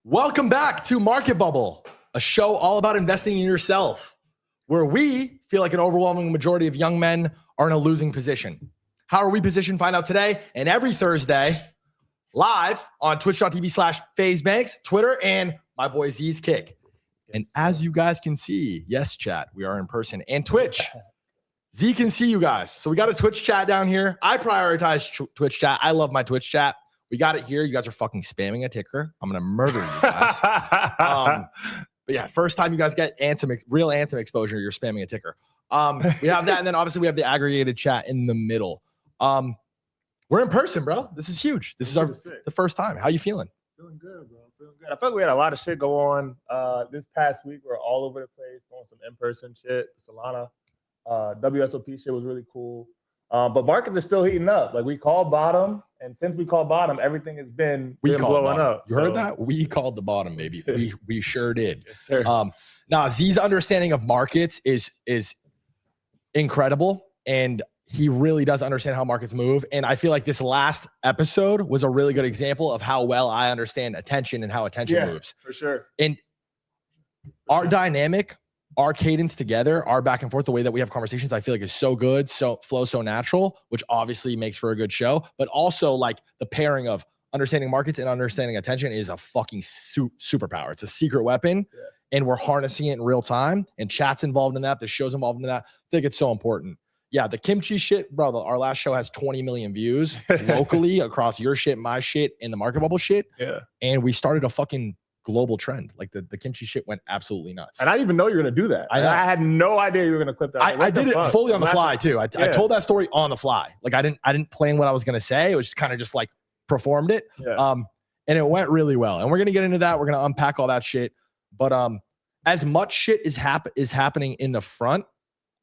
Welcome back to MarketBubble, a show all about investing in yourself, where we feel like an overwhelming majority of young men are in a losing position. How are we positioned? Find out today and every Thursday, live on twitch.tv/FaZeBanks, Twitter, and my boy Z's Kick. And as you guys can see, yes, chat, we are in person and Twitch. Z can see you guys. So we got a Twitch chat down here. I prioritize Twitch chat. I love my Twitch chat. We got it here. You guys are fucking spamming a ticker. I'm going to murder you guys. But yeah, first time you guys get real Ansem exposure, you're spamming a ticker. We have that. And then obviously we have the aggregated chat in the middle. We're in person, bro. This is huge. This is the first time. How you feeling? Feeling good, bro. Feeling good. I feel like we had a lot of shit go on this past week. We're all over the place doing some in-person shit. Solana, WSOP shit was really cool. But markets are still heating up. Like we called bottom, and since we called bottom, everything has been blowing up. You heard that? We called the bottom, baby. We sure did. Yes, sir. Now Z's understanding of markets is incredible, and he really does understand how markets move. And I feel like this last episode was a really good example of how well I understand attention and how attention moves. For sure. And our dynamic, our cadence together, our back and forth, the way that we have conversations, I feel like is so good, so flows so natural, which obviously makes for a good show. But also like the pairing of understanding markets and understanding attention is a fucking superpower. It's a secret weapon, and we're harnessing it in real time. And chat's involved in that. The show's involved in that. I think it's so important. Yeah, the kimchi shit, bro. Our last show has 20 million views locally across your shit, my shit, and the MarketBubble shit. Yeah, and we started a fucking global trend. Like the kimchi shit went absolutely nuts. And I didn't even know you were gonna do that. I had no idea you were gonna clip that. I did it fully on the fly too. I told that story on the fly. Like I didn't plan what I was gonna say. It was just kind of just like performed it. Yeah. And it went really well. And we're gonna get into that. We're gonna unpack all that shit. But as much shit is happening in the front,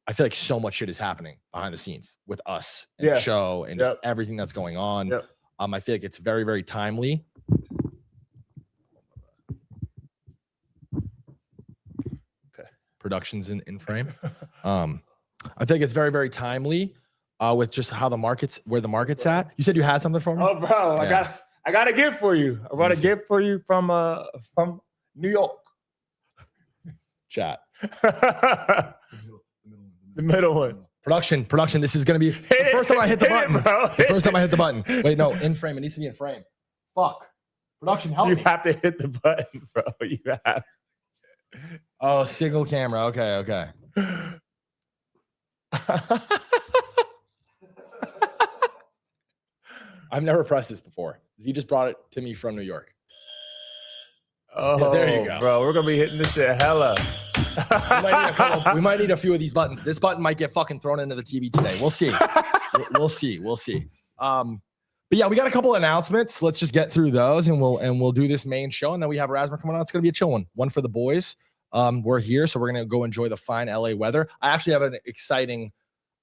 I feel like so much shit is happening behind the scenes with us and the show and just everything that's going on. I feel like it's very, very timely. Productions in frame. I think it's very, very timely with just how where the market's at. You said you had something for me? Oh, bro, I got a gift for you. I brought a gift for you from New York. Chat. The middle one. Production. This is gonna be the first time I hit the button. The first time I hit the button. Wait, no, in frame. It needs to be in frame. Fuck. Production, help me. You have to hit the button, bro. You have. Oh, single camera. Okay. I've never pressed this before. He just brought it to me from New York. Oh, there you go, bro. We're gonna be hitting this shit hella. We might need a few of these buttons. This button might get fucking thrown into the TV today. We'll see. We'll see. But yeah, we got a couple of announcements. Let's just get through those, and we'll do this main show, and then we have Rasmus coming on. It's gonna be a chill one for the boys. We're here, so we're gonna go enjoy the fine LA weather. I actually have an exciting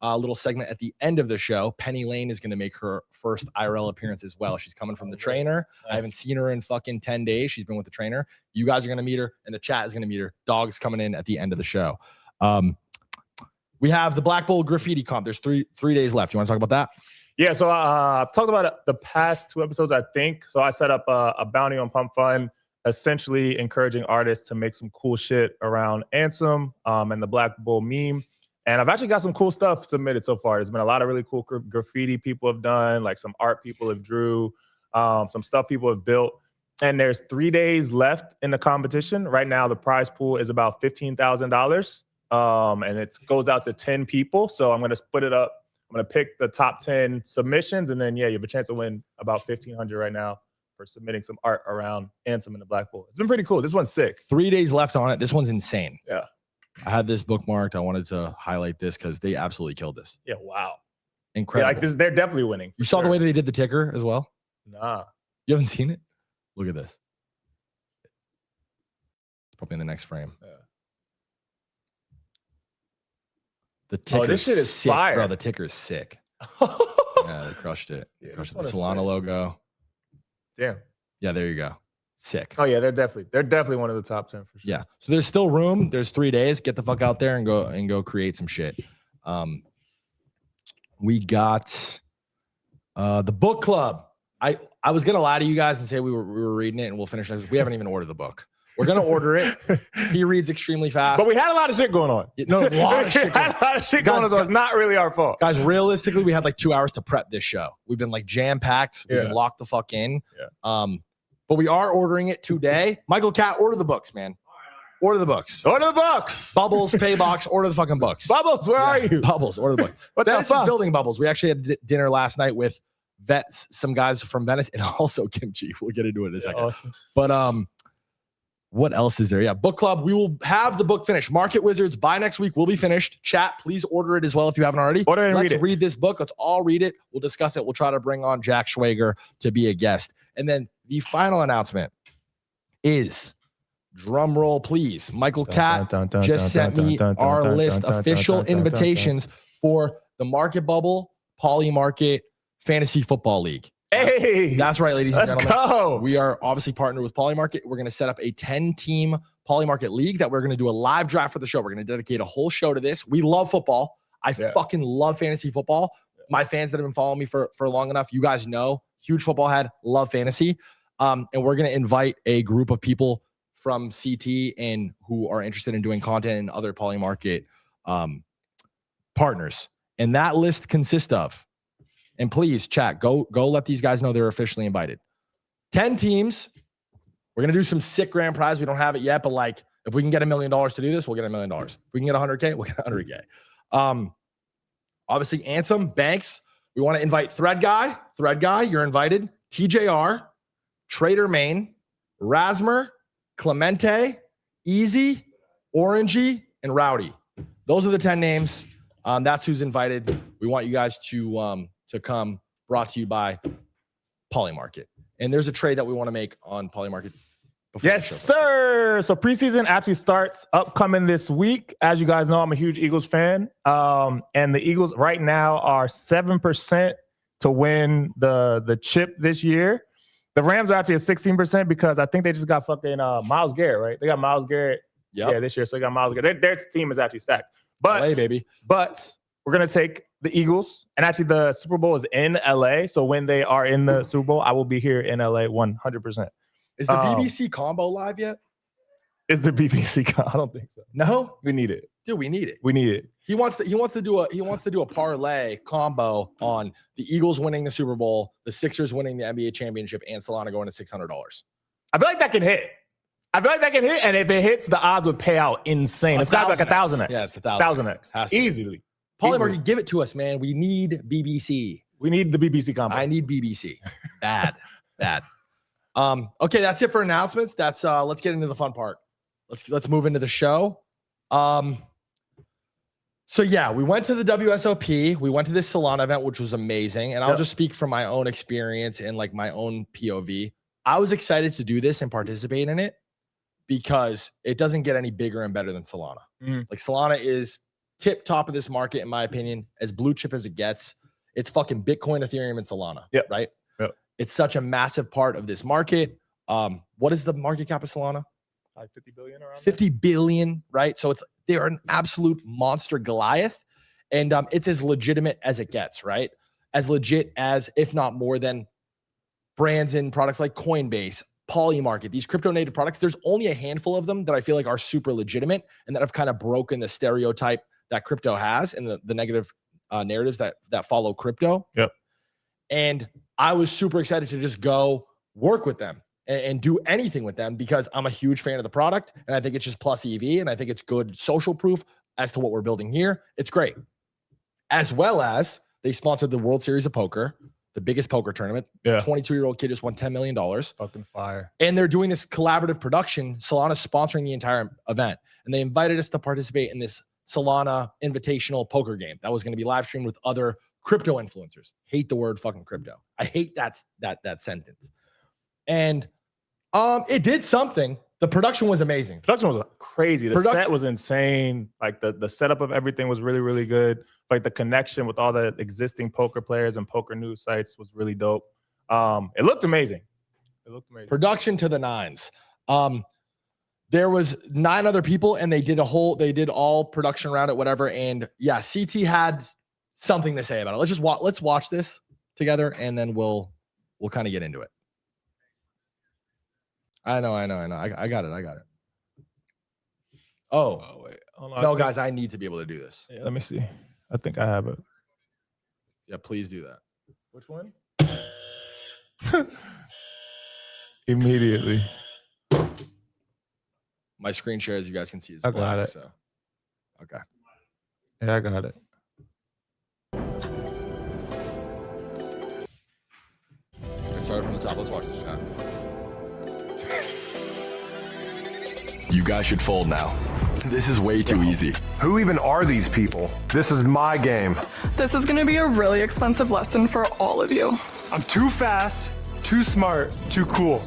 little segment at the end of the show. Penny Lane is gonna make her first IRL appearance as well. She's coming from the trainer. Nice. I haven't seen her in fucking 10 days. She's been with the trainer. You guys are gonna meet her, and the chat is gonna meet her. Dog's coming in at the end of the show. We have the Black Bull graffiti comp. There's three days left. You want to talk about that? Yeah, so I've talked about it the past 2 episodes, I think. So I set up a bounty on Pump Fund, essentially encouraging artists to make some cool shit around Ansem and the Black Bull meme. And I've actually got some cool stuff submitted so far. There's been a lot of really cool graffiti people have done, like some art people have drew, some stuff people have built. And there's 3 days left in the competition. Right now, the prize pool is about $15,000. And it goes out to 10 people. So I'm going to split it up. I'm going to pick the top 10 submissions. And then, you have a chance to win about $1,500 right now for submitting some art around Ansem and the Black Bull. It's been pretty cool. This one's sick. 3 days left on it. This one's insane. Yeah. I had this bookmarked. I wanted to highlight this because they absolutely killed this. Yeah, wow. Incredible. Yeah, like this, they're definitely winning. You saw the way that they did the ticker as well? Nah. You haven't seen it? Look at this. It's probably in the next frame. Yeah. The ticker this shit is sick, fire. bro. The ticker is sick. Yeah, they crushed it. Yeah, crushed the Solana logo. Damn. Yeah, there you go. Sick. Oh yeah, they're definitely one of the top 10 for sure. Yeah. So there's still room. There's 3 days. Get the fuck out there and go create some shit. We got the book club. I was gonna lie to you guys and say we were reading it and we'll finish it. We haven't even ordered the book. We're gonna order it. He reads extremely fast. But we had a lot of shit going on. No, a lot of shit. Had a lot of shit going on, so it's not really our fault. Guys, realistically, we had like 2 hours to prep this show. We've been like jam-packed. We've been locked the fuck in. Yeah. But we are ordering it today. Michael Cat, order the books, man. Order the books. Order the books. Bubbles, Paybox, order the fucking books. Bubbles, where are you? Bubbles, order the books. What Venice the is fuck? building Bubbles. We actually had dinner last night with some guys from Venice, and also Kimchi. We'll get into it in a second. Awesome. But what else is there? Yeah, book club. We will have the book finished. Market Wizards by next week will be finished. Chat, please order it as well if you haven't already. Order and Let's read this book. Let's all read it. We'll discuss it. We'll try to bring on Jack Schwager to be a guest. And then the final announcement is, drum roll, please. Michael Cat just sent me our list of official invitations for the MarketBubble Polymarket Fantasy Football League. Hey, that's right, ladies and gentlemen. Let's go. We are obviously partnered with Polymarket. We're going to set up a 10-team Polymarket league that we're going to do a live draft for the show. We're going to dedicate a whole show to this. We love football. I fucking love fantasy football. My fans that have been following me for long enough, you guys know, huge football head, love fantasy. And we're going to invite a group of people from CT and who are interested in doing content and other Polymarket partners. And that list consists of, and please, chat, go let these guys know they're officially invited. 10 teams. We're going to do some sick grand prize. We don't have it yet, but like, if we can get $1 million to do this, we'll get $1 million. If we can get 100K, we'll get 100K. Obviously, Ansem, Banks. We want to invite Thread Guy, you're invited. TJR, Trader Main, Rasmer, Clemente, Easy, Orangey, and Rowdy. Those are the 10 names. That's who's invited. We want you guys to come, brought to you by Polymarket. And there's a trade that we want to make on Polymarket. Yes, sir. So preseason actually starts upcoming this week. As you guys know, I'm a huge Eagles fan. And the Eagles right now are 7% to win the chip this year. The Rams are actually at 16% because I think they just got fucking Myles Garrett, right? They got Myles Garrett this year. So they got Myles Garrett. Their team is actually stacked. But LA, baby. But we're going to take the Eagles. And actually, the Super Bowl is in LA. So when they are in the Super Bowl, I will be here in LA 100%. Is the BBC combo live yet? Is the BBC? I don't think so. No, we need it, dude. We need it. We need it. He wants to do a parlay combo on the Eagles winning the Super Bowl, the Sixers winning the NBA championship, and Solana going to $600. I feel like that can hit. And if it hits, the odds would pay out insane. It's got like 1,000x. Yeah, it's 1,000x. Easily. Polymarket, give it to us, man. We need BBC. We need the BBC combo. I need BBC. Bad. Okay, that's it for announcements. That's let's get into the fun part. Let's move into the show. So yeah, we went to the WSOP. We went to this Solana event, which was amazing. And I'll just speak from my own experience and like my own POV. I was excited to do this and participate in it because it doesn't get any bigger and better than Solana. Like Solana is tip top of this market, in my opinion, as blue chip as it gets. It's fucking Bitcoin, Ethereum, and Solana. Right? It's such a massive part of this market. What is the market cap of Solana? 50 billion around 50 billion, right? So they're an absolute monster Goliath. And it's as legitimate as it gets, right? As legit as, if not more than, brands and products like Coinbase, Polymarket, these crypto native products. There's only a handful of them that I feel like are super legitimate and that have kind of broken the stereotype that crypto has and the negative narratives that follow crypto. And I was super excited to just go work with them and do anything with them because I'm a huge fan of the product and I think it's just plus EV and I think it's good social proof as to what we're building here. It's great. As well as they sponsored the World Series of Poker, the biggest poker tournament. 22-year-old kid just won $10 million. Fucking fire. And they're doing this collaborative production. Solana's sponsoring the entire event. And they invited us to participate in this Solana invitational poker game that was going to be live streamed with other crypto influencers. Hate the word fucking crypto. I hate that sentence. And it did something. The production was amazing. Production was crazy. The set was insane. Like the setup of everything was really, really good. Like the connection with all the existing poker players and poker news sites was really dope. It looked amazing. Production to the nines. There was 9 other people and they did all production around it, whatever. And yeah, CT had something to say about it. Let's watch this together and then we'll we'll kind of get into it. I know. I got it. Oh wait. Hold on. No, guys, I need to be able to do this. Yeah, let me see. I think I have it. Yeah, please do that. Which one? Immediately. My screen share, as you guys can see, is I black. got it. So, okay. Yeah, I got it. Let's start from the top. Let's watch this chat. You guys should fold now. This is way too easy. Who even are these people? This is my game. This is gonna be a really expensive lesson for all of you. I'm too fast, too smart, too cool.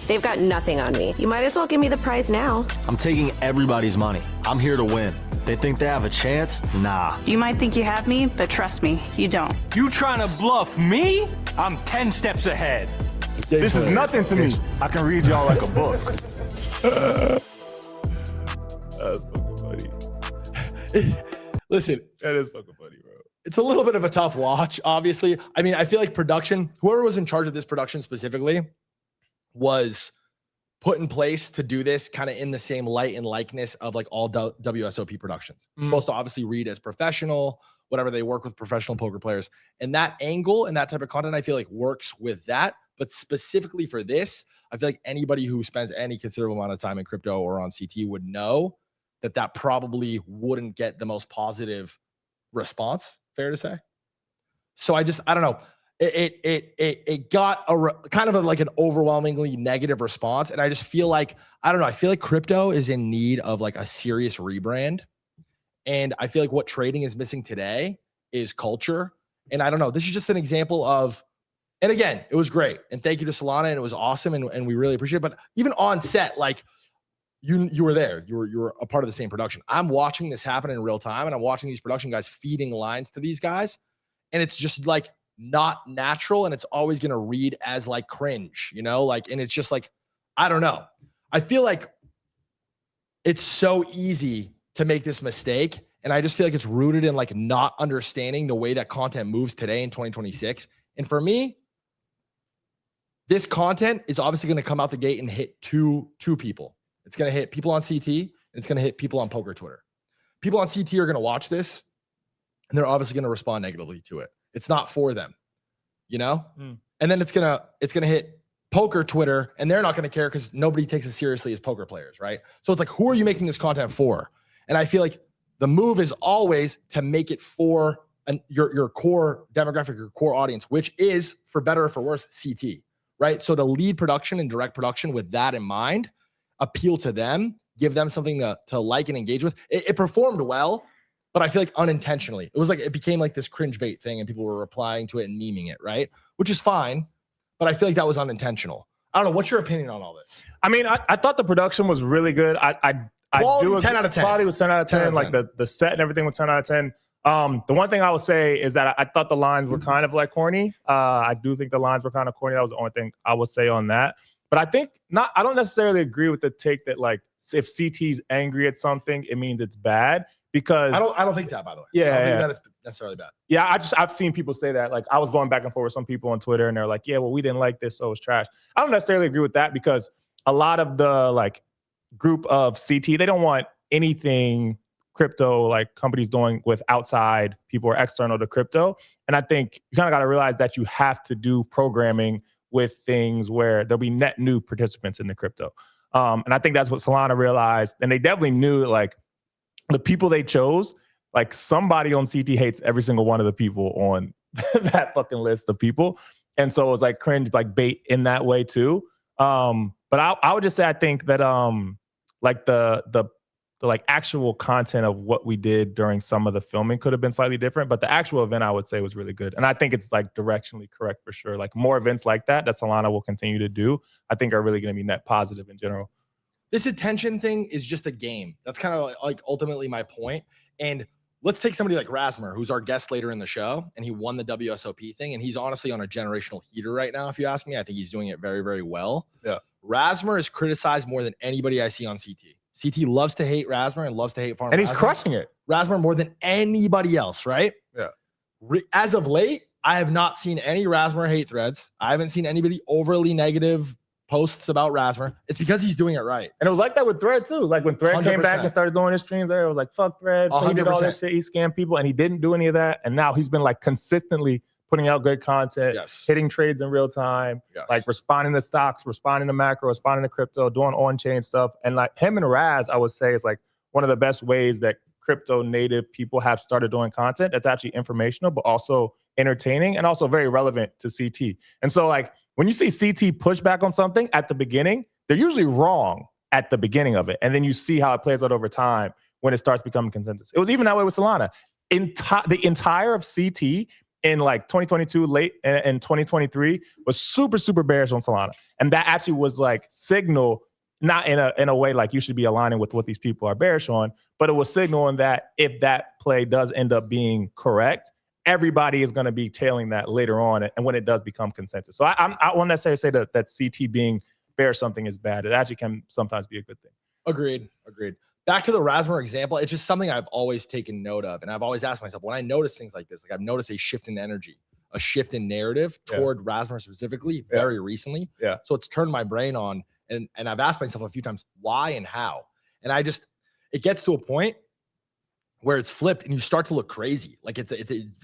They've got nothing on me. You might as well give me the prize now. I'm taking everybody's money. I'm here to win. They think they have a chance? Nah. You might think you have me, but trust me, you don't. You trying to bluff me? I'm 10 steps ahead. This is nothing to me. I can read y'all like a book. That's fucking funny. Listen, That is fucking funny, bro. it's a little bit of a tough watch, obviously. I mean, I feel like production, whoever was in charge of this production specifically, was put in place to do this kind of in the same light and likeness of like all WSOP productions. Supposed to obviously read as professional, whatever, they work with professional poker players. And that angle and that type of content, I feel like works with that. But specifically for this, I feel like anybody who spends any considerable amount of time in crypto or on CT would know that that probably wouldn't get the most positive response, fair to say. So I don't know. It got kind of like an overwhelmingly negative response. And I just feel like, I don't know. I feel like crypto is in need of like a serious rebrand. And I feel like what trading is missing today is culture. And I don't know. This is just an example of, and again, it was great. And thank you to Solana. And it was awesome. And we really appreciate it. But even on set, like you were there, you were a part of the same production. I'm watching this happen in real time. And I'm watching these production guys feeding lines to these guys. And it's just like, not natural, and it's always going to read as like cringe, you know, like, and it's just like, I don't know. I feel like it's so easy to make this mistake. And I just feel like it's rooted in like not understanding the way that content moves today in 2026. And for me, this content is obviously going to come out the gate and hit two people. It's going to hit people on CT and it's going to hit people on poker Twitter. People on CT are going to watch this and they're obviously going to respond negatively to it. It's not for them, you know? And then it's gonna hit poker Twitter and they're not gonna care because nobody takes it seriously as poker players, right? So it's like, who are you making this content for? And I feel like the move is always to make it for your core demographic, your core audience, which is, for better or for worse, CT, right? So to lead production and direct production with that in mind, appeal to them, give them something to like and engage with. It performed well. But I feel like unintentionally, it was like, it became like this cringe bait thing and people were replying to it and memeing it, right? Which is fine. But I feel like that was unintentional. I don't know. What's your opinion on all this? I mean, I thought the production was really good. Quality 10 out of 10. Quality was 10 out of 10. Like the set and everything was 10 out of 10. The one thing I would say is that I thought the lines were kind of like corny. I do think the lines were kind of corny. That was the only thing I would say on that. But I think I don't necessarily agree with the take that like, if CT's angry at something, it means it's bad. Because I don't think that, by the way. Yeah, I don't think that it's necessarily bad. Yeah, I've seen people say that. Like, I was going back and forth with some people on Twitter, and they're like, "Yeah, well, we didn't like this, so it's trash." I don't necessarily agree with that because a lot of the like group of CT, they don't want anything crypto like companies doing with outside people or external to crypto. And I think you kind of got to realize that you have to do programming with things where there'll be net new participants in the crypto. And I think that's what Solana realized, and they definitely knew like. The people they chose, like somebody on CT hates every single one of the people on that fucking list of people. And so it was like cringe, like bait in that way too. But I would just say, I think that like the like actual content of what we did during some of the filming could have been slightly different, but the actual event I would say was really good. And I think it's like directionally correct for sure. Like more events like that Solana will continue to do, I think are really going to be net positive in general. This attention thing is just a game. That's kind of like ultimately my point. And let's take somebody like Rasmus, who's our guest later in the show, and he won the WSOP thing. And he's honestly on a generational heater right now, if you ask me. I think he's doing it very, very well. Yeah. Rasmus is criticized more than anybody I see on CT. CT loves to hate Rasmus and loves to hate Farm. And he's crushing it. Rasmus more than anybody else, right? Yeah. As of late, I have not seen any Rasmer hate threads. I haven't seen anybody overly negative posts about Rasmer. It's because he's doing it right. And it was like that with Thread too. Like when Thread came back 100%. and started doing his streams there, it was like, fuck Thread. He did all that shit. He scammed people and he didn't do any of that. And now he's been like consistently putting out good content, hitting trades in real time, like responding to stocks, responding to macro, responding to crypto, doing on-chain stuff. And like him and Raz, I would say is like one of the best ways that crypto native people have started doing content that's actually informational, but also entertaining and also very relevant to CT. And so like when you see CT push back on something at the beginning, they're usually wrong at the beginning of it. And then you see how it plays out over time when it starts becoming consensus. It was even that way with Solana. The entire of CT in like 2022, late in 2023 was super, super bearish on Solana. And that actually was like signal, not in a way like you should be aligning with what these people are bearish on, but it was signaling that if that play does end up being correct, everybody is going to be tailing that later on and when it does become consensus. So I won't necessarily say that CT being bearish something is bad. It actually can sometimes be a good thing. Agreed. Back to the Rasmer example, it's just something I've always taken note of. And I've always asked myself, when I notice things like this, like I've noticed a shift in energy, a shift in narrative toward Rasmer specifically very recently. So it's turned my brain on. And I've asked myself a few times, why and how? And it gets to a point where it's flipped and you start to look crazy. Like it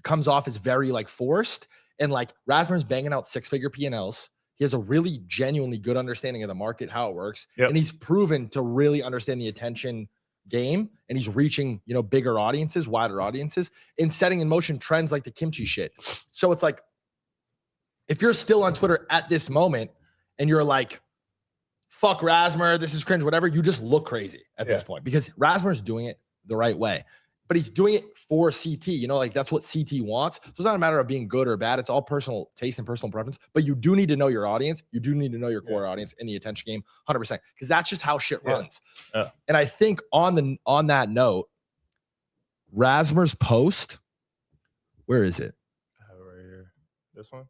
comes off as very like forced. And like Rasmer's banging out 6-figure P&Ls. He has a really genuinely good understanding of the market, how it works. And he's proven to really understand the attention game. And he's reaching, bigger audiences, wider audiences, and setting in motion trends like the kimchi shit. So it's like, if you're still on Twitter at this moment and you're like, fuck Rasmer, this is cringe, whatever, you just look crazy at this point because Rasmer's doing it the right way. But he's doing it for CT, like that's what CT wants. So it's not a matter of being good or bad. It's all personal taste and personal preference. But you do need to know your audience. You do need to know your core audience in the attention game, 100%, because that's just how shit runs. And I think on that note, Rasmer's post, where is it? I have it right here. This one?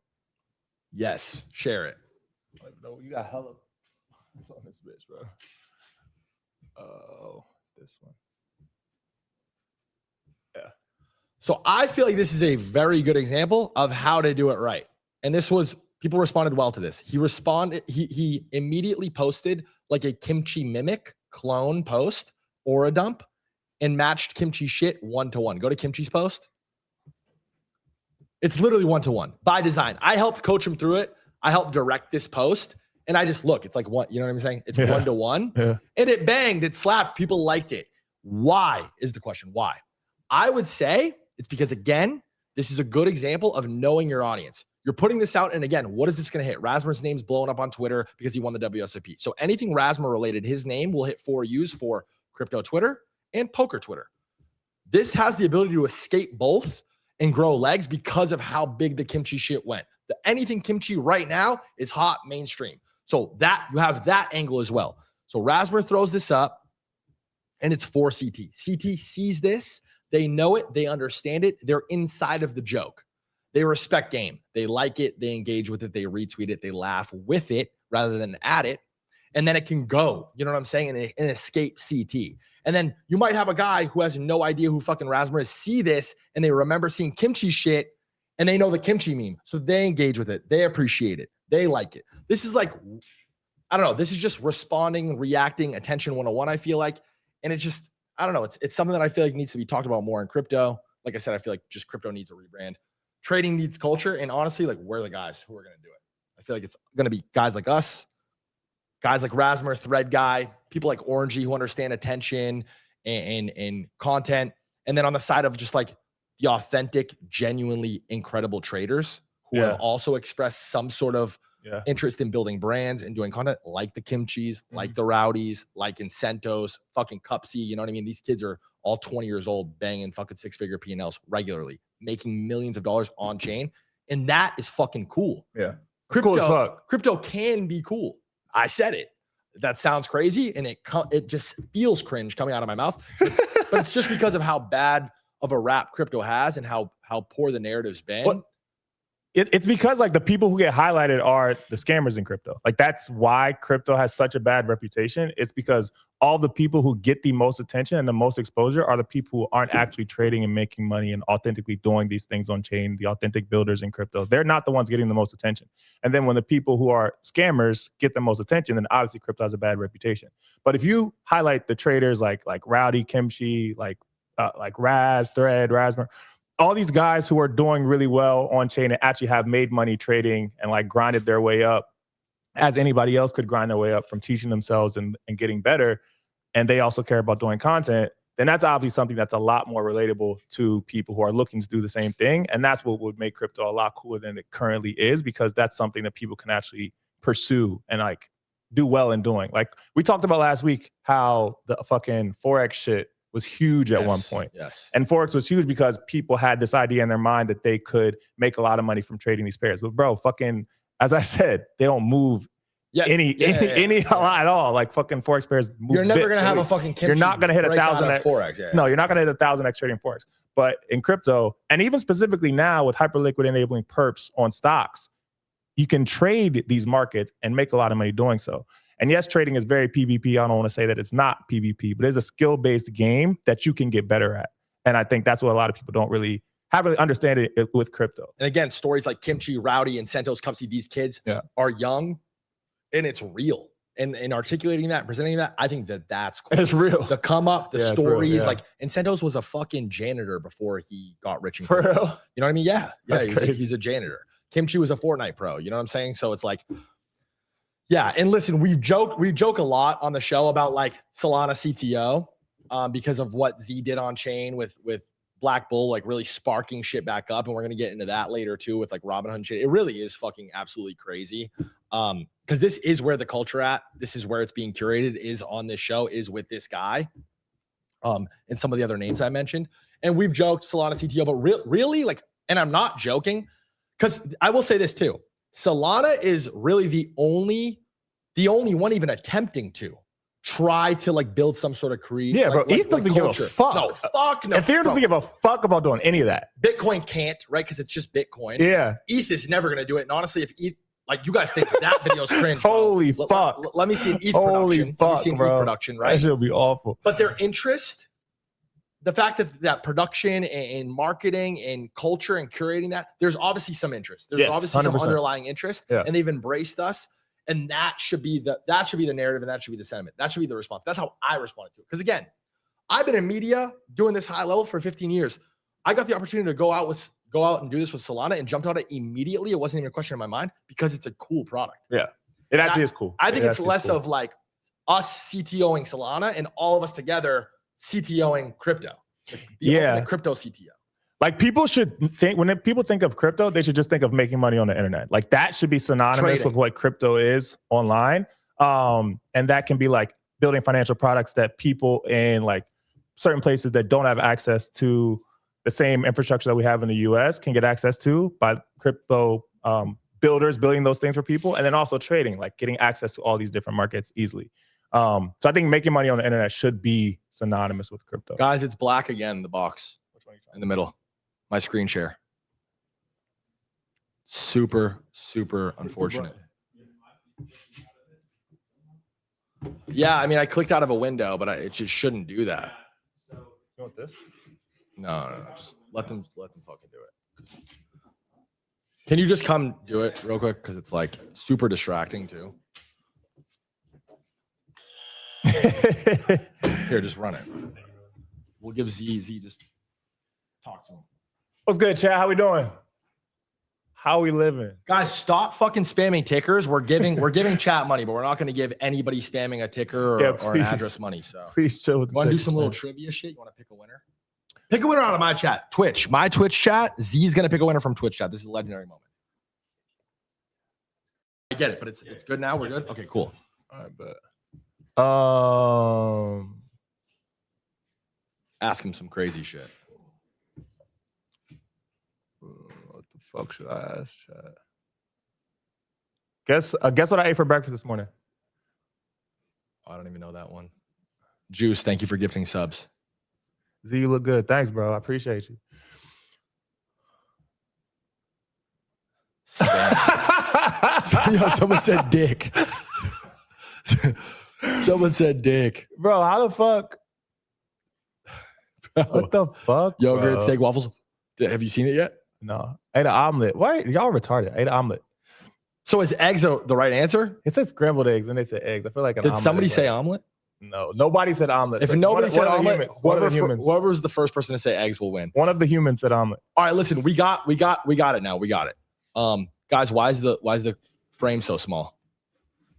Yes, share it. No, you got hella. It's on this bitch, bro. Oh, this one. So I feel like this is a very good example of how to do it right. And people responded well to this. He immediately posted like a kimchi mimic clone post or a dump and matched kimchi shit 1-to-1. Go to kimchi's post. It's literally 1-to-1 by design. I helped coach him through it. I helped direct this post and I just look, it's like one, you know what I'm saying? It's 1-to-1 and it banged, it slapped. People liked it. Why is the question? Why? I would say it's because, again, this is a good example of knowing your audience. You're putting this out, and again, what is this going to hit? Rasmer's name's blowing up on Twitter because he won the WSOP. So anything Rasmer related, his name will hit 4 U's for crypto Twitter and poker Twitter. This has the ability to escape both and grow legs because of how big the kimchi shit went. Anything kimchi right now is hot mainstream. So that you have that angle as well. So Rasmer throws this up, and it's for CT. CT sees this. They know it. They understand it. They're inside of the joke. They respect game. They like it. They engage with it. They retweet it. They laugh with it rather than at it. And then it can go, you know what I'm saying? And escape CT. And then you might have a guy who has no idea who fucking Rasmer is, see this, and they remember seeing kimchi shit, and they know the kimchi meme. So they engage with it. They appreciate it. They like it. This is like, I don't know. This is just responding, reacting, attention 101, I feel like. And it's just, I don't know. It's something that I feel like needs to be talked about more in crypto. Like I said, I feel like just crypto needs a rebrand. Trading needs culture. And honestly, like we're the guys who are going to do it. I feel like it's going to be guys like us, guys like Rasmer, Thread Guy, people like Orangey who understand attention and content. And then on the side of just like the authentic, genuinely incredible traders who have also expressed some sort of interest in building brands and doing content like the Kimchis, like the Rowdies, like Incentos, fucking Cupsy. You know what I mean? These kids are all 20 years old, banging fucking 6-figure P&Ls regularly, making millions of dollars on chain. And that is fucking cool. Crypto, cool as fuck. Crypto can be cool. I said it. That sounds crazy. And it just feels cringe coming out of my mouth. But it's just because of how bad of a rap crypto has and how poor the narrative's been. It's because like the people who get highlighted are the scammers in crypto. Like that's why crypto has such a bad reputation. It's because all the people who get the most attention and the most exposure are the people who aren't actually trading and making money and authentically doing these things on chain, the authentic builders in crypto. They're not the ones getting the most attention. And then when the people who are scammers get the most attention, then obviously crypto has a bad reputation. But if you highlight the traders like Rowdy, Kimchi, like Raz, Thread, Rasmus, all these guys who are doing really well on chain and actually have made money trading and like grinded their way up as anybody else could grind their way up from teaching themselves and getting better, and they also care about doing content, then that's obviously something that's a lot more relatable to people who are looking to do the same thing. And that's what would make crypto a lot cooler than it currently is, because that's something that people can actually pursue and like do well in doing. Like we talked about last week how the fucking Forex shit was huge at one point. Yes. And Forex was huge because people had this idea in their mind that they could make a lot of money from trading these pairs. But bro, fucking, as I said, they don't move any a lot at all. Like fucking Forex pairs move. You're never going to have a fucking Kimchi. You're not going to hit 1,000x. Forex. No, you're not going to hit 1,000x trading Forex. But in crypto, and even specifically now with Hyperliquid enabling perps on stocks, you can trade these markets and make a lot of money doing so. And yes, trading is very PvP. I don't want to say that it's not PvP, but it's a skill-based game that you can get better at. And I think that's what a lot of people don't really understand it with crypto. And again, stories like Kimchi, Rowdy, and Sentos Cupsy, these kids are young and it's real. And articulating that, presenting that, I think that's cool. It's real. The come up, the stories, real, like, and Sentos was a fucking janitor before he got rich. For real? You know what I mean? Yeah. That's He's a janitor. Kimchi was a Fortnite pro. You know what I'm saying? So it's like, yeah, and listen, we joke a lot on the show about like Solana CTO because of what Z did on chain with Black Bull, like really sparking shit back up, and we're gonna get into that later too with like Robinhood and shit. It really is fucking absolutely crazy because this is where the culture at. This is where it's being curated. Is on this show is with this guy, and some of the other names I mentioned, and we've joked Solana CTO, but really like, and I'm not joking because I will say this too. Solana is really the only one even attempting to try to like build some sort of creed. Yeah, bro. ETH doesn't give a fuck. No, fuck no. Ethereum doesn't give a fuck about doing any of that. Bitcoin can't, right? Because it's just Bitcoin. Yeah. ETH is never going to do it. And honestly, if ETH, like you guys think that video's cringe. Holy fuck. Let me see an ETH Holy production. fuck, let me see an bro. ETH production, right? That shit would be awful. But their interest, the fact that production and marketing and culture and curating that, there's obviously some interest. There's obviously 100%. some underlying interest, Yeah. and they've embraced us. And that should be the narrative, and that should be the sentiment. That should be the response. That's how I responded to it. Because again, I've been in media doing this high level for 15 years. I got the opportunity to go out and do this with Solana and jumped on it immediately. It wasn't even a question in my mind because it's a cool product. Yeah, it actually is cool. I think it's less of like us CTOing Solana and all of us together CTOing crypto. The ultimate crypto CTO. Like people should think, when people think of crypto, they should just think of making money on the internet. Like that should be synonymous Trading. with what crypto is online. And that can be like building financial products that people in like certain places that don't have access to the same infrastructure that we have in the US can get access to by crypto builders building those things for people. And then also trading, like getting access to all these different markets easily. So I think making money on the internet should be synonymous with crypto. Guys, it's black again, the box in the middle. My screen share. Super unfortunate. Yeah, I mean, I clicked out of a window, but it just shouldn't do that. You want this? No. Just let them fucking do it. Can you just come do it real quick? Because it's like super distracting too. Here, just run it. We'll give Z just talk to him. What's good, chat? How we doing? How we living? Guys, stop fucking spamming tickers. We're giving chat money, but we're not going to give anybody spamming a ticker or an address money. So please chill with the you want to do tickers, some little man. trivia shit? You want to pick a winner? Pick a winner out of my chat. Twitch. My Twitch chat. Z's going to pick a winner from Twitch chat. This is a legendary moment. I get it, but it's good now. We're good? Okay, cool. All right, bet. Ask him some crazy shit. What the fuck should I ask? Guess what I ate for breakfast this morning? I don't even know that one. Juice, thank you for gifting subs. Z, you look good. Thanks, bro. I appreciate you. Someone said dick. Someone said dick. Bro, how the fuck? What the fuck? Yogurt, bro? steak, waffles. Have you seen it yet? No. Ate an omelet. Why? Y'all retarded. Ate an omelet. So is eggs the right answer? It said scrambled eggs and they said eggs. I feel like an Did omelet somebody is say like- omelet? No. Nobody said omelet. If So nobody said one of the omelet, humans- one of the humans. whoever's the first person to say eggs will win. One of the humans said omelet. All right, listen, we got it now. We got it. Guys, why is the frame so small?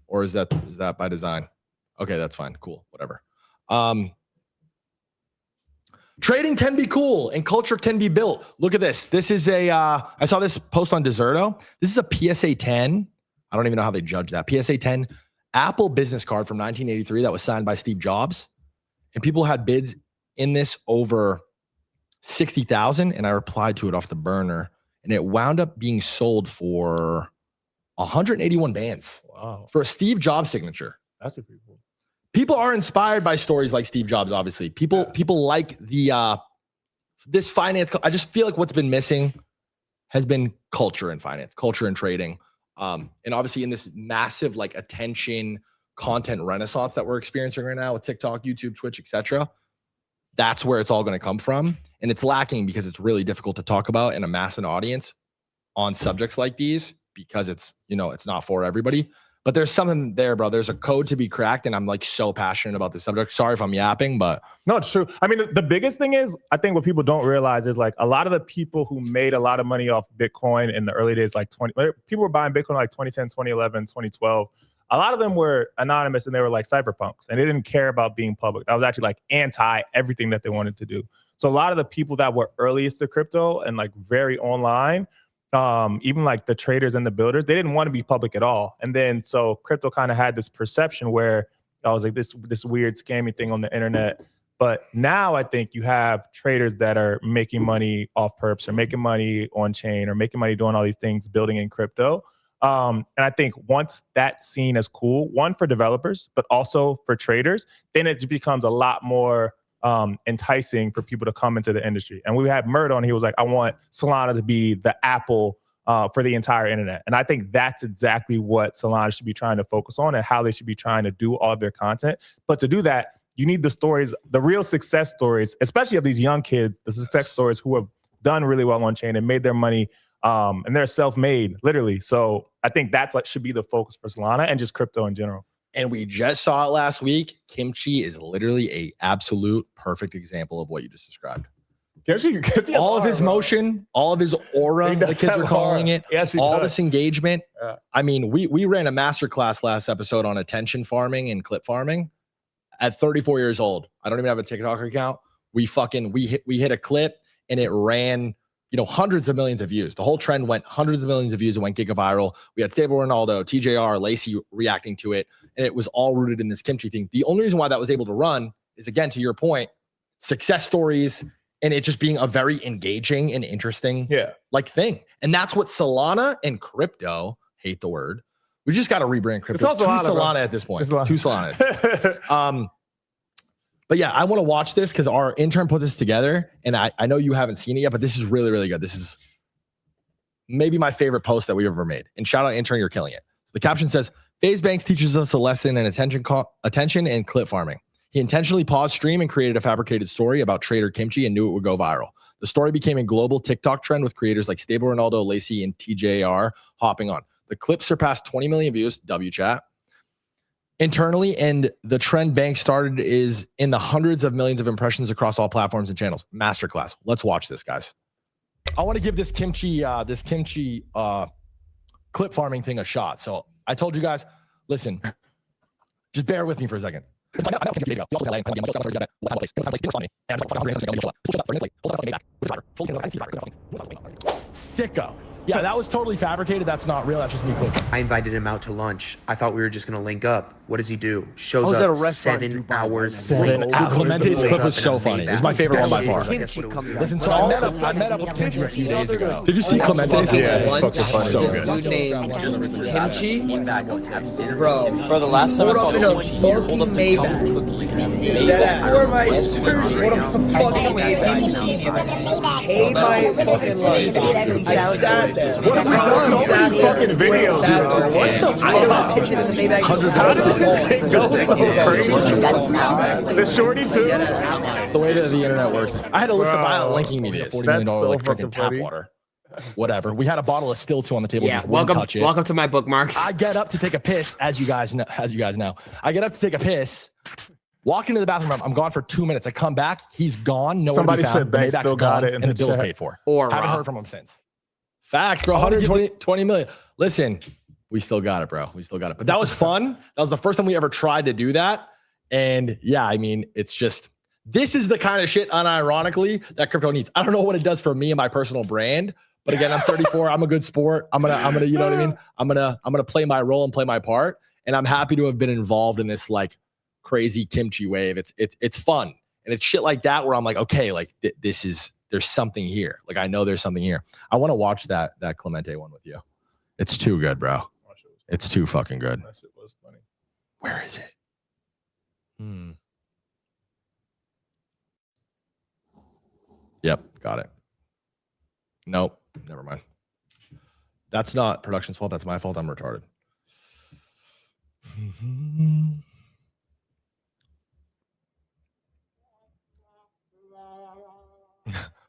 Or is that by design? Okay, that's fine. Cool. Whatever. Trading can be cool and culture can be built. Look at this. This is I saw this post on Deserto. This is a PSA 10. I don't even know how they judge that. PSA 10 Apple business card from 1983 that was signed by Steve Jobs. And people had bids in this over 60,000. And I replied to it off the burner. And it wound up being sold for 181 bands. Wow. For a Steve Jobs signature. That's a pretty cool. People are inspired by stories like Steve Jobs, obviously. People like the this finance. I just feel like what's been missing has been culture in finance, culture in trading. And obviously in this massive like attention content renaissance that we're experiencing right now with TikTok, YouTube, Twitch, etc. That's where it's all going to come from. And it's lacking because it's really difficult to talk about and amass an audience on subjects like these because it's not for everybody. But there's something there, bro. There's a code to be cracked, and I'm like so passionate about this subject. Sorry if I'm yapping, but no, it's true. I mean, the biggest thing is, I think what people don't realize is like a lot of the people who made a lot of money off Bitcoin in the early days, like people were buying Bitcoin like 2010, 2011, 2012. A lot of them were anonymous and they were like cypherpunks and they didn't care about being public. That was actually like anti everything that they wanted to do. So a lot of the people that were earliest to crypto and like very online, even like the traders and the builders, they didn't want to be public at all. And then so crypto kind of had this perception where I was like this weird scammy thing on the internet. But now I think you have traders that are making money off perps or making money on chain or making money doing all these things, building in crypto. And I think once that's seen as cool, one for developers, but also for traders, then it becomes a lot more enticing for people to come into the industry. And we had Mert on, he was like, I want Solana to be the Apple for the entire internet. And I think that's exactly what Solana should be trying to focus on and how they should be trying to do all of their content. But to do that, you need the stories, the real success stories, especially of these young kids, the success stories who have done really well on chain and made their money and they're self-made, literally. So I think that's like should be the focus for Solana and just crypto in general. And we just saw it last week. Kimchi is literally a absolute perfect example of what you just described. Kimchi all of his motion, all of his aura, the kids are calling it, all this engagement. Yeah. I mean, we ran a masterclass last episode on attention farming and clip farming at 34 years old. I don't even have a TikTok account. We hit a clip and it ran, hundreds of millions of views. The whole trend went hundreds of millions of views and went giga-viral. We had Stable Ronaldo, TJR, Lacey reacting to it, and it was all rooted in this Kimchi thing. The only reason why that was able to run is, again, to your point, success stories and it just being a very engaging and interesting thing. And that's what Solana and crypto, hate the word, we just got to rebrand crypto to Solana at this point. To Solana. But yeah, I want to watch this because our intern put this together, and I know you haven't seen it yet, but this is really, really good. This is maybe my favorite post that we've ever made. And shout out, intern, you're killing it. The caption says, FaZe Banks teaches us a lesson in attention and clip farming. He intentionally paused stream and created a fabricated story about trader Kimchi and knew it would go viral. The story became a global TikTok trend with creators like Stable Ronaldo, Lacey, and TJR hopping on. The clip surpassed 20 million views, WChat. Internally, and the trend Bank started is in the hundreds of millions of impressions across all platforms and channels. Masterclass. Let's watch this, guys. I want to give this kimchi clip farming thing a shot. So I told you guys, listen, just bear with me for a second. Sicko. Yeah, that was totally fabricated. That's not real. That's just me clicking. I invited him out to lunch. I thought we were just going to link up. What does he do? Shows up 7 hours late. Clemente's clip was so funny. It was my favorite one by far. Listen, so I met up with Kimchi a few days ago. Did you see Clemente's? Yeah, so good. Kimchi? Bro, the last time I saw Kimchi, hold up the Maybach. For my surgery. Paid my fucking life. I sat there. What have we done? So many fucking videos, bro. What the fuck? How did this shit go so crazy? The shorty too? It's the way that the internet works. I had Alyssa Violet linking me to $40 million like freaking tap water. Whatever. We had a bottle of still 2 on the table. Yeah, just wouldn't touch it. welcome to my bookmarks. I get up to take a piss, as you guys know. I get up to take a piss. Walk into the bathroom. I'm gone for 2 minutes. I come back. He's gone. Nowhere Somebody to be found. said Bank still got it and the bill's paid for. Haven't heard from him since. Facts, bro. 120 million. Listen, we still got it, bro. We still got it. But that was fun. That was the first time we ever tried to do that. And yeah, I mean, it's just, this is the kind of shit, unironically, that crypto needs. I don't know what it does for me and my personal brand. But again, I'm 34. I'm a good sport. I'm gonna, you know what I mean? I'm gonna play my role and play my part. And I'm happy to have been involved in this like crazy kimchi wave. It's fun. And it's shit like that where I'm like, okay, like there's something here. Like I know there's something here. I want to watch that Clemente one with you. It's too good, bro. It's too fucking good. That shit was funny. Where is it? Yep, got it. Nope, never mind. That's not production's fault. That's my fault. I'm retarded.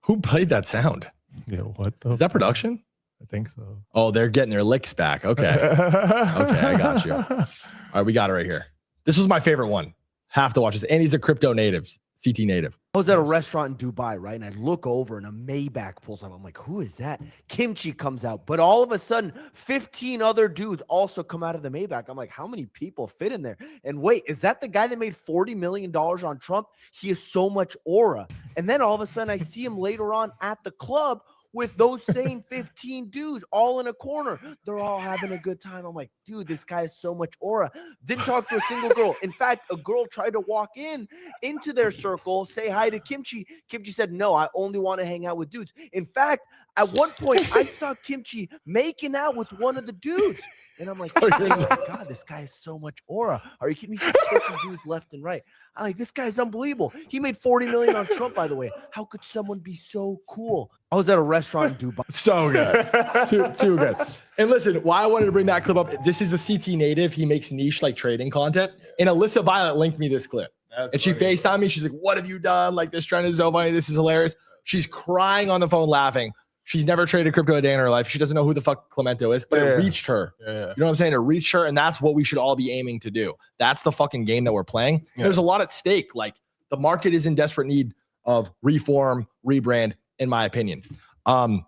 Who played that sound? Yeah, what the? Is that production? I think so. Oh, they're getting their licks back. Okay. Okay, I got you. All right, we got it right here. This was my favorite one. Have to watch this. And he's a crypto native, CT native. I was at a restaurant in Dubai, right? And I look over and a Maybach pulls up. I'm like, who is that? Kimchi comes out. But all of a sudden, 15 other dudes also come out of the Maybach. I'm like, how many people fit in there? And wait, is that the guy that made $40 million on Trump? He has so much aura. And then all of a sudden, I see him later on at the club with those same 15 dudes all in a corner. They're all having a good time. I'm like, dude, this guy has so much aura. Didn't talk to a single girl. In fact, a girl tried to walk into their circle, say hi to Kimchi. Kimchi said, no, I only want to hang out with dudes. In fact, at one point, I saw Kimchi making out with one of the dudes. And I'm like, oh my God, this guy has so much aura. Are you kidding me? He's kissing dudes left and right. I'm like, this guy's unbelievable. He made $40 million on Trump, by the way. How could someone be so cool? I was at a restaurant in Dubai. So good. It's too good. And listen, why I wanted to bring that clip up, this is a CT native. He makes niche like trading content. And Alyssa Violet linked me this clip. And she FaceTimed me. She's like, what have you done? Like, this trend is so funny. This is hilarious. She's crying on the phone laughing. She's never traded crypto a day in her life. She doesn't know who the fuck Clemento is, but it reached her. You know what I'm saying? It reached her, and that's what we should all be aiming to do. That's the fucking game that we're playing. There's a lot at stake. Like, the market is in desperate need of reform, rebrand, in my opinion. But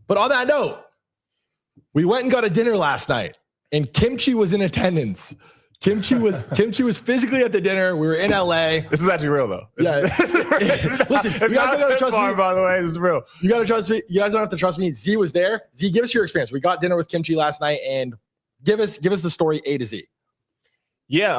on that note, we went and got a dinner last night, and Kimchi was in attendance. Kimchi was physically at the dinner. We were in LA. This is actually real though. Listen, you guys gotta trust me. By the way, this is real. You gotta trust me. You guys don't have to trust me. Z was there. Z, give us your experience. We got dinner with Kimchi last night, and give us the story A to Z. Yeah.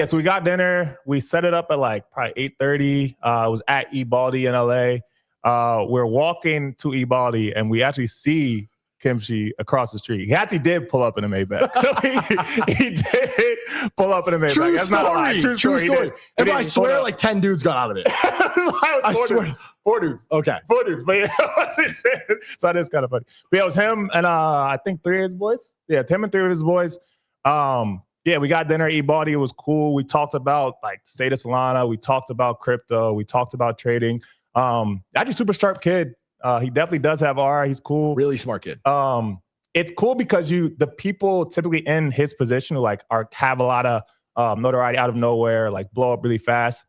So we got dinner. We set it up at like probably 8:30. It was at Ebaldi in LA. We're walking to Ebaldi, and we actually see Kimchi across the street. He actually did pull up in a Maybach. So he did pull up in a Maybach. True That's story. not a lie. True story. And I swear, like 10 dudes got out of it. I swear. 4 dudes. Okay. 4 dudes. But yeah, so that is kind of funny. But yeah, it was him and I think 3 of his boys. Yeah, him and 3 of his boys. Yeah, we got dinner at Ebaldi. It was cool. We talked about like state of Solana. We talked about crypto. We talked about trading. Actually, super sharp kid. He definitely does have aura. He's cool. Really smart kid. It's cool because the people typically in his position who have a lot of notoriety out of nowhere, like blow up really fast.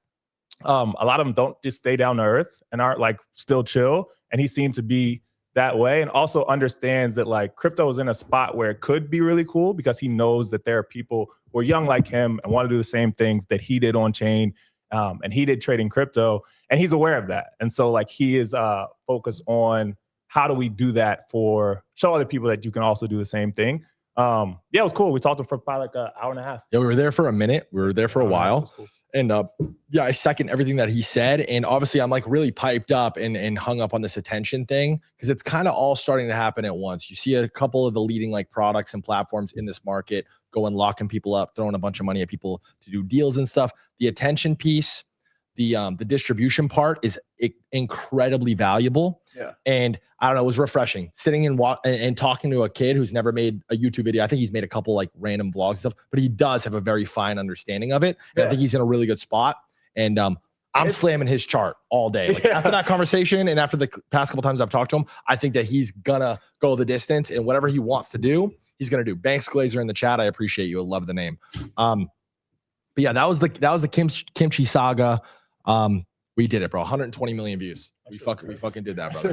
A lot of them don't just stay down to earth and aren't like still chill. And he seemed to be that way, and also understands that like crypto is in a spot where it could be really cool because he knows that there are people who are young like him and want to do the same things that he did on chain. And he did trading crypto, and he's aware of that. And so like he is focused on how do we do that show other people that you can also do the same thing. Yeah, it was cool. We talked to him for probably like an hour and a half. Yeah, we were there for a minute. We were there for a while. Cool. And yeah, I second everything that he said. And obviously I'm like really piped up and hung up on this attention thing because it's kind of all starting to happen at once. You see a couple of the leading like products and platforms in this market going locking people up, throwing a bunch of money at people to do deals and stuff. The attention piece, the distribution part is incredibly valuable. Yeah. And I don't know, it was refreshing sitting and talking to a kid who's never made a YouTube video. I think he's made a couple like random vlogs and stuff, but he does have a very fine understanding of it. And I think he's in a really good spot. And I'm slamming his chart all day. Like after that conversation and after the past couple times I've talked to him, I think that he's gonna go the distance and whatever he wants to do, he's gonna do. Banks Glazer in the chat. I appreciate you. I love the name. But yeah, that was the Kimchi saga. We did it, bro. 120 million views. We fucking did that, brother.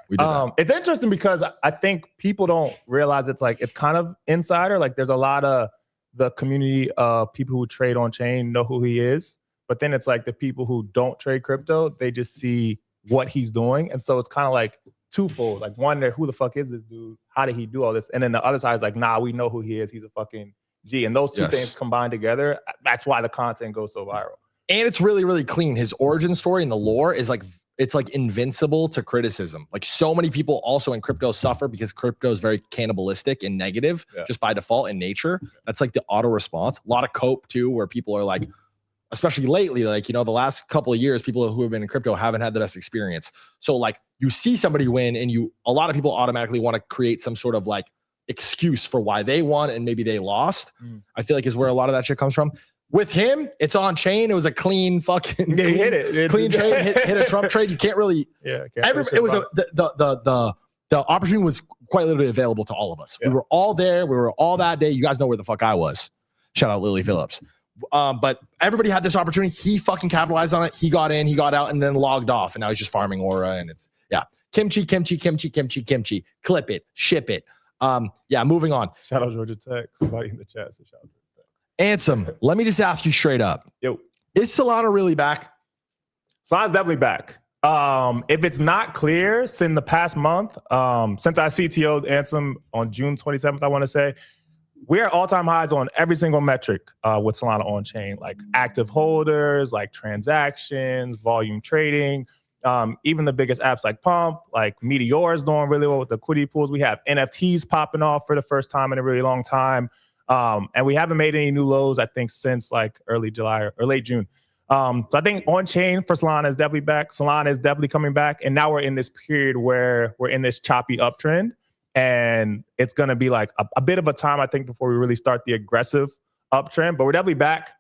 We did that. It's interesting because I think people don't realize it's kind of insider. Like there's a lot of the community of people who trade on chain know who he is, but then it's like the people who don't trade crypto, they just see what he's doing, and so it's kind of like twofold. Like one, who the fuck is this dude? How did he do all this? And then the other side is like, nah, we know who he is. He's a fucking G. And those two things combined together, that's why the content goes so viral. And it's really, really clean. His origin story and the lore is like, it's like invincible to criticism. Like so many people also in crypto suffer because crypto is very cannibalistic and negative just by default in nature. That's like the auto response. A lot of cope too, where people are like, especially lately, like, you know, the last couple of years, people who have been in crypto haven't had the best experience. So like you see somebody win and a lot of people automatically want to create some sort of like excuse for why they won and maybe they lost. I feel like is where a lot of that shit comes from. With him, it's on chain. It was a clean fucking he hit it. Clean trade, hit a Trump trade. You can't really. Yeah, it was the opportunity was quite literally available to all of us. We were all there. We were all that day. You guys know where the fuck I was. Shout out Lily Phillips. But everybody had this opportunity. He fucking capitalized on it. He got in, he got out, and then logged off. And now he's just farming aura. And it's kimchi. Clip it, ship it. Moving on. Shout out Georgia Tech. Somebody in the chat said shout out. Ansem, let me just ask you straight up. Yo, is Solana really back? Solana's definitely back. If it's not clear, since the past month, since I CTO'd Ansem on June 27th, I want to say, we're at all-time highs on every single metric with Solana on chain, like active holders, like transactions, volume trading, even the biggest apps like Pump, like Meteor is doing really well with the liquidity pools. We have NFTs popping off for the first time in a really long time. And we haven't made any new lows, I think, since like early July or late June. So I think on chain for Solana is definitely back. Solana is definitely coming back. And now we're in this period where we're in this choppy uptrend. And it's going to be like a bit of a time, I think, before we really start the aggressive uptrend. But we're definitely back.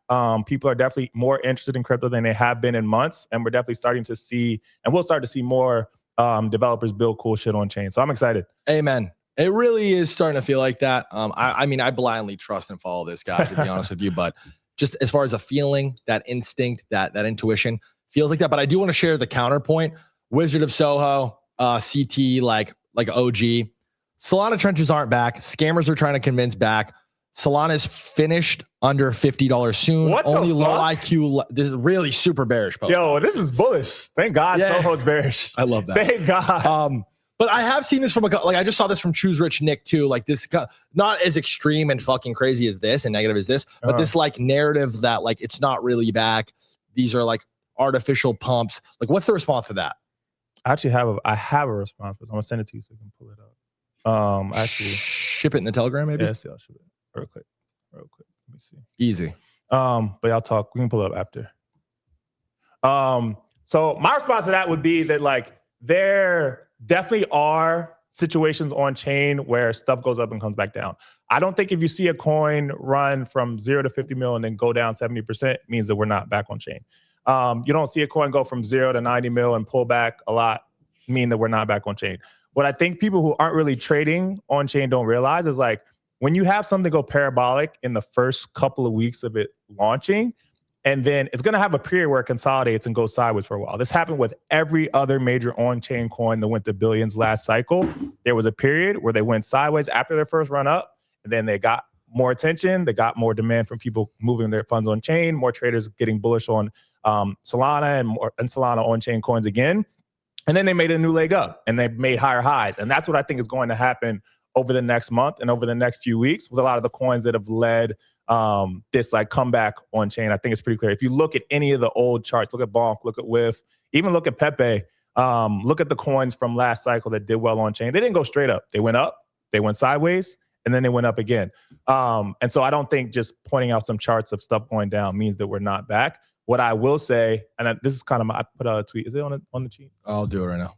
People are definitely more interested in crypto than they have been in months. And we're definitely starting to see, and we'll start to see more developers build cool shit on chain. So I'm excited. Amen. It really is starting to feel like that. I mean, I blindly trust and follow this guy, to be honest with you. But just as far as a feeling, that instinct, that intuition feels like that. But I do want to share the counterpoint. Wizard of Soho, CT, like OG. Solana trenches aren't back. Scammers are trying to convince back. Solana is finished under $50 soon. What Only the low fuck? IQ. This is really super bearish post. Yo, this is bullish. Thank God Soho's bearish. I love that. Thank God. But I have seen this from I just saw this from Choose Rich Nick too. Like this, not as extreme and fucking crazy as this and negative as this, but this like narrative that like it's not really back. These are like artificial pumps. Like, what's the response to that? I actually have a response. I'm gonna send it to you so you can pull it up. Actually, ship it in the Telegram, maybe. Yes, I'll ship it real quick. Let me see. Easy. But y'all talk. We can pull it up after. So my response to that would be that like there definitely are situations on chain where stuff goes up and comes back down. I don't think if you see a coin run from 0 to 50 mil and then go down 70% means that we're not back on chain. You don't see a coin go from 0 to 90 mil and pull back a lot mean that we're not back on chain. What I think people who aren't really trading on chain don't realize is like when you have something go parabolic in the first couple of weeks of it launching, and then it's going to have a period where it consolidates and goes sideways for a while. This happened with every other major on-chain coin that went to billions last cycle. There was a period where they went sideways after their first run up, and then they got more attention. They got more demand from people moving their funds on chain, more traders getting bullish on Solana and Solana on-chain coins again. And then they made a new leg up, and they made higher highs. And that's what I think is going to happen over the next month and over the next few weeks with a lot of the coins that have led this like comeback on chain. I think it's pretty clear. If you look at any of the old charts, look at Bonk, look at WIF, even look at Pepe, look at the coins from last cycle that did well on chain. They didn't go straight up. They went up, they went sideways, and then they went up again. And so I don't think just pointing out some charts of stuff going down means that we're not back. What I will say, and this is kind of I put out a tweet. Is it on the tweet? I'll do it right now.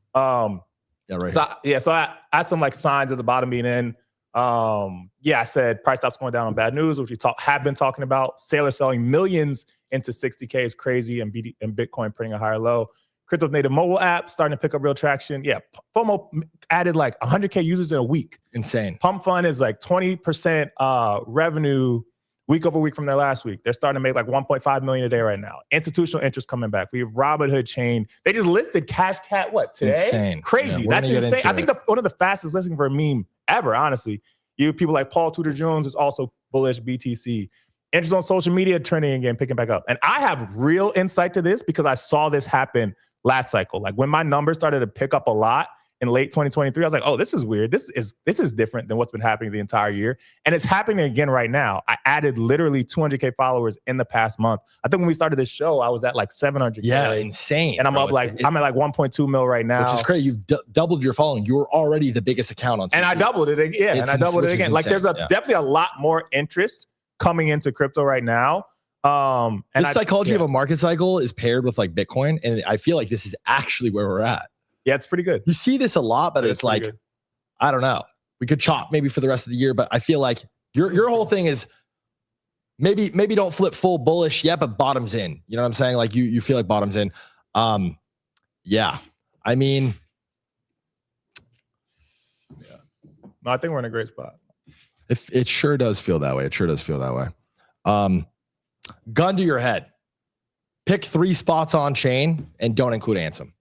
Yeah, right. So I had some like signs at the bottom being in. I said price stops going down on bad news, which we have been talking about. Sailor selling millions into 60K is crazy, and Bitcoin printing a higher low. Crypto native mobile app starting to pick up real traction. Yeah, FOMO added like 100K users in a week. Insane. Pump Fund is like 20% revenue week over week from their last week. They're starting to make like 1.5 million a day right now. Institutional interest coming back. We have Robinhood chain. They just listed Cash Cat today? Insane. Crazy. Yeah, that's insane. I think one of the fastest listing for a meme ever, honestly. You have people like Paul Tudor Jones is also bullish BTC. Interest on social media trending again, picking back up. And I have real insight to this because I saw this happen last cycle. Like when my numbers started to pick up a lot in late 2023, I was like, oh, this is weird. This is different than what's been happening the entire year. And it's happening again right now. I added literally 200K followers in the past month. I think when we started this show, I was at like 700K. Yeah, insane. And I'm up like, I'm at like 1.2 mil right now. Which is crazy. You've doubled your following. You're already the biggest account on TikTok. And I doubled it again. And I doubled it again. Like there's definitely a lot more interest coming into crypto right now. And this psychology of a market cycle is paired with like Bitcoin. And I feel like this is actually where we're at. Yeah, it's pretty good. You see this a lot, but it's like, good. I don't know. We could chop maybe for the rest of the year, but I feel like your whole thing is maybe don't flip full bullish yet, but bottoms in. You know what I'm saying? Like you feel like bottoms in. Yeah. I mean, yeah. No, I think we're in a great spot. It sure does feel that way. It sure does feel that way. Gun to your head. Pick 3 spots on chain and don't include Ansem.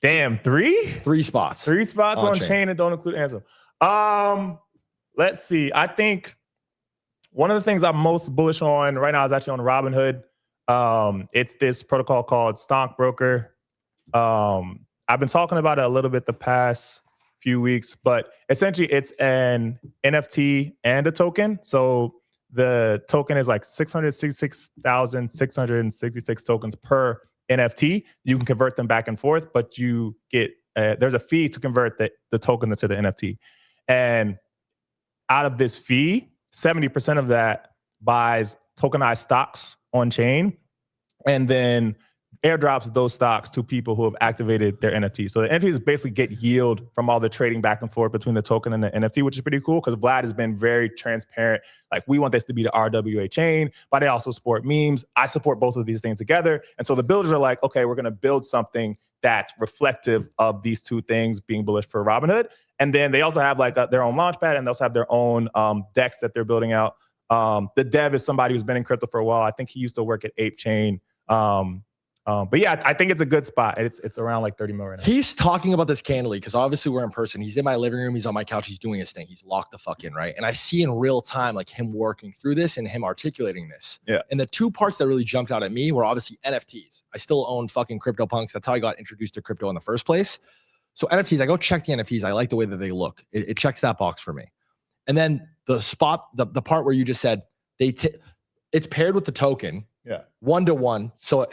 Damn, 3? 3 spots. 3 spots on chain and don't include Ansem. Let's see. I think one of the things I'm most bullish on right now is actually on Robinhood. It's this protocol called Stockbroker. I've been talking about it a little bit the past few weeks, but essentially it's an NFT and a token. So the token is like 666,666 tokens per NFT. You can convert them back and forth, but you get there's a fee to convert the token to the NFT. And out of this fee, 70% of that buys tokenized stocks on chain, and then airdrops those stocks to people who have activated their NFT. So the NFTs basically get yield from all the trading back and forth between the token and the NFT, which is pretty cool because Vlad has been very transparent. Like, we want this to be the RWA chain, but they also support memes. I support both of these things together. And so the builders are like, okay, we're going to build something that's reflective of these two things being bullish for Robinhood. And then they also have like their own launchpad, and they also have their own decks that they're building out. The dev is somebody who's been in crypto for a while. I think he used to work at Ape Chain. But yeah, I think it's a good spot. It's around like 30 mil right now. He's talking about this candidly because obviously we're in person. He's in my living room. He's on my couch. He's doing his thing. He's locked the fuck in, right? And I see in real time like him working through this and him articulating this. Yeah. And the 2 parts that really jumped out at me were obviously NFTs. I still own fucking CryptoPunks. That's how I got introduced to crypto in the first place. So NFTs, I go check the NFTs. I like the way that they look. It checks that box for me. And then the part where you just said it's paired with the token. Yeah. 1-to-1. So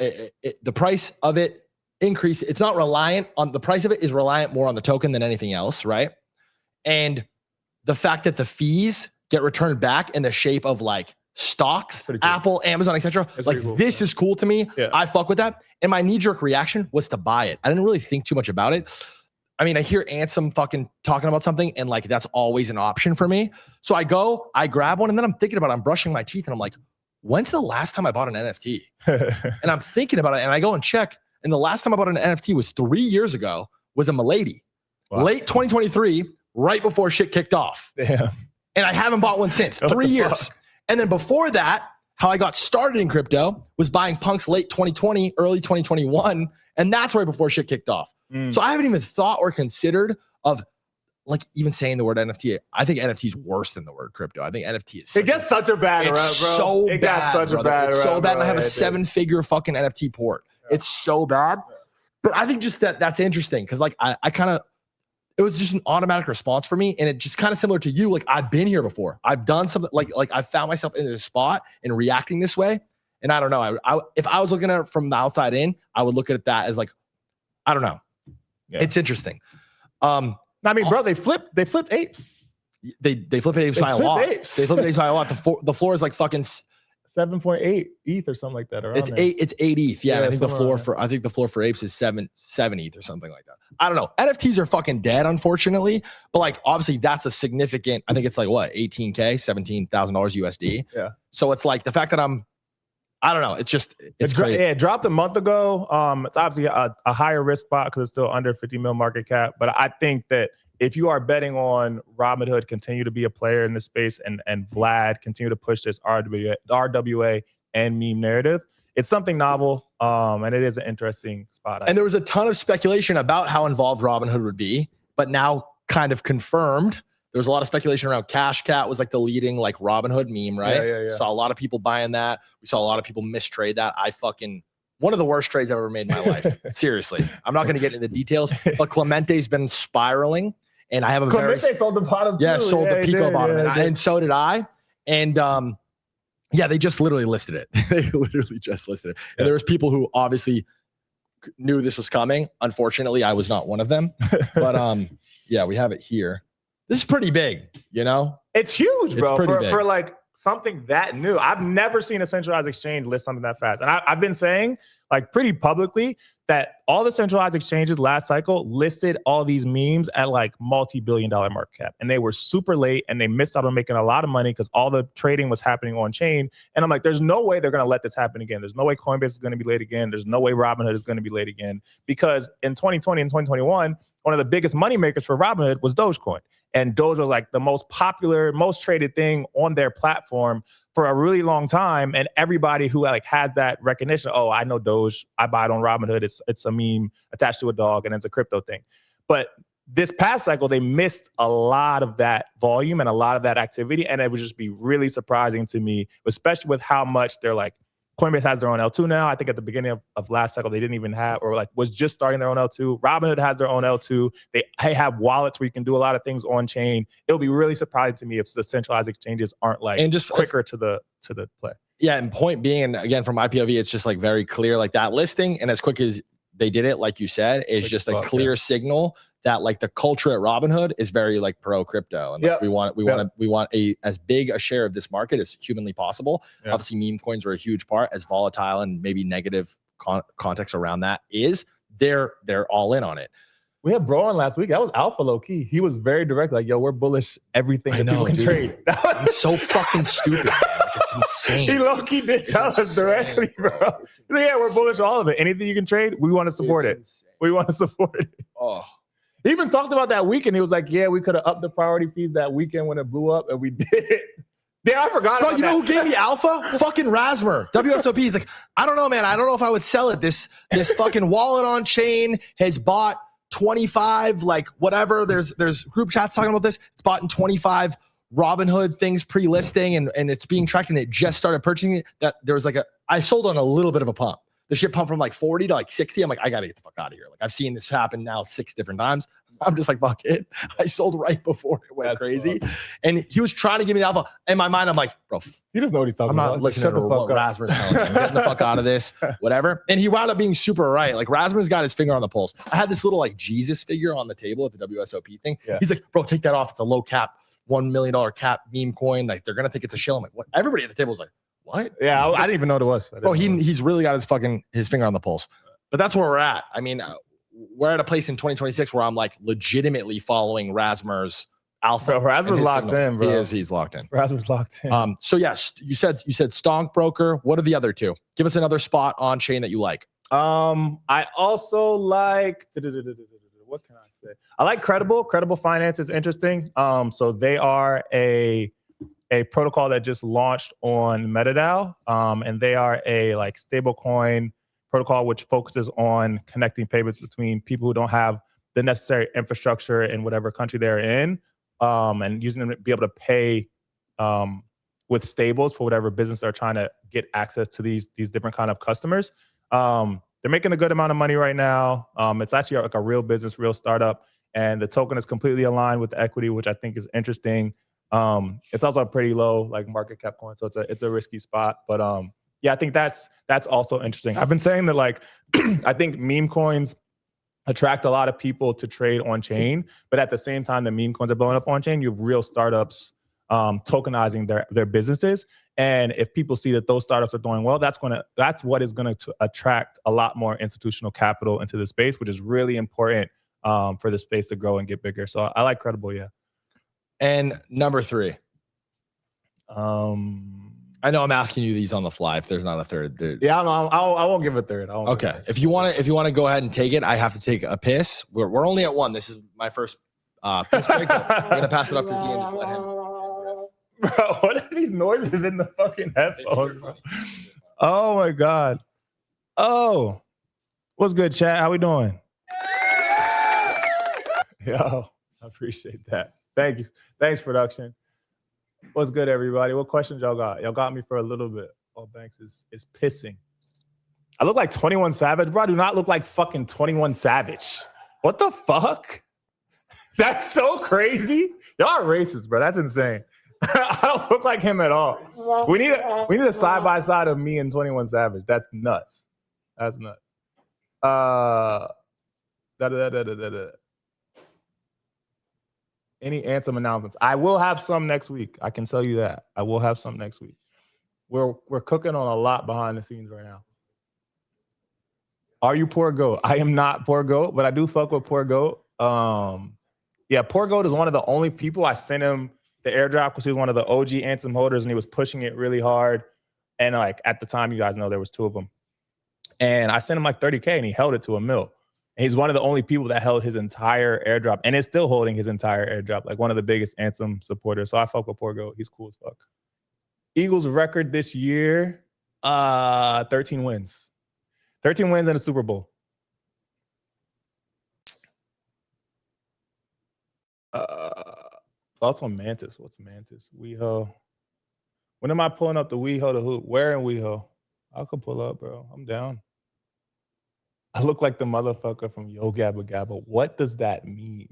the price of it increase. It's not reliant on the price of it is reliant more on the token than anything else. Right. And the fact that the fees get returned back in the shape of like stocks, cool. Apple, Amazon, etc. Like cool. This is cool to me. Yeah. I fuck with that. And my knee-jerk reaction was to buy it. I didn't really think too much about it. I mean, I hear Ansem fucking talking about something and like, that's always an option for me. So I grab one, and then I'm thinking about it. I'm brushing my teeth and I'm like, when's the last time I bought an NFT? And I'm thinking about it, and I go and check. And the last time I bought an NFT was 3 years ago, was a Milady. Wow. Late 2023, right before shit kicked off. Damn. And I haven't bought one since. 3 years. Fuck? And then before that, how I got started in crypto was buying punks late 2020, early 2021. And that's right before shit kicked off. So I haven't even thought or considered of like even saying the word NFT. I think NFT is worse than the word crypto. I think NFT is. It gets such a bad rap, bro. So it bad, got such brother. a bad It's so rap, bad. bro. And I have a 7-figure fucking NFT port. Yeah. It's so bad. But I think just that's interesting because like I kind of, it was just an automatic response for me. And it just kind of similar to you. Like I've been here before. I've done something like I found myself in this spot and reacting this way. And I don't know. If I was looking at it from the outside in, I would look at that as like, I don't know. Yeah. It's interesting. I mean, bro, they flipped apes. They flip apes by a lot. They flip apes by a lot. The floor is like fucking 7.8 ETH or something like that. It's 8 ETH. Yeah, I think the floor for apes is 7 ETH or something like that. I don't know. NFTs are fucking dead, unfortunately. But like obviously that's a significant. I think it's like what, $18K, $17,000 USD. Yeah. So it's like the fact that I don't know. It's just it's crazy. It dropped a month ago. It's obviously a higher risk spot because it's still under 50 mil market cap. But I think that if you are betting on Robinhood continue to be a player in this space and Vlad continue to push this RWA and meme narrative, it's something novel. And it is an interesting spot. And there was a ton of speculation about how involved Robinhood would be, but now kind of confirmed. There was a lot of speculation around Cash Cat was like the leading like Robinhood meme, right? Yeah. Saw a lot of people buying that. We saw a lot of people mistrade that. One of the worst trades I've ever made in my life. Seriously. I'm not going to get into the details, but Clemente's been spiraling. And I have a Clemente sold the bottom too. Yeah, sold the Pico bottom. And so did I. And they just literally listed it. They literally just listed it. And there was people who obviously knew this was coming. Unfortunately, I was not one of them. But yeah, we have it here. This is pretty big, you know? It's huge, bro. It's for like something that new. I've never seen a centralized exchange list something that fast. And I've been saying like pretty publicly that all the centralized exchanges last cycle listed all these memes at like multi-billion-dollar market cap. And they were super late and they missed out on making a lot of money because all the trading was happening on chain. And I'm like, there's no way they're going to let this happen again. There's no way Coinbase is going to be late again. There's no way Robinhood is going to be late again. Because in 2020 and 2021, one of the biggest money makers for Robinhood was Dogecoin. And Doge was like the most popular, most traded thing on their platform for a really long time. And everybody who like has that recognition, oh, I know Doge, I buy it on Robinhood. It's a meme attached to a dog and it's a crypto thing. But this past cycle, they missed a lot of that volume and a lot of that activity. And it would just be really surprising to me, especially with how much they're like, Coinbase has their own L2 now. I think at the beginning of last cycle, they didn't even have, or like was just starting their own L2. Robinhood has their own L2. They have wallets where you can do a lot of things on chain. It'll be really surprising to me if the centralized exchanges aren't like and just quicker to the play. Yeah, and point being, and again, from my POV, it's just like very clear, like that listing, and as quick as they did it, like you said, is like just a clear signal that like the culture at Robinhood is very like pro crypto, and like, we want as big a share of this market as humanly possible. Obviously, meme coins are a huge part, as volatile and maybe negative context around that is. They're all in on it. We had Bro on last week. That was alpha low key. He was very direct, like, yo, we're bullish everything that people can trade. I'm so fucking stupid, man. Like, it's insane. He low key did tell us directly, bro. Like, yeah, we're bullish all of it. Anything you can trade, we want to support it. We want to support it. Oh. He even talked about that weekend. He was like, yeah, we could have upped the priority fees that weekend when it blew up, and we did it. Yeah, I forgot about that. Bro, you know who gave me alpha? Fucking Rasmus. WSOP. He's like, I don't know, man. I don't know if I would sell it. This fucking wallet on chain has bought 25, like whatever. There's group chats talking about this. It's bought in 25 Robinhood things pre-listing, and it's being tracked, and it just started purchasing it. That there was like I sold on a little bit of a pump. The shit pumped from like 40 to like 60. I'm like, I gotta get the fuck out of here. Like I've seen this happen now 6 different times. I'm just like, fuck it. I sold right before it went crazy. Fun. And he was trying to give me the alpha. In my mind, I'm like, bro, you just know what he's talking about. I'm not listening to what Rasmus telling me. I'm getting the fuck out of this, whatever. And he wound up being super right. Like Rasmus got his finger on the pulse. I had this little like Jesus figure on the table at the WSOP thing. Yeah. He's like, bro, take that off. It's a low cap, $1 million cap meme coin. Like they're gonna think it's a shill. I'm like, what? Everybody at the table was like, what? Yeah, I didn't even know what it was. Bro, he's really got his finger on the pulse. But that's where we're at. I mean, we're at a place in 2026 where I'm like legitimately following Rasmus alpha. Bro, Rasmus locked in, bro. He's locked in. Rasmus locked in. So yes, you said Stockbroker. What are the other two? Give us another spot on chain that you like. I also like what can I say? I like Credible. Credible Finance is interesting. So they are a protocol that just launched on MetaDAO, and they are a like stablecoin protocol which focuses on connecting payments between people who don't have the necessary infrastructure in whatever country they're in, and using them to be able to pay with stables for whatever business they're trying to get access to these different kind of customers. They're making a good amount of money right now. It's actually like a real business, real startup. and the token is completely aligned with the equity, which I think is interesting. It's also a pretty low like market cap coin, so it's a risky spot. But yeah, I think that's also interesting. I've been saying that like I think meme coins attract a lot of people to trade on chain, but at the same time, the meme coins are blowing up on chain. You have real startups tokenizing their businesses, and if people see that those startups are doing well, that's what is going to attract a lot more institutional capital into the space, which is really important for the space to grow and get bigger. So I like Credible, yeah. And number 3. I know I'm asking you these on the fly. If there's not a third, yeah, I won't give a third. Okay, if you want to go ahead and take it, I have to take a piss. We're only at 1. This is my first piss break. I'm gonna pass it up to Z and just let him. Bro, what are these noises in the fucking headphones? Oh my god. Oh, what's good, chat? How we doing? Yo, I appreciate that. Thank you. Thanks, production. What's good, everybody? What questions y'all got? Y'all got me for a little bit. Oh, Banks is pissing. I look like 21 Savage, bro. I do not look like fucking 21 Savage. What the fuck? That's so crazy. Y'all are racist, bro. That's insane. I don't look like him at all. We need a side by side of me and 21 Savage. That's nuts. That's nuts. Any Ansem announcements? I will have some next week. I can tell you that. I will have some next week. We're cooking on a lot behind the scenes right now. Are you Poor Goat? I am not Poor Goat, but I do fuck with Poor Goat. Yeah, Poor Goat is one of the only people I sent him the airdrop because he was one of the OG Ansem holders and he was pushing it really hard. And like at the time, you guys know there was 2 of them. And I sent him like 30K and he held it to $1 million. And he's one of the only people that held his entire airdrop and is still holding his entire airdrop, like one of the biggest Ansem supporters. So I fuck with Poor Goat. He's cool as fuck. Eagles record this year, 13 wins. 13 wins and a Super Bowl. Thoughts on Mantis? What's Mantis? WeHo. When am I pulling up the WeHo to hoop? Where in WeHo? I could pull up, bro. I'm down. I look like the motherfucker from Yo Gabba Gabba. What does that mean?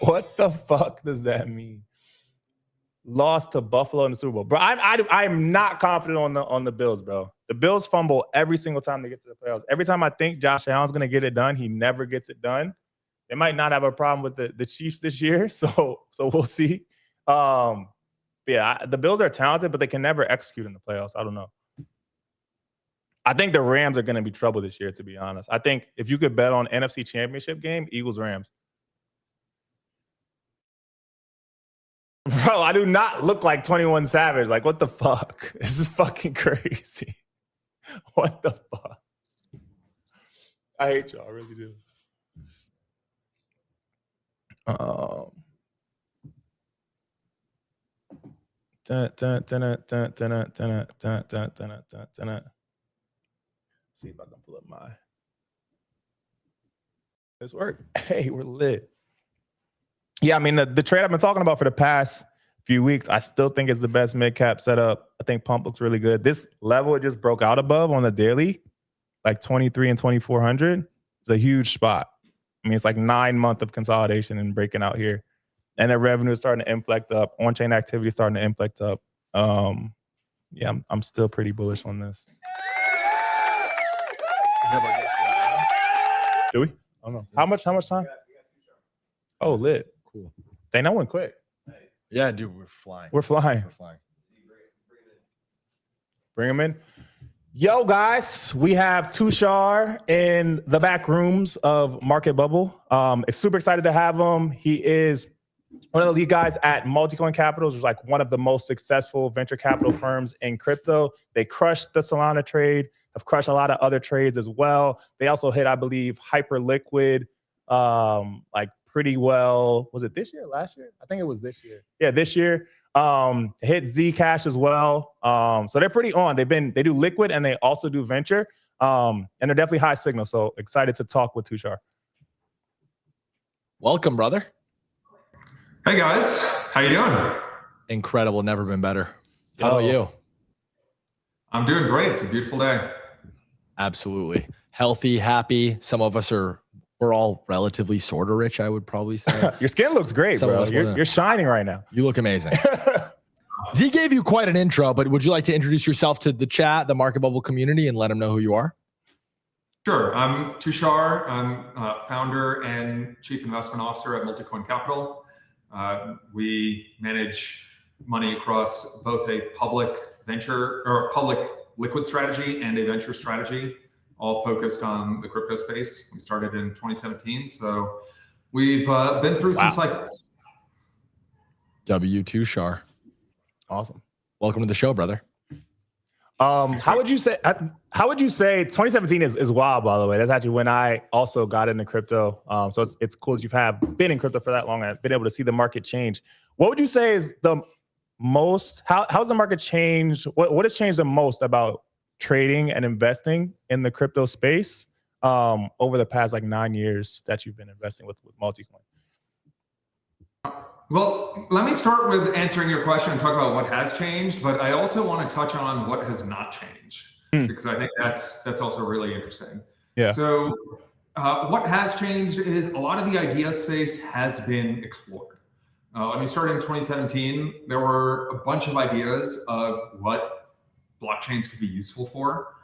What the fuck does that mean? Lost to Buffalo in the Super Bowl, bro. I'm not confident on the Bills, bro. The Bills fumble every single time they get to the playoffs. Every time I think Josh Allen's gonna get it done, he never gets it done. They might not have a problem with the Chiefs this year, so we'll see. Yeah, the Bills are talented, but they can never execute in the playoffs. I don't know. I think the Rams are going to be trouble this year, to be honest. I think if you could bet on NFC Championship game, Eagles-Rams. Bro, I do not look like 21 Savage. Like, what the fuck? This is fucking crazy. What the fuck? I hate y'all. I really do. See if I can pull up this work. Hey, we're lit. Yeah, I mean, the trade I've been talking about for the past few weeks, I still think is the best mid-cap setup. I think Pump looks really good. This level it just broke out above on the daily, like 23 and 2400. It's a huge spot. I mean, it's like 9 months of consolidation and breaking out here. And their revenue is starting to inflect up. On-chain activity is starting to inflect up. Yeah, I'm still pretty bullish on this. Do we? I don't know. How much time? Oh, lit. Cool. Dang, that went quick. Yeah, dude, we're flying. We're flying. Bring him in. Yo, guys, we have Tushar in the back rooms of MarketBubble. Super excited to have him. He is one of the lead guys at Multicoin Capitals, which is like one of the most successful venture capital firms in crypto. They crushed the Solana trade, have crushed a lot of other trades as well. They also hit, I believe, Hyperliquid, like pretty well. Was it this year, last year? I think it was this year. Yeah, this year. Hit Zcash as well. So they're pretty on. They do liquid and they also do venture. And they're definitely high signal. So excited to talk with Tushar. Welcome, brother. Hey guys, how you doing? Incredible, never been better. How about you? I'm doing great. It's a beautiful day. Absolutely. Healthy, happy. Some of us are We're all relatively sort of rich, I would probably say. Your skin looks great, bro. You're shining right now. You look amazing. Z gave you quite an intro, but would you like to introduce yourself to the chat, the MarketBubble community, and let them know who you are? Sure. I'm Tushar. I'm founder and chief investment officer at Multicoin Capital. We manage money across both a public venture or public liquid strategy and a venture strategy, all focused on the crypto space. We started in 2017, so we've been through some cycles. Tushar. Awesome. Welcome to the show, brother. How would you say 2017 is wild, by the way? That's actually when I also got into crypto. So it's cool that you've been in crypto for that long and been able to see the market change. What would you say is the most, how's the market changed? What has changed the most about trading and investing in the crypto space over the past 9 years that you've been investing with Multicoin? Well, let me start with answering your question and talk about what has changed, but I also want to touch on what has not changed because I think that's also really interesting. Yeah. So what has changed is a lot of the idea space has been explored. When we started in 2017, there were a bunch of ideas of what blockchains could be useful for,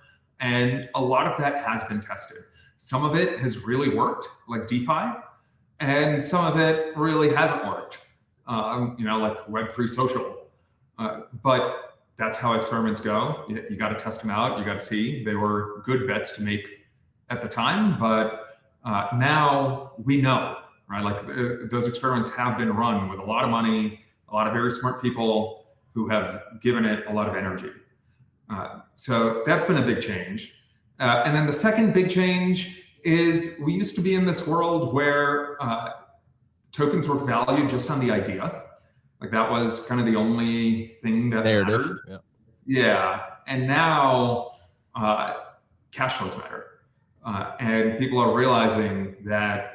and a lot of that has been tested. Some of it has really worked, like DeFi, and some of it really hasn't worked. Like Web3 social. But that's how experiments go. You got to test them out. You got to see. They were good bets to make at the time, but now we know, right? Like those experiments have been run with a lot of money, a lot of very smart people who have given it a lot of energy. So that's been a big change. And then the second big change is we used to be in this world where tokens were valued just on the idea. Like that was kind of the only thing that mattered. Yeah. And now cash flows matter. And people are realizing that,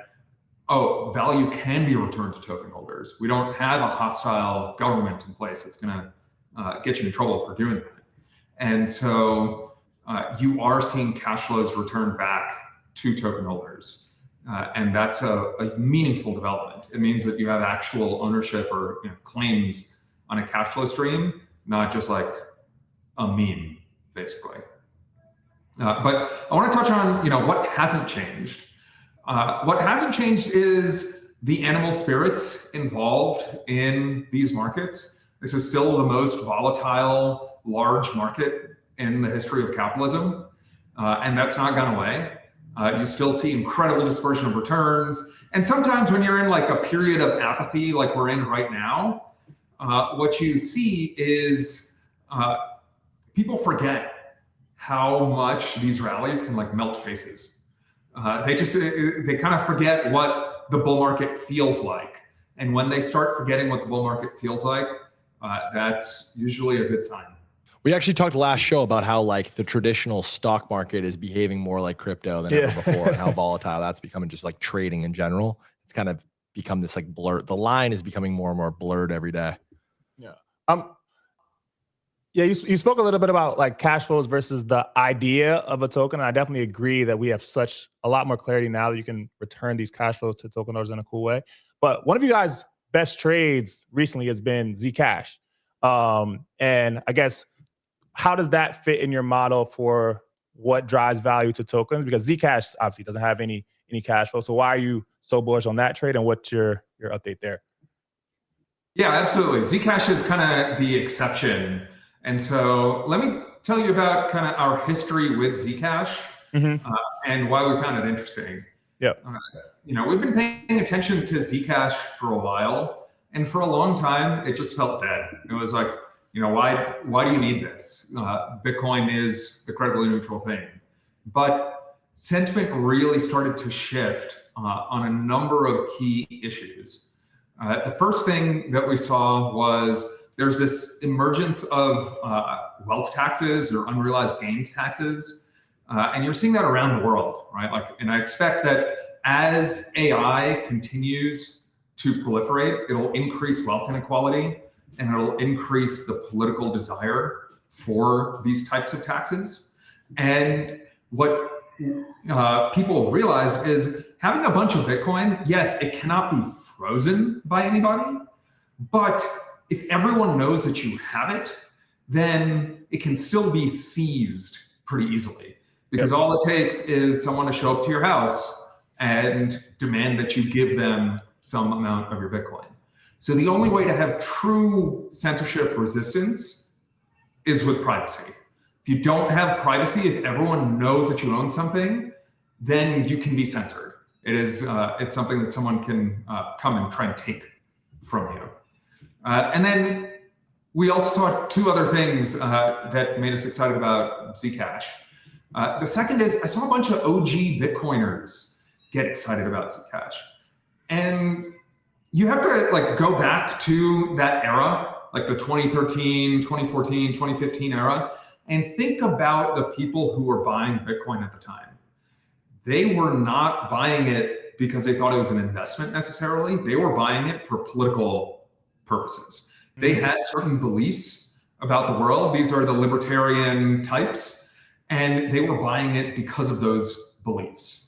value can be returned to token holders. We don't have a hostile government in place that's going to get you in trouble for doing that. And so you are seeing cash flows return back to token holders. And that's a meaningful development. It means that you have actual ownership or claims on a cash flow stream, not just like a meme, basically. But I want to touch on what hasn't changed. What hasn't changed is the animal spirits involved in these markets. This is still the most volatile, large market in the history of capitalism, and that's not gone away. You still see incredible dispersion of returns. And sometimes when you're in like a period of apathy, like we're in right now, what you see is people forget how much these rallies can like melt faces. They kind of forget what the bull market feels like. And when they start forgetting what the bull market feels like, that's usually a good sign. We actually talked last show about how like the traditional stock market is behaving more like crypto than ever before, and how volatile that's becoming, just like trading in general. It's kind of become this like blur. The line is becoming more and more blurred every day. Yeah. You spoke a little bit about like cash flows versus the idea of a token. And I definitely agree that we have a lot more clarity now that you can return these cash flows to token holders in a cool way. But one of you guys' best trades recently has been Zcash. And I guess, how does that fit in your model for what drives value to tokens? Because Zcash obviously doesn't have any cash flow. So why are you so bullish on that trade, and what's your update there? Yeah, absolutely. Zcash is kind of the exception. And so let me tell you about kind of our history with Zcash and why we found it interesting. Yeah. We've been paying attention to Zcash for a while, and for a long time, it just felt dead. It was like, why do you need this? Bitcoin is the credibly neutral thing. But sentiment really started to shift on a number of key issues. The first thing that we saw was there's this emergence of wealth taxes or unrealized gains taxes. And you're seeing that around the world, right? And I expect that as AI continues to proliferate, it'll increase wealth inequality, and it'll increase the political desire for these types of taxes. And what people realized is having a bunch of Bitcoin, yes, it cannot be frozen by anybody, but if everyone knows that you have it, then it can still be seized pretty easily. Because all it takes is someone to show up to your house and demand that you give them some amount of your Bitcoin. So the only way to have true censorship resistance is with privacy. If you don't have privacy, if everyone knows that you own something, then you can be censored. It's something that someone can come and try and take from you. And then we also saw two other things that made us excited about Zcash. The second is I saw a bunch of OG Bitcoiners get excited about Zcash. And you have to like go back to that era, like the 2013, 2014, 2015 era, and think about the people who were buying Bitcoin at the time. They were not buying it because they thought it was an investment necessarily. They were buying it for political purposes. They had certain beliefs about the world. These are the libertarian types, and they were buying it because of those beliefs.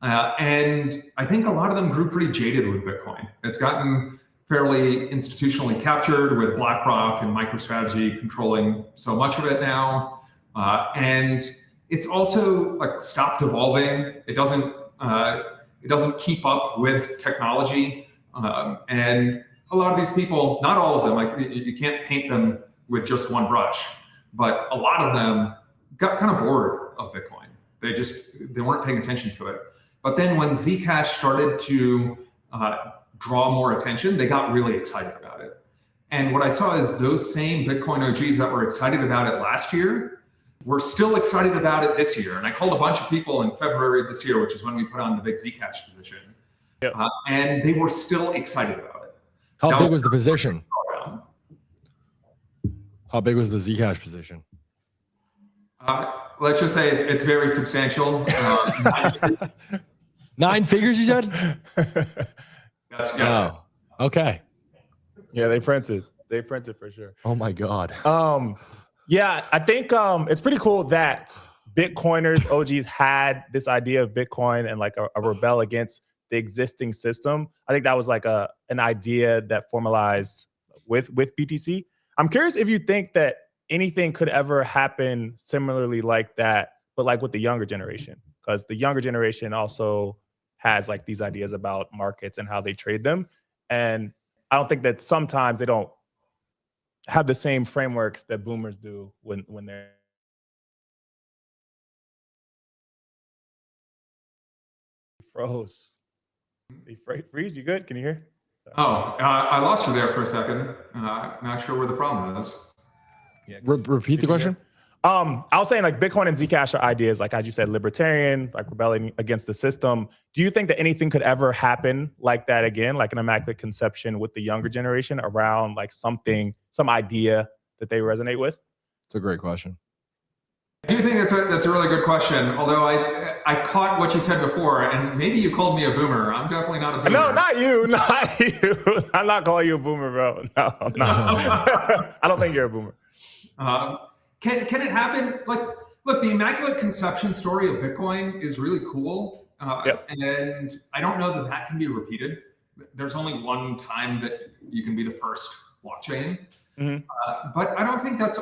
And I think a lot of them grew pretty jaded with Bitcoin. It's gotten fairly institutionally captured with BlackRock and MicroStrategy controlling so much of it now. And it's also like stopped evolving. It doesn't keep up with technology. And a lot of these people, not all of them, like you can't paint them with just one brush, but a lot of them got kind of bored of Bitcoin. They weren't paying attention to it. But then when Zcash started to draw more attention, they got really excited about it. And what I saw is those same Bitcoin OGs that were excited about it last year were still excited about it this year. And I called a bunch of people in February of this year, which is when we put on the big Zcash position. Yep. And they were still excited about it. How big was the position? How big was the Zcash position? Let's just say it's very substantial. 9 figures, you said? Yes. Oh, okay. Yeah, they printed for sure. Oh my God. Yeah, I think it's pretty cool that Bitcoiners, OGs had this idea of Bitcoin and like a rebel against the existing system. I think that was like an idea that formalized with BTC. I'm curious if you think that anything could ever happen similarly like that, but like with the younger generation, because the younger generation also has like these ideas about markets and how they trade them. And I don't think that sometimes they don't have the same frameworks that boomers do when they're froze. They freeze. You good? Can you hear? I lost you there for a second. Not sure where the problem is. Yeah. Repeat the question. I was saying like Bitcoin and Zcash are ideas, like as you said, libertarian, like rebelling against the system. Do you think that anything could ever happen like that again, like an immaculate conception with the younger generation around like some idea that they resonate with? It's a great question. I do think that's a really good question. Although I caught what you said before, and maybe you called me a boomer. I'm definitely not a boomer. No, not you. I'm not calling you a boomer, bro. No. I don't think you're a boomer. Can it happen? Like, look, the Immaculate Conception story of Bitcoin is really cool. And I don't know that can be repeated. There's only one time that you can be the first blockchain. Mm-hmm. But I don't think that's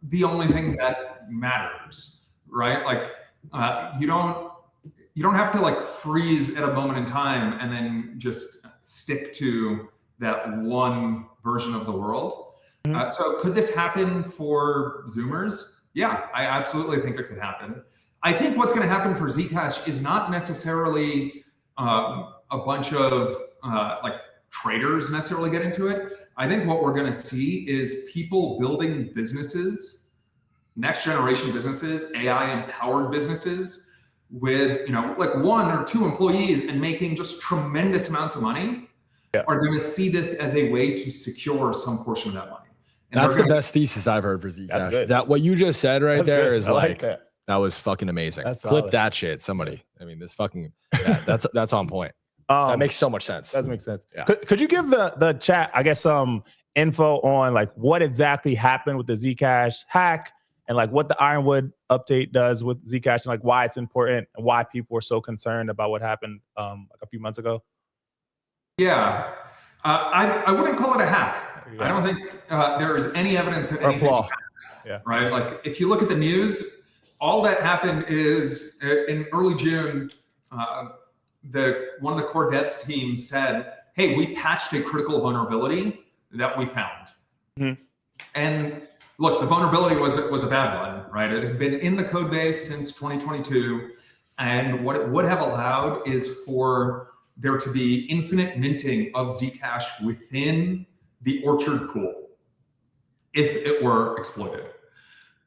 the only thing that matters, right? Like, you don't have to like freeze at a moment in time and then just stick to that one version of the world. So could this happen for Zoomers? Yeah, I absolutely think it could happen. I think what's going to happen for Zcash is not necessarily a bunch of like traders necessarily get into it. I think what we're going to see is people building businesses, next generation businesses, AI empowered businesses with, like 1 or 2 employees and making just tremendous amounts of money are going to see this as a way to secure some portion of that money. And that's the best thesis I've heard for Zcash. That what you just said right there is like that was fucking amazing. Clip that shit, somebody. I mean, this fucking that's on point. That makes so much sense. That makes sense. Yeah. Could you give the chat, I guess, some info on like what exactly happened with the Zcash hack and like what the Ironwood update does with Zcash and like why it's important and why people were so concerned about what happened like a few months ago? Yeah, I wouldn't call it a hack. I don't think there is any evidence that anything was hacked, right? Like if you look at the news, all that happened is in early June, one of the core devs team said, hey, we patched a critical vulnerability that we found. And look, the vulnerability was a bad one, right? It had been in the code base since 2022. And what it would have allowed is for there to be infinite minting of Zcash within the Orchard pool if it were exploited.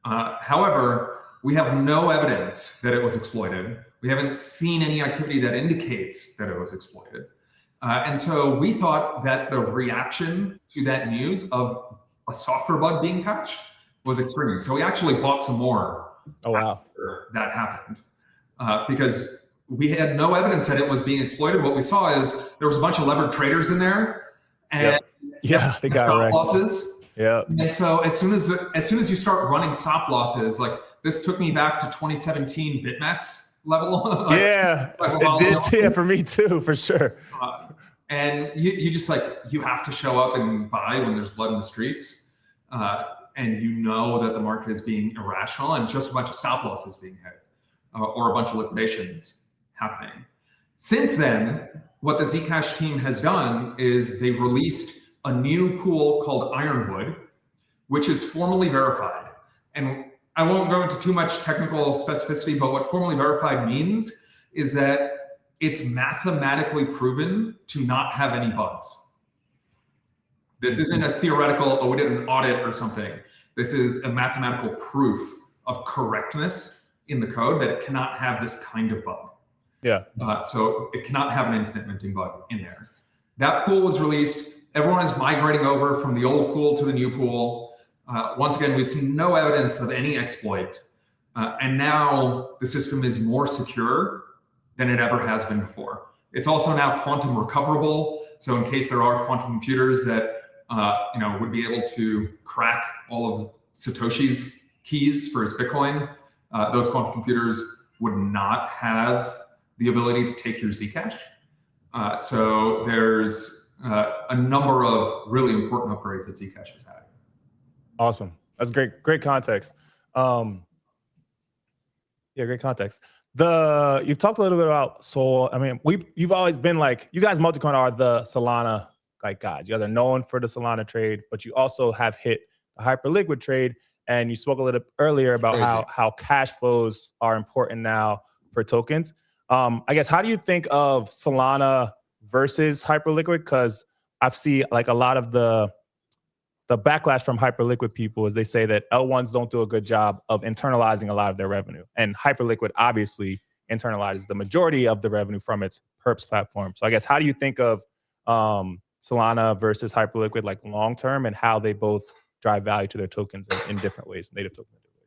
However, we have no evidence that it was exploited. We haven't seen any activity that indicates that it was exploited. And so we thought that the reaction to that news of a software bug being patched was extreme. So we actually bought some more after that happened because we had no evidence that it was being exploited. What we saw is there was a bunch of levered traders in there and they got stop losses. Yeah. And so as soon as you start running stop losses, like this took me back to 2017 BitMEX level. Like, it did too. Yeah, for me too, for sure. And you just like, you have to show up and buy when there's blood in the streets. And you know that the market is being irrational and it's just a bunch of stop losses being hit or a bunch of liquidations happening. Since then, what the Zcash team has done is they've released a new pool called Ironwood, which is formally verified. And I won't go into too much technical specificity, but what formally verified means is that it's mathematically proven to not have any bugs. This isn't a theoretical, oh, we did an audit or something. This is a mathematical proof of correctness in the code that it cannot have this kind of bug. So it cannot have an infinite minting bug in there. That pool was released. Everyone is migrating over from the old pool to the new pool. Once again, we've seen no evidence of any exploit. And now the system is more secure than it ever has been before. It's also now quantum recoverable. So in case there are quantum computers that would be able to crack all of Satoshi's keys for his Bitcoin, those quantum computers would not have the ability to take your Zcash. So there's a number of really important upgrades that Zcash has had. Awesome. That's great context. Great context. You've talked a little bit about Sol. I mean, you've always been like, you guys Multicoin are the Solana like guys. You guys are known for the Solana trade, but you also have hit the Hyperliquid trade. And you spoke a little earlier about how cash flows are important now for tokens. I guess, how do you think of Solana versus Hyperliquid? Because I've seen like a lot of the backlash from Hyperliquid people is they say that L1s don't do a good job of internalizing a lot of their revenue. And Hyperliquid obviously internalizes the majority of the revenue from its perps platform. So I guess, how do you think of Solana versus Hyperliquid like long-term and how they both drive value to their tokens in different ways, native tokens in different ways?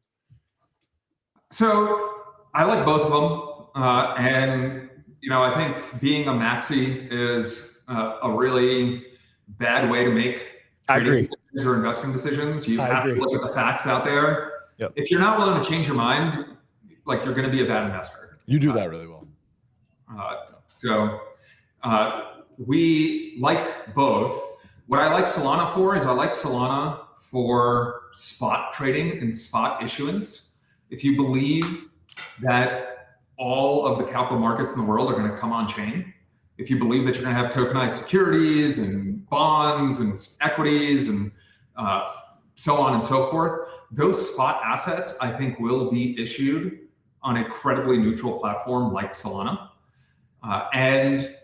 So I like both of them. And, I think being a maxi is a really bad way to make decisions or investing decisions. You have to look at the facts out there. If you're not willing to change your mind, like you're going to be a bad investor. You do that really well. So we like both. What I like Solana for is I like Solana for spot trading and spot issuance. If you believe that all of the capital markets in the world are going to come on chain, if you believe that you're going to have tokenized securities and bonds and equities and so on and so forth, those spot assets, I think, will be issued on a credibly neutral platform like Solana. And,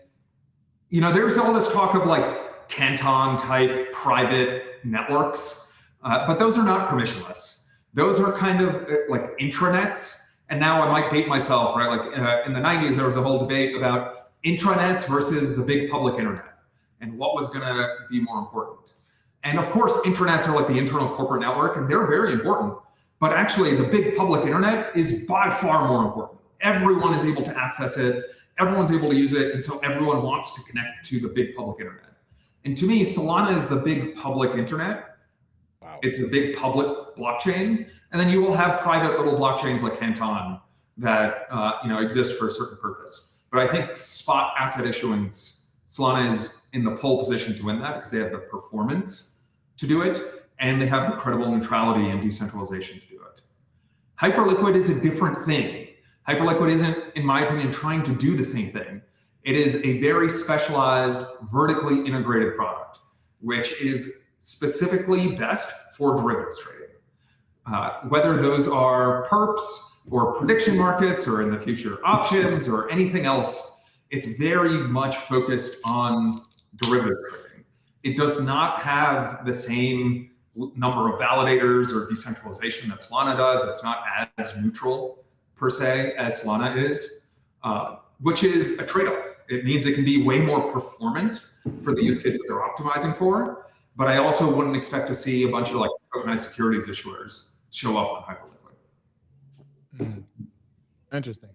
there's all this talk of like Canton type private networks, but those are not permissionless. Those are kind of like intranets. And now I might date myself, right? Like in the 90s, there was a whole debate about intranets versus the big public internet and what was going to be more important. And of course, intranets are like the internal corporate network, and they're very important. But actually, the big public internet is by far more important. Everyone is able to access it. Everyone's able to use it. And so everyone wants to connect to the big public internet. And to me, Solana is the big public internet. Wow. It's a big public blockchain. And then you will have private little blockchains like Canton that exist for a certain purpose. But I think spot asset issuance, Solana is in the pole position to win that because they have the performance to do it, and they have the credible neutrality and decentralization to do it. Hyperliquid is a different thing. Hyperliquid isn't, in my opinion, trying to do the same thing. It is a very specialized, vertically integrated product, which is specifically best for derivatives trading. Whether those are perps or prediction markets or in the future options or anything else, it's very much focused on derivatives trading. It does not have the same number of validators or decentralization that Solana does. It's not as neutral per se as Solana is, which is a trade-off. It means it can be way more performant for the use case that they're optimizing for, but I also wouldn't expect to see a bunch of like tokenized securities issuers show up on Hyperliquid. Interesting.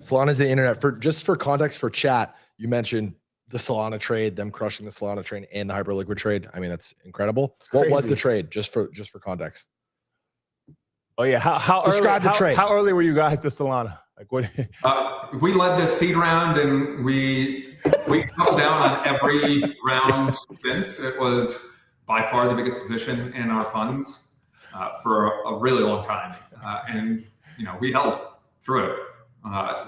Solana is the internet. Just for context for chat, you mentioned the Solana trade, them crushing the Solana trade and the Hyperliquid trade. I mean, that's incredible. What was the trade? Just for context. Oh yeah, how describe early, the trade? How early were you guys to Solana? Like what? We led the seed round, and we doubled down on every round since. It was by far the biggest position in our funds for a really long time, and we held through it.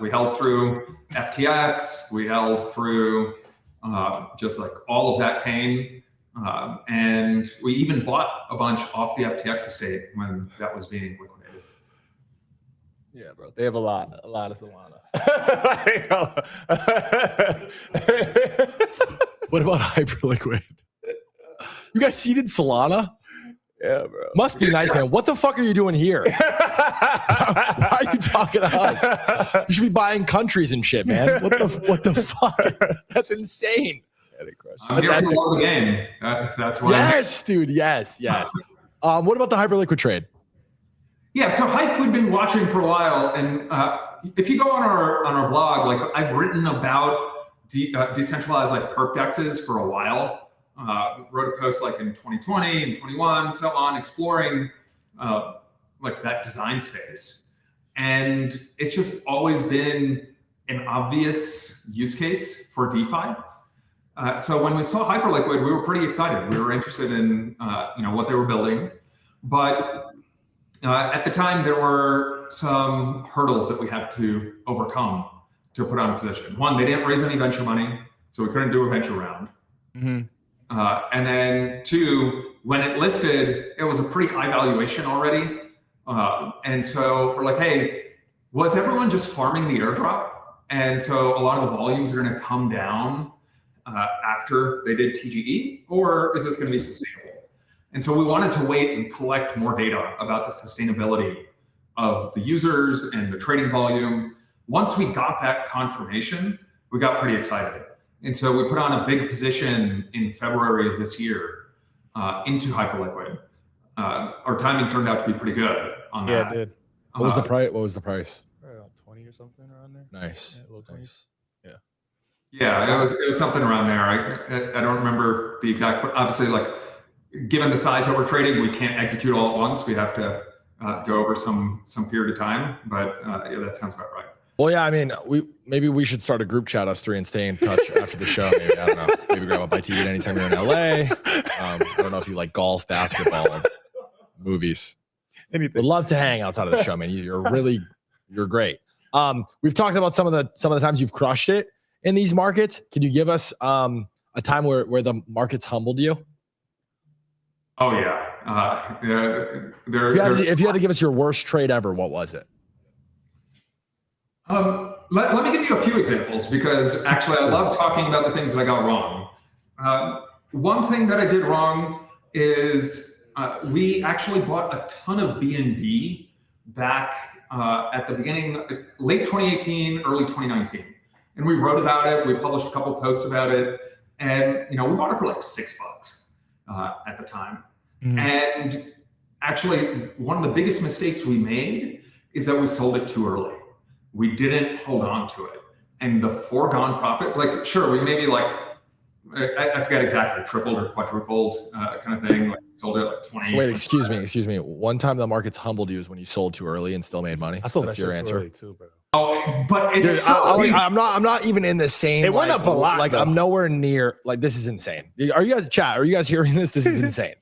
We held through FTX. We held through just like all of that pain, and we even bought a bunch off the FTX estate when that was being liquidated. Yeah, bro. They have a lot of Solana. What about Hyperliquid? You guys seeded Solana? Yeah, bro. Must be nice, man. What the fuck are you doing here? Why are you talking to us? You should be buying countries and shit, man. What the fuck? That's insane. I'm here to love the game. That's why. Yes, dude. Yes. What about the Hyperliquid trade? Yeah, so Hype we've been watching for a while, and if you go on our blog, like I've written about decentralized like perp dexes for a while. Wrote a post like in 2020 and 21, so on, exploring like that design space, and it's just always been an obvious use case for DeFi. So when we saw Hyperliquid, we were pretty excited. We were interested in what they were building, but at the time there were some hurdles that we had to overcome to put on a position. One, they didn't raise any venture money, so we couldn't do a venture round. Mm-hmm. And then two, when it listed, it was a pretty high valuation already. And so we're like, hey, was everyone just farming the airdrop? And so a lot of the volumes are going to come down after they did TGE, or is this going to be sustainable? And so we wanted to wait and collect more data about the sustainability of the users and the trading volume. Once we got that confirmation, we got pretty excited. And so we put on a big position in February of this year into Hyperliquid. Our timing turned out to be pretty good on that. Yeah, it did. What was the price? What was the price? Around 20 or something around there. Nice. Yeah, nice. Yeah. Yeah, it was something around there. I don't remember the exact. Obviously, like given the size that we're trading, we can't execute all at once. We have to go over some period of time. But yeah, that sounds about right. Well, yeah, I mean, maybe we should start a group chat, us three, and stay in touch after the show. Maybe, I don't know. Maybe grab a bite to eat anytime you're in LA. I don't know if you like golf, basketball, movies. Anything. Would love to hang outside of the show, man. You're great. We've talked about some of the times you've crushed it in these markets. Can you give us a time where the markets humbled you? Oh yeah. If you had to give us your worst trade ever, what was it? Let me give you a few examples, because actually I love talking about the things that I got wrong. One thing that I did wrong is we actually bought a ton of BNB back at the beginning, late 2018, early 2019. And we wrote about it. We published a couple posts about it. And we bought it for like $6 at the time. Mm-hmm. And actually, one of the biggest mistakes we made is that we sold it too early. We didn't hold on to it. And the foregone profits, like, sure, we maybe like I forget exactly, tripled or quadrupled kind of thing. Like sold it like 20. Wait, excuse me. One time the market's humbled you is when you sold too early and still made money. I sold That's that your shit answer. too early too, bro. Oh, but it's Dude, I'm not even in the same. It went up a lot. Like though. I'm nowhere near. Like this is insane. Are you guys chat? Are you guys hearing this? This is insane.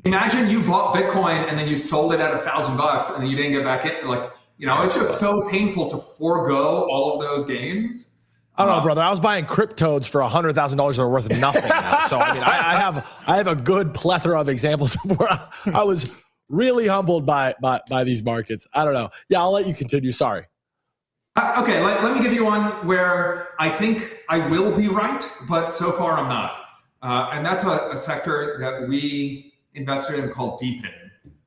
Imagine you bought Bitcoin and then you sold it at $1,000 and then you didn't get back in. Like, you know, it's just so painful to forego all of those gains. I don't know, brother. I was buying cryptodes for $100,000 that are worth nothing now. So I mean, I have a good plethora of examples of where I was really humbled by these markets. I don't know. Yeah, I'll let you continue. Sorry. Okay, let me give you one where I think I will be right, but so far I'm not. And that's a sector that we invested in called DePIN.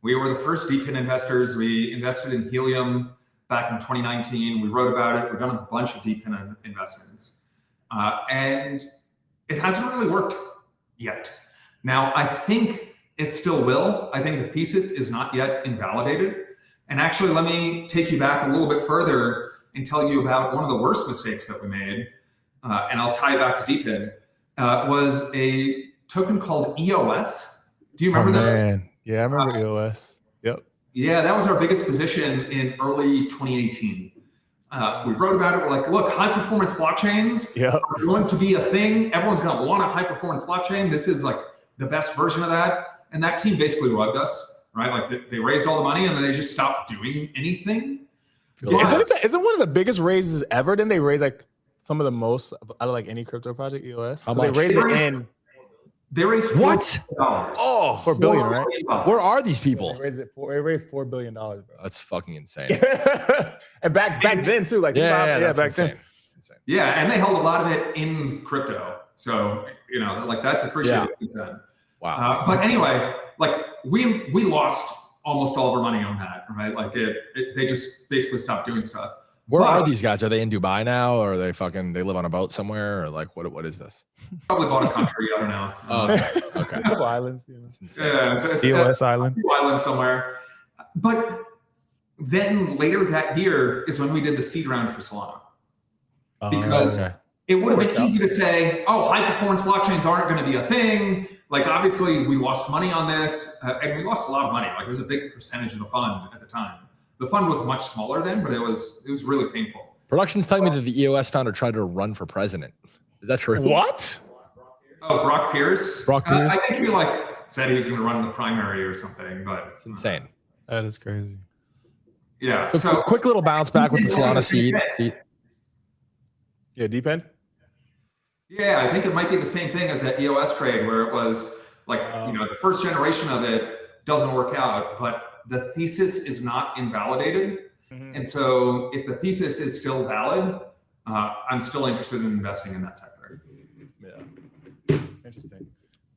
We were the first DePIN investors. We invested in Helium back in 2019. We wrote about it. We've done a bunch of DePIN investments. And it hasn't really worked yet. Now, I think it still will. I think the thesis is not yet invalidated. And actually, let me take you back a little bit further and tell you about one of the worst mistakes that we made. And I'll tie it back to DePIN. Was a token called EOS. Do you remember that? Man. Yeah, I remember EOS. Yep. Yeah, that was our biggest position in early 2018. We wrote about it. We're like, look, high performance blockchains are going to be a thing. Everyone's going to want a high performance blockchain. This is like the best version of that. And that team basically rugged us, right? Like they raised all the money and then they just stopped doing anything. Yeah, isn't one of the biggest raises ever? Didn't they raise like some of the most out of like any crypto project, EOS? How much? They raised what? Oh, $4 billion, right? Where are these people? They raised $4 billion, bro. That's fucking insane. And back then too, like yeah, back insane. then. It's insane. Yeah, and they held a lot of it in crypto. So, you know, like that's appreciated. Yeah. Wow. But anyway, like we lost almost all of our money on that, right? Like they just basically stopped doing stuff. Where are these guys? Are they in Dubai now, or are they they live on a boat somewhere, or like what is this? Probably bought a country. I don't know. Okay. Couple islands. Yeah, EOS island. Island somewhere. But then later that year is when we did the seed round for Solana, because it would have been easy to say, "Oh, high performance blockchains aren't going to be a thing." Like obviously, we lost money on this, and we lost a lot of money. Like it was a big percentage of the fund at the time. The fund was much smaller then, but it was really painful. Production's telling me that the EOS founder tried to run for president. Is that true? What? Oh, Brock Pierce? Brock Pierce? I think he said he was going to run in the primary or something, but it's insane. That is crazy. Yeah. So quick little bounce back with the Solana seed. Yeah, DePIN? Yeah, I think it might be the same thing as that EOS trade where it was like, the first generation of it doesn't work out, but the thesis is not invalidated. Mm-hmm. And so if the thesis is still valid, I'm still interested in investing in that sector. Yeah. Interesting.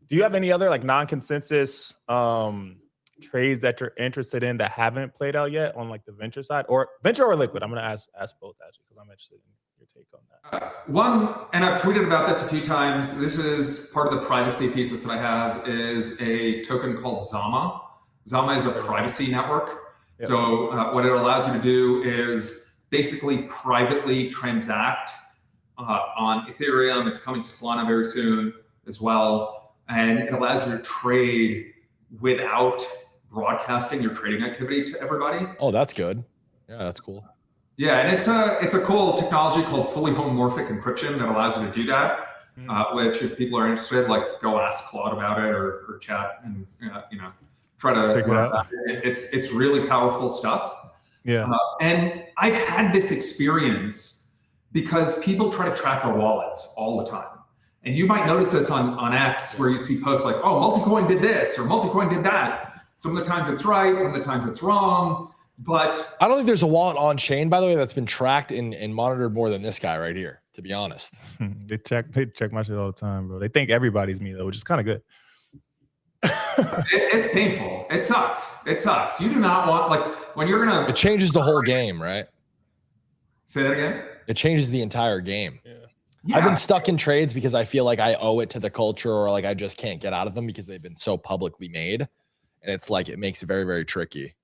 Do you have any other like non-consensus trades that you're interested in that haven't played out yet on like the venture side or liquid? I'm going to ask both actually, because I'm interested in your take on that. One, and I've tweeted about this a few times. This is part of the privacy thesis that I have is a token called Zama. Zama is a privacy network. Yep. So what it allows you to do is basically privately transact on Ethereum. It's coming to Solana very soon as well. And it allows you to trade without broadcasting your trading activity to everybody. Oh, that's good. Yeah, that's cool. Yeah, and it's a cool technology called fully homomorphic encryption that allows you to do that. Which, if people are interested, like go ask Claude about it or chat and try to figure it out. It's really powerful stuff. Yeah. And I've had this experience because people try to track our wallets all the time. And you might notice this on X where you see posts like, oh, Multicoin did this or Multicoin did that. Some of the times it's right, some of the times it's wrong. But I don't think there's a wallet on chain, by the way, that's been tracked and monitored more than this guy right here, to be honest. They check my shit all the time, bro. They think everybody's me though, which is kind of good. It's painful. It sucks. You do not want, when you're gonna. It changes the whole game, right? Say that again. It changes the entire game. Yeah. I've been stuck in trades because I feel like I owe it to the culture, or like I just can't get out of them because they've been so publicly made, and it's like it makes it very, very tricky.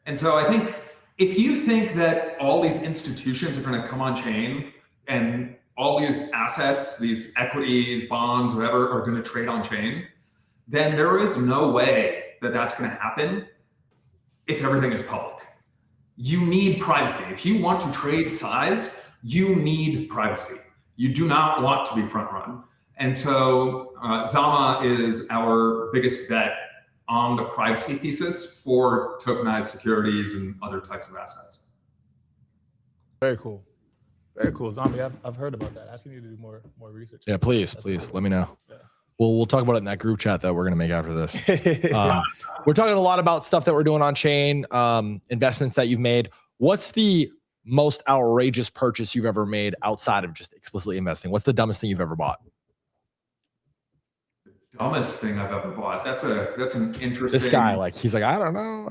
And so I think if you think that all these institutions are going to come on chain and all these assets, these equities, bonds, whatever, are going to trade on chain, then there is no way that that's going to happen if everything is public. You need privacy. If you want to trade size, you need privacy. You do not want to be front run. And so Zama is our biggest bet on the privacy thesis for tokenized securities and other types of assets. Very cool. Very cool. Zombie, I've heard about that. I actually need to do more research. Yeah, please let me know. Yeah. We'll talk about it in that group chat that we're going to make after this. We're talking a lot about stuff that we're doing on chain, investments that you've made. What's the most outrageous purchase you've ever made outside of just explicitly investing? What's the dumbest thing you've ever bought? Dumbest thing I've ever bought. That's an interesting. This guy, he's like, I don't know.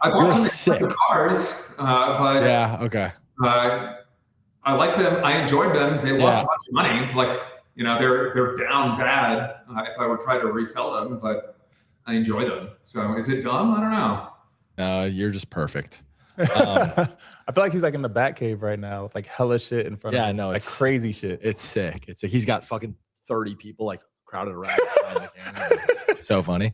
I bought some expensive cars, but yeah, okay. I like them. I enjoyed them. They lost a bunch of money. They're down bad if I would try to resell them, but I enjoy them. So is it dumb? I don't know. No, you're just perfect. I feel like he's in the bat cave right now with hella shit in front of him. Yeah, no, it's crazy shit. It's sick. It's sick. He's got fucking 30 people crowded around behind the camera. So funny.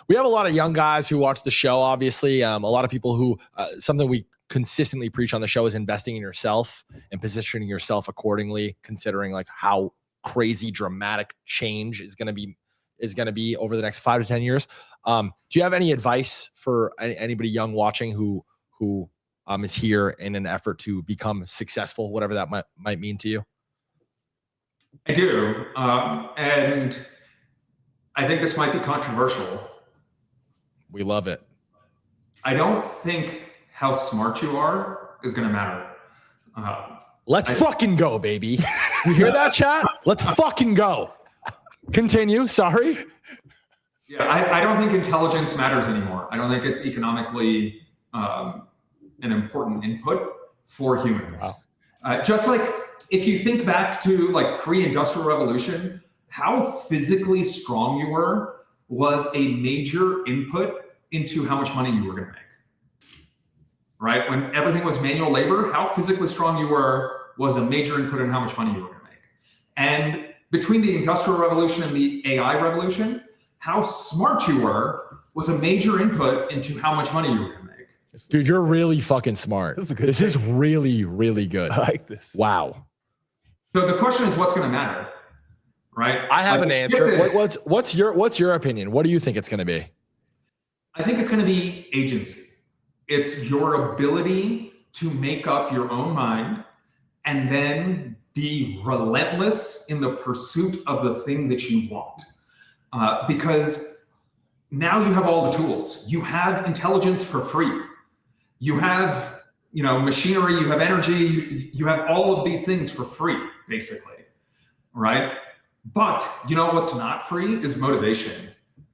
We have a lot of young guys who watch the show, obviously. A lot of people who, something we consistently preach on the show is investing in yourself and positioning yourself accordingly, considering how crazy dramatic change is going to be over the next 5 to 10 years. Do you have any advice for anybody young watching who is here in an effort to become successful, whatever that might mean to you? I do. And I think this might be controversial. We love it. I don't think how smart you are is going to matter. Let's fucking go, baby. You hear that, chat? Let's fucking go. Continue. Sorry. Yeah, I don't think intelligence matters anymore. I don't think it's economically an important input for humans. Wow. Just like if you think back to pre-industrial revolution, how physically strong you were was a major input into how much money you were going to make. Right? When everything was manual labor, how physically strong you were was a major input in how much money you were going to make. And between the Industrial Revolution and the AI revolution, how smart you were was a major input into how much money you were going to make. Dude, you're really fucking smart. This is really, really good. I like this. Wow. So the question is, what's going to matter, right? I have an answer. What's your opinion? What do you think it's going to be? I think it's going to be agency. It's your ability to make up your own mind and then be relentless in the pursuit of the thing that you want. Because now you have all the tools. You have intelligence for free. You have, machinery, you have energy, you have all of these things for free, basically, right? But what's not free is motivation.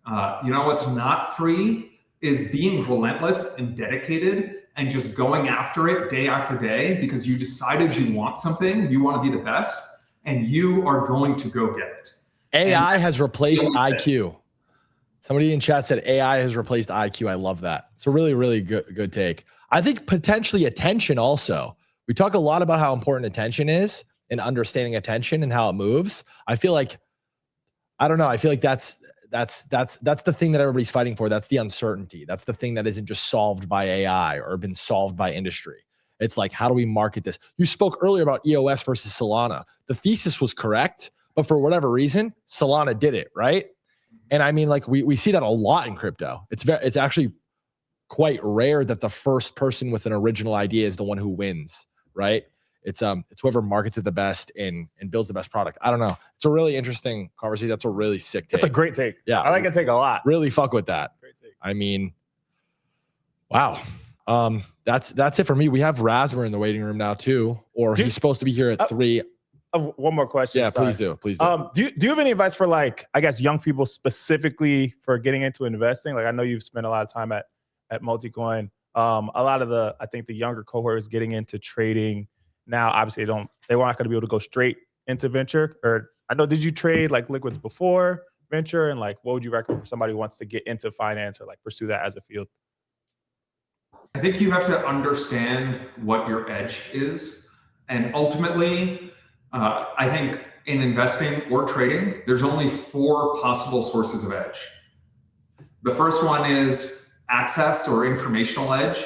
What's not free is being relentless and dedicated and just going after it day after day because you decided you want something, you want to be the best, and you are going to go get it. AI has replaced IQ. Somebody in chat said AI has replaced IQ. I love that. It's a really, really good take. I think potentially attention also. We talk a lot about how important attention is and understanding attention and how it moves. I feel like, I don't know. I feel like that's the thing that everybody's fighting for. That's the uncertainty. That's the thing that isn't just solved by AI or been solved by industry. It's how do we market this? You spoke earlier about EOS versus Solana. The thesis was correct, but for whatever reason, Solana did it, right? And I mean, we see that a lot in crypto. It's actually quite rare that the first person with an original idea is the one who wins, right? It's whoever markets it the best and builds the best product. I don't know. It's a really interesting conversation. That's a really sick take. That's a great take. Yeah. I like that take a lot. Really fuck with that. Great take. I mean, wow. That's it for me. We have Rasmus in the waiting room now too, or he's supposed to be here at 3. One more question. Yeah, sorry. please do. Please do. Do you have any advice for young people specifically for getting into investing? I know you've spent a lot of time at Multicoin. A lot of I think the younger cohort is getting into trading now. Obviously, they weren't going to be able to go straight into venture. Or I know, did you trade liquids before venture? And what would you recommend for somebody who wants to get into finance or pursue that as a field? I think you have to understand what your edge is And ultimately, I think in investing or trading, there's only 4 possible sources of edge. The first one is access or informational edge.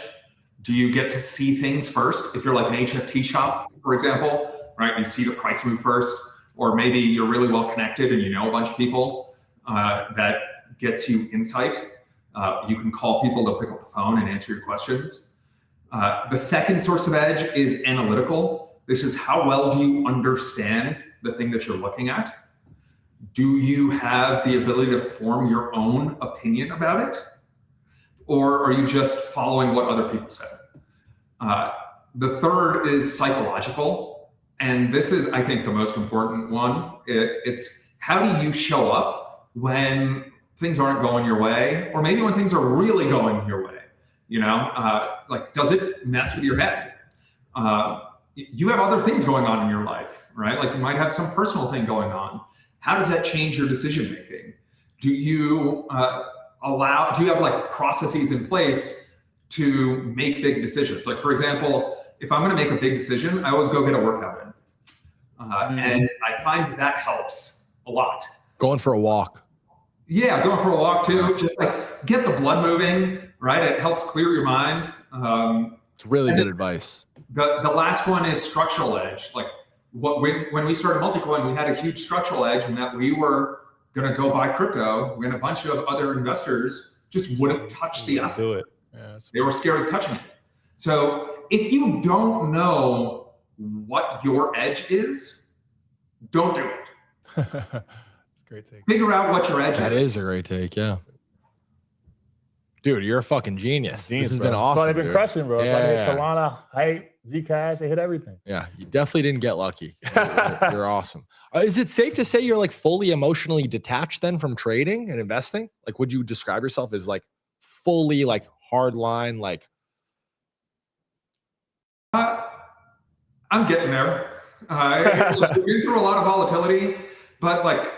Do you get to see things first? If you're like an HFT shop, for example, right? You see the price move first, or maybe you're really well connected and you know a bunch of people that gets you insight. You can call people, they'll pick up the phone and answer your questions. The second source of edge is analytical. This is how well do you understand the thing that you're looking at? Do you have the ability to form your own opinion about it? Or are you just following what other people said? The third is psychological. And this is, I think, the most important one. It's how do you show up when things aren't going your way, or maybe when things are really going your way? You know, like, does it mess with your head? You have other things going on in your life, right? Like you might have some personal thing going on. How does that change your decision making? Do you do you have like processes in place to make big decisions? Like, for example, if I'm going to make a big decision, I always go get a workout in. And I find that helps a lot. Going for a walk. Yeah, going for a walk too. Just like get the blood moving, right? It helps clear your mind. It's really good advice. The last one is structural edge. Like when we started Multicoin, we had a huge structural edge in that we were going to go buy crypto when a bunch of other investors just wouldn't touch the asset. Do it. Yeah, they were scared of touching it. So if you don't know what your edge is, don't do it. It's a great take. Figure out what your edge is. That is a great take, yeah. Dude, you're a fucking genius. This has been awesome. That's why they've been crushing, bro. Yeah, That's why they hit Solana, Hype, Zcash, they hit everything. Yeah, you definitely didn't get lucky. You're awesome. Is it safe to say you're like fully emotionally detached then from trading and investing? Like, would you describe yourself as like fully like hard line, like? I'm getting there. We've been through a lot of volatility, but like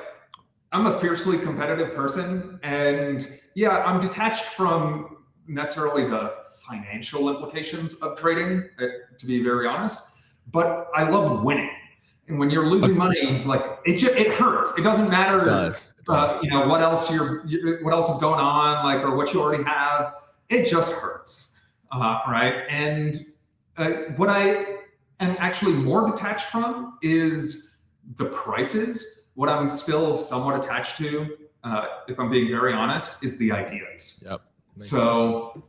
I'm a fiercely competitive person, and yeah, I'm detached from necessarily the financial implications of trading, to be very honest, but I love winning. And when you're losing money, like it hurts. It doesn't matter, It does. You know, what else what else is going on, like, or what you already have. It just hurts, right? And what I am actually more detached from is the prices. What I'm still somewhat attached to, if I'm being very honest, is the ideas. Yep. So,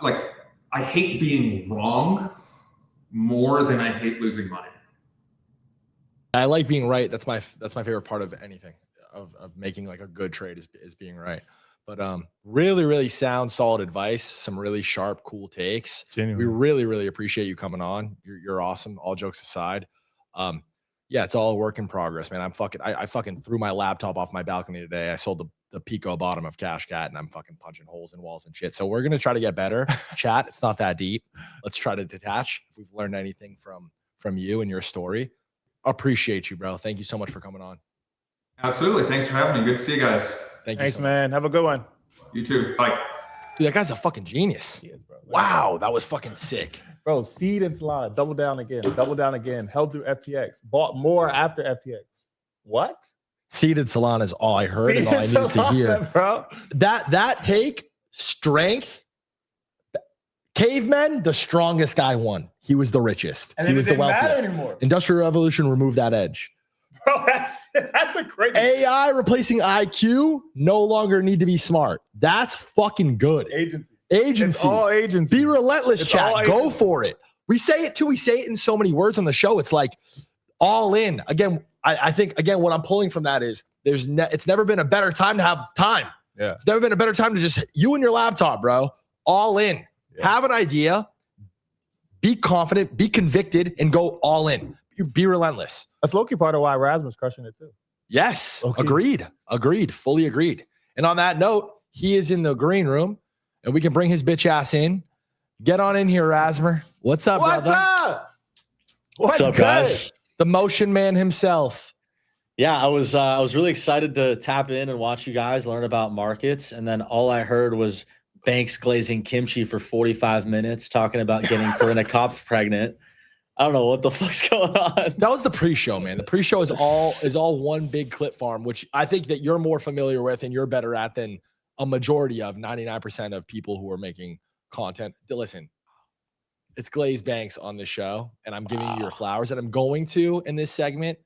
like, I hate being wrong more than I hate losing money. I like being right. That's my favorite part of anything, of making like a good trade is being right. But really, really sound, solid advice. Some really sharp, cool takes. Genuinely. We really, really appreciate you coming on. You're awesome. All jokes aside. Yeah, it's all a work in progress, man. I fucking threw my laptop off my balcony today. I sold the Pico bottom of Cash Cat, and I'm fucking punching holes in walls and shit. So we're gonna try to get better. Chat, it's not that deep. Let's try to detach. If we've learned anything from you and your story, appreciate you, bro. Thank you so much for coming on. Absolutely. Thanks for having me. Good to see you guys. Thanks, man. Have a good one. You too. Bye. Dude, that guy's a fucking genius. He is, bro. Wow, that was fucking sick. Bro, seed and Solana, double down again, held through FTX, bought more after FTX. What? Seeded Solana is all I heard and all I needed to hear. Bro. That take, strength, cavemen, the strongest guy won. He was the richest. And he was the didn't matter wealthiest. anymore. Industrial Revolution removed that edge. Bro, that's a crazy. AI replacing IQ, no longer need to be smart. That's fucking good. Agency. It's all agency. Be relentless, It's chat. all Go agency. for it. We say it too. We say it in so many words on the show. It's like all in. Again, I think, again, what I'm pulling from that is it's never been a better time to have time. Yeah. It's never been a better time to just you and your laptop, bro. All in. Yeah. Have an idea. Be confident. Be convicted, and go all in. Be relentless. That's low-key part of why Rasmus crushing it too. Yes. Okay. Agreed. Fully agreed. And on that note, he is in the green room, and we can bring his bitch ass in. Get on in here, Rasmer. What's up, What's brother? up? What's up, guys? The motion man himself. Yeah, I was really excited to tap in and watch you guys learn about markets, and then all I heard was Banks glazing kimchi for 45 minutes, talking about getting Corinna Kopf pregnant. I don't know what the fuck's going on. That was the pre-show, man. The pre-show is all one big clip farm, which I think that you're more familiar with and you're better at than a majority of 99% of people who are making content. Listen, it's Glaze Banks on the show, and I'm giving you your flowers, and I'm going to in this segment.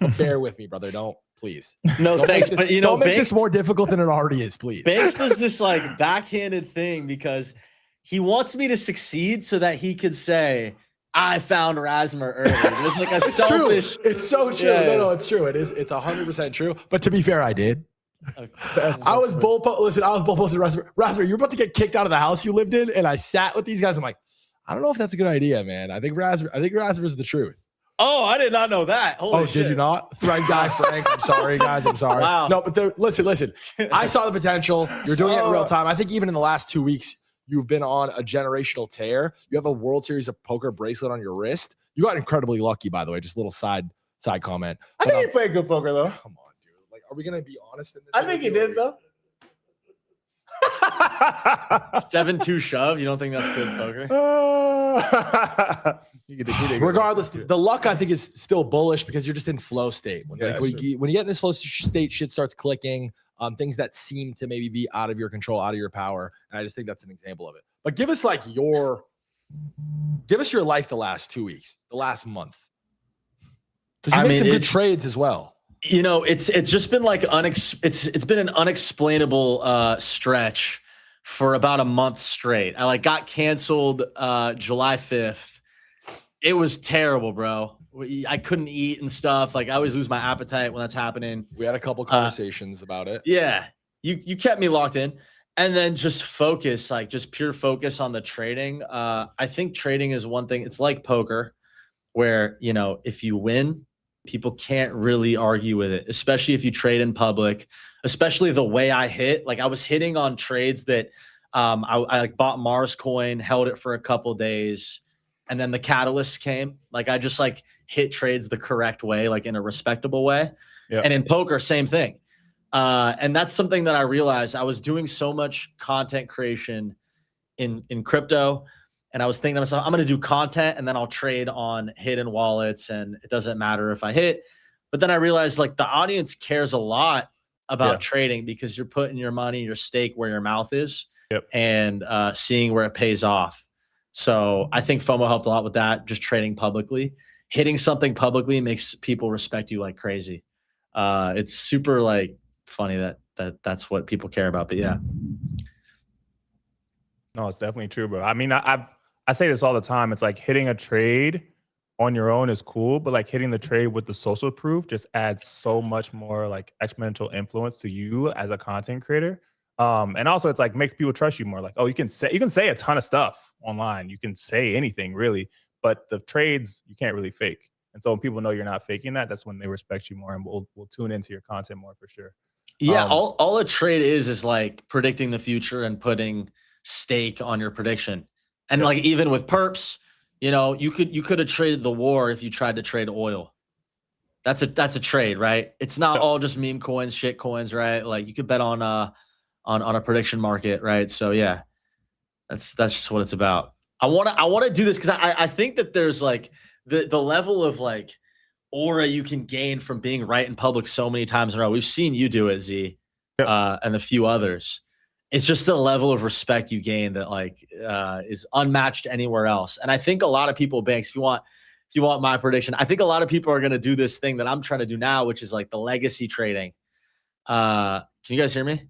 But bear with me, brother. Don't, please. No, don't thanks. But don't make Banks, this more difficult than it already is, please. Banks does this like backhanded thing because he wants me to succeed so that he could say, I found Rasmer early. It's like a selfish. True. It's so true. Yeah. No, it's true. It is. It's 100% true. But to be fair, I did. Okay. I was bull posting Rasmus. You're about to get kicked out of the house you lived in, and I sat with these guys. I'm like, I don't know if that's a good idea, man. I think Rasmus is the truth. Oh, I did not know that. Holy shit. Did you not? Thread guy Frank. I'm sorry, guys. I'm sorry. Wow. No, but listen. I saw the potential. You're doing it in real time. I think even in the last 2 weeks, you've been on a generational tear. You have a World Series of Poker bracelet on your wrist. You got incredibly lucky, by the way. Just a little side comment. I think he played good poker though. Come on, dude. Like, are we gonna be honest in this? I think he did though. 7-2 shove. You don't think that's good poker? Regardless, the luck I think is still bullish because you're just in flow state. When you get in this flow state, shit starts clicking. Things that seem to maybe be out of your control, out of your power, and I just think that's an example of it. But give us your life the last 2 weeks, the last month, because you made some good trades as well. You know, it's just been like it's been an unexplainable stretch for about a month straight. I got canceled July 5th. It was terrible, bro. I couldn't eat and stuff. I always lose my appetite when that's happening. We had a couple conversations about it. Yeah, you kept me locked in, and then just focus, just pure focus on the trading. I think trading is one thing. It's like poker, where if you win, people can't really argue with it, especially if you trade in public, especially the way I hit. I was hitting on trades that I bought Mars coin, held it for a couple days, and then the catalyst came. I just hit trades the correct way, in a respectable way. Yep. And in poker, same thing. And that's something that I realized. I was doing so much content creation in crypto. And I was thinking to myself, I'm going to do content and then I'll trade on hidden wallets. And it doesn't matter if I hit. But then I realized the audience cares a lot about trading because you're putting your money, your stake where your mouth is. Yep. And seeing where it pays off. So I think FOMO helped a lot with that, just trading publicly. Hitting something publicly makes people respect you like crazy. It's super funny that's what people care about. But yeah. No, it's definitely true, bro. I mean, I say this all the time. It's hitting a trade on your own is cool, but hitting the trade with the social proof just adds so much more exponential influence to you as a content creator. And also it's makes people trust you more. Oh, you can say a ton of stuff online. You can say anything really, but the trades you can't really fake. And so when people know you're not faking that, that's when they respect you more and will tune into your content more for sure. Yeah, all a trade is predicting the future and putting stake on your prediction. And even with perps, you could have traded the war if you tried to trade oil. That's a trade, right? It's not all just meme coins, shit coins, right? You could bet on a prediction market, right? So yeah, that's just what it's about. I want to do this because I think that there's the level of aura you can gain from being right in public so many times in a row. We've seen you do it, Z, and a few others. It's just a level of respect you gain that is unmatched anywhere else. And I think a lot of people, Banks, if you want my prediction, I think a lot of people are going to do this thing that I'm trying to do now, which is the legacy trading. Can you guys hear me?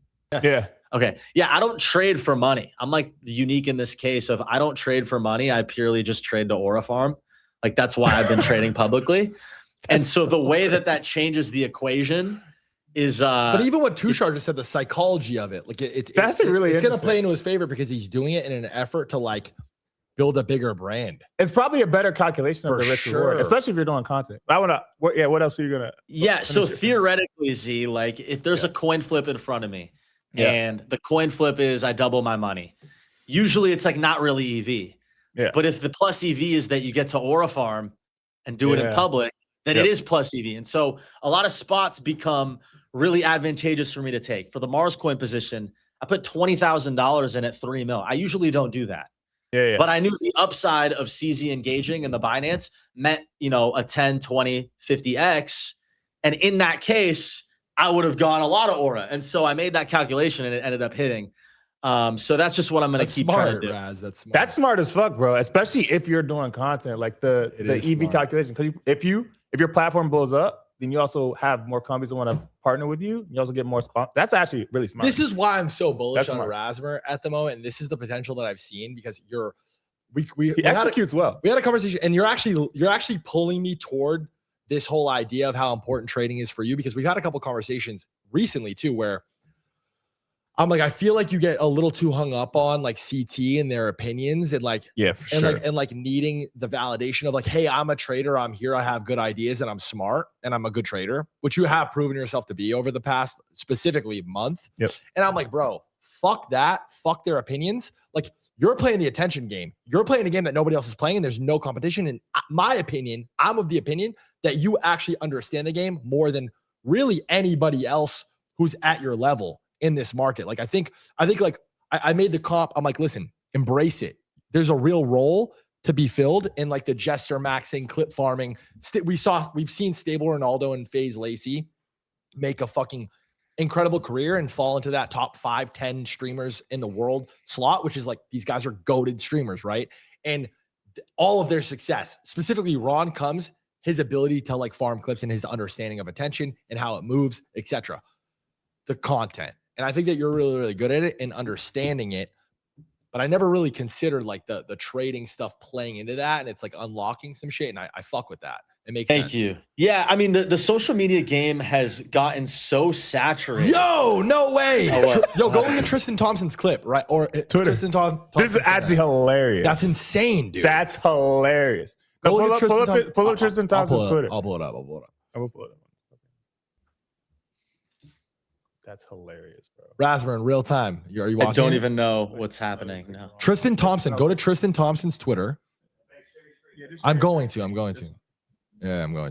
Yeah. Okay. Yeah, I don't trade for money. I'm unique in this case of I don't trade for money. I purely just trade to aura farm. That's why I've been trading publicly. And so the way that changes the equation is but even what Tushar just said, the psychology of it, it's going to play into his favor because he's doing it in an effort to build a bigger brand. It's probably a better calculation of the risk reward, especially if you're doing content. What else are you gonna? Yeah. So theoretically, Z, if there's a coin flip in front of me, and the coin flip is I double my money. Usually it's not really EV. Yeah. But if the plus EV is that you get to aura farm and do it in public, then it is plus EV. And so a lot of spots become really advantageous for me to take. For the Mars coin position, I put $20,000 in at 3 mil. I usually don't do that. Yeah. But I knew the upside of CZ engaging in the Binance meant, you know, a 10, 20, 50x. And in that case, I would have gone a lot of aura. And so I made that calculation and it ended up hitting. So that's just what I'm going to keep trying to do. Raz, that's smart. That's smart as fuck, bro. Especially if you're doing content like the EV calculation. Because if your platform blows up, then you also have more companies that want to partner with you. You also get more sponsors. That's actually really smart. This is why I'm so bullish on smart. Rasmus at the moment, and this is the potential that I've seen because he executes well. We had a conversation, and you're actually pulling me toward this whole idea of how important trading is for you because we've had a couple conversations recently too, where I'm like, I feel like you get a little too hung up on like CT and their opinions and like, and needing the validation of like, hey, I'm a trader. I'm here. I have good ideas and I'm smart and I'm a good trader, which you have proven yourself to be over the past specifically month. Yep. And I'm like, bro, fuck that. Fuck their opinions. Like you're playing the attention game. You're playing a game that nobody else is playing and there's no competition. And my opinion, I'm of the opinion that you actually understand the game more than really anybody else who's at your level in this market. Like I think like I made the comp. I'm like, listen, embrace it. There's a real role to be filled in like the jester maxing, clip farming. We've seen Stable Ronaldo and FaZe Lacey make a fucking incredible career and fall into that top 5-10 streamers in the world slot, which is like these guys are goated streamers, right? And all of their success, specifically Ron, comes his ability to like farm clips and his understanding of attention and how it moves, etc. The content. And I think that you're really, really good at it and understanding it. But I never really considered like the trading stuff playing into that. And it's like unlocking some shit. And I fuck with that. It makes sense. Thank you. Yeah. I mean, the social media game has gotten so saturated. Yo, no way. Yo, go look at Tristan Thompson's clip, right? Or Twitter. Tristan Thompson. This is actually hilarious. That's insane, dude. That's hilarious. Pull up Tristan Thompson's Twitter. I'll pull it up. I'm gonna pull it up. That's hilarious, bro. Rasmus in real time. Are you watching? I don't even know what's happening now. Tristan Thompson. Go to Tristan Thompson's Twitter. I'm going to. Yeah, I'm going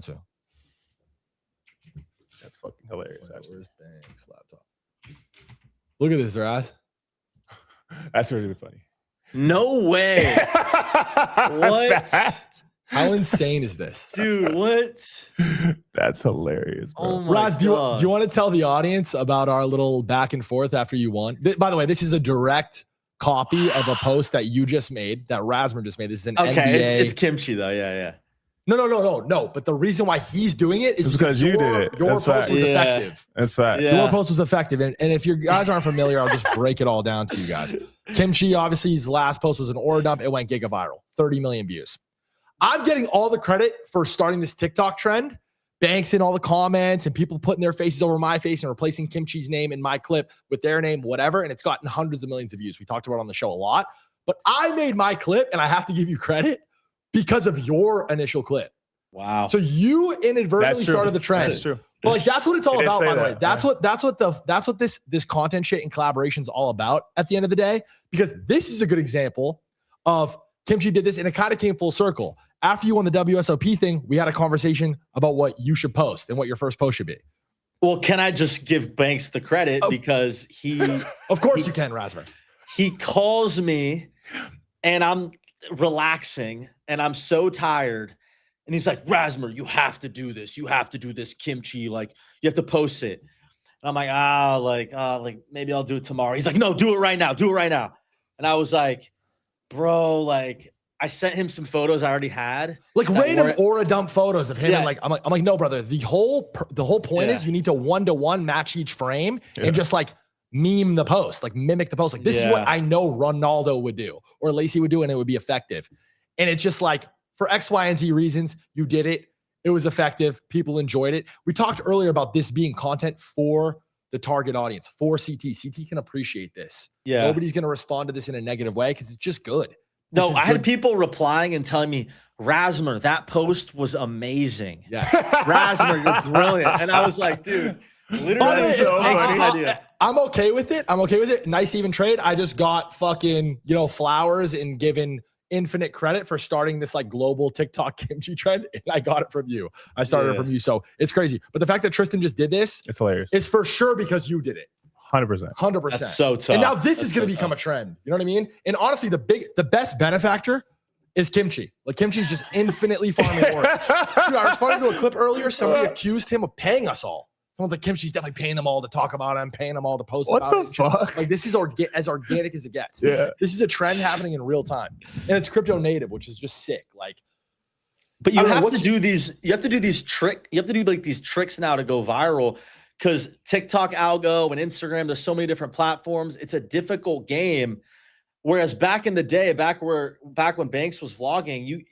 to. That's fucking hilarious. Where's Banks' laptop? Look at this, Raz. That's really funny. No way. What? How insane is this? Dude, what? That's hilarious, bro. Oh my Raz, do you want to tell the audience about our little back and forth after you won? By the way, this is a direct copy of a post that you just made, that Rasmus just made. This is an NBA. It's Kimchi though. Yeah. No. But the reason why he's doing it is because you did it. Your post was effective. That's fact. Yeah. Your post was effective. And if you guys aren't familiar, I'll just break it all down to you guys. Kimchi, obviously, his last post was an aura dump. It went giga viral. 30 million views. I'm getting all the credit for starting this TikTok trend. Banks in all the comments and people putting their faces over my face and replacing Kimchi's name in my clip with their name, whatever. And it's gotten hundreds of millions of views. We talked about it on the show a lot. But I made my clip, and I have to give you credit because of your initial clip. Wow. So you inadvertently started the trend. That's true. But like that's what it's all about, by the way. Yeah. That's what this content shit and collaboration is all about at the end of the day. Because this is a good example of Kimchi did this and it kind of came full circle. After you won the WSOP thing, we had a conversation about what you should post and what your first post should be. Well, can I just give Banks the credit because he Of course you can, Rasmus. He calls me and I'm relaxing and I'm so tired. And he's like, Rasmus, you have to do this. You have to do this, Kimchi. Like, you have to post it. And I'm like, maybe I'll do it tomorrow. He's like, no, do it right now. Do it right now. And I was like, bro, like, I sent him some photos I already had. Like random aura dump photos of him. Yeah. And I'm like, no, brother. The whole point is you need to 1-to-1 match each frame and just like meme the post, like mimic the post. Like this is what I know Ronaldo would do or Lacey would do, and it would be effective. And it's just like, for X, Y, and Z reasons, you did it. It was effective. People enjoyed it. We talked earlier about this being content for the target audience, for CT. CT can appreciate this. Yeah. Nobody's going to respond to this in a negative way because it's just good. No, I had people replying and telling me, Rasmus, that post was amazing. Yeah. Rasmus, you're brilliant. And I was like, dude, literally, I'm okay with it. I'm okay with it. Nice even trade. I just got fucking, flowers and given infinite credit for starting this like global TikTok Kimchi trend, and I got it from you. I started it from you, so it's crazy. But the fact that Tristan just did this, it's hilarious. It's for sure because you did it. 100%. 100%. That's so tough. And now this That's is going to so become tough. a trend. You know what I mean? And honestly, the best benefactor is Kimchi. Like Kimchi's just infinitely farming ore. Dude, I responded to a clip earlier. Somebody accused him of paying us all. Someone's like, Kimchi's definitely paying them all to talk about him, paying them all to post about it. What the fuck? Like this is as organic as it gets. Yeah. This is a trend happening in real time. And it's crypto native, which is just sick. Like, but you have to do these. You have to do these these tricks now to go viral, because TikTok algo and Instagram. There's so many different platforms. It's a difficult game. Whereas back in the day, back when Banks was vlogging,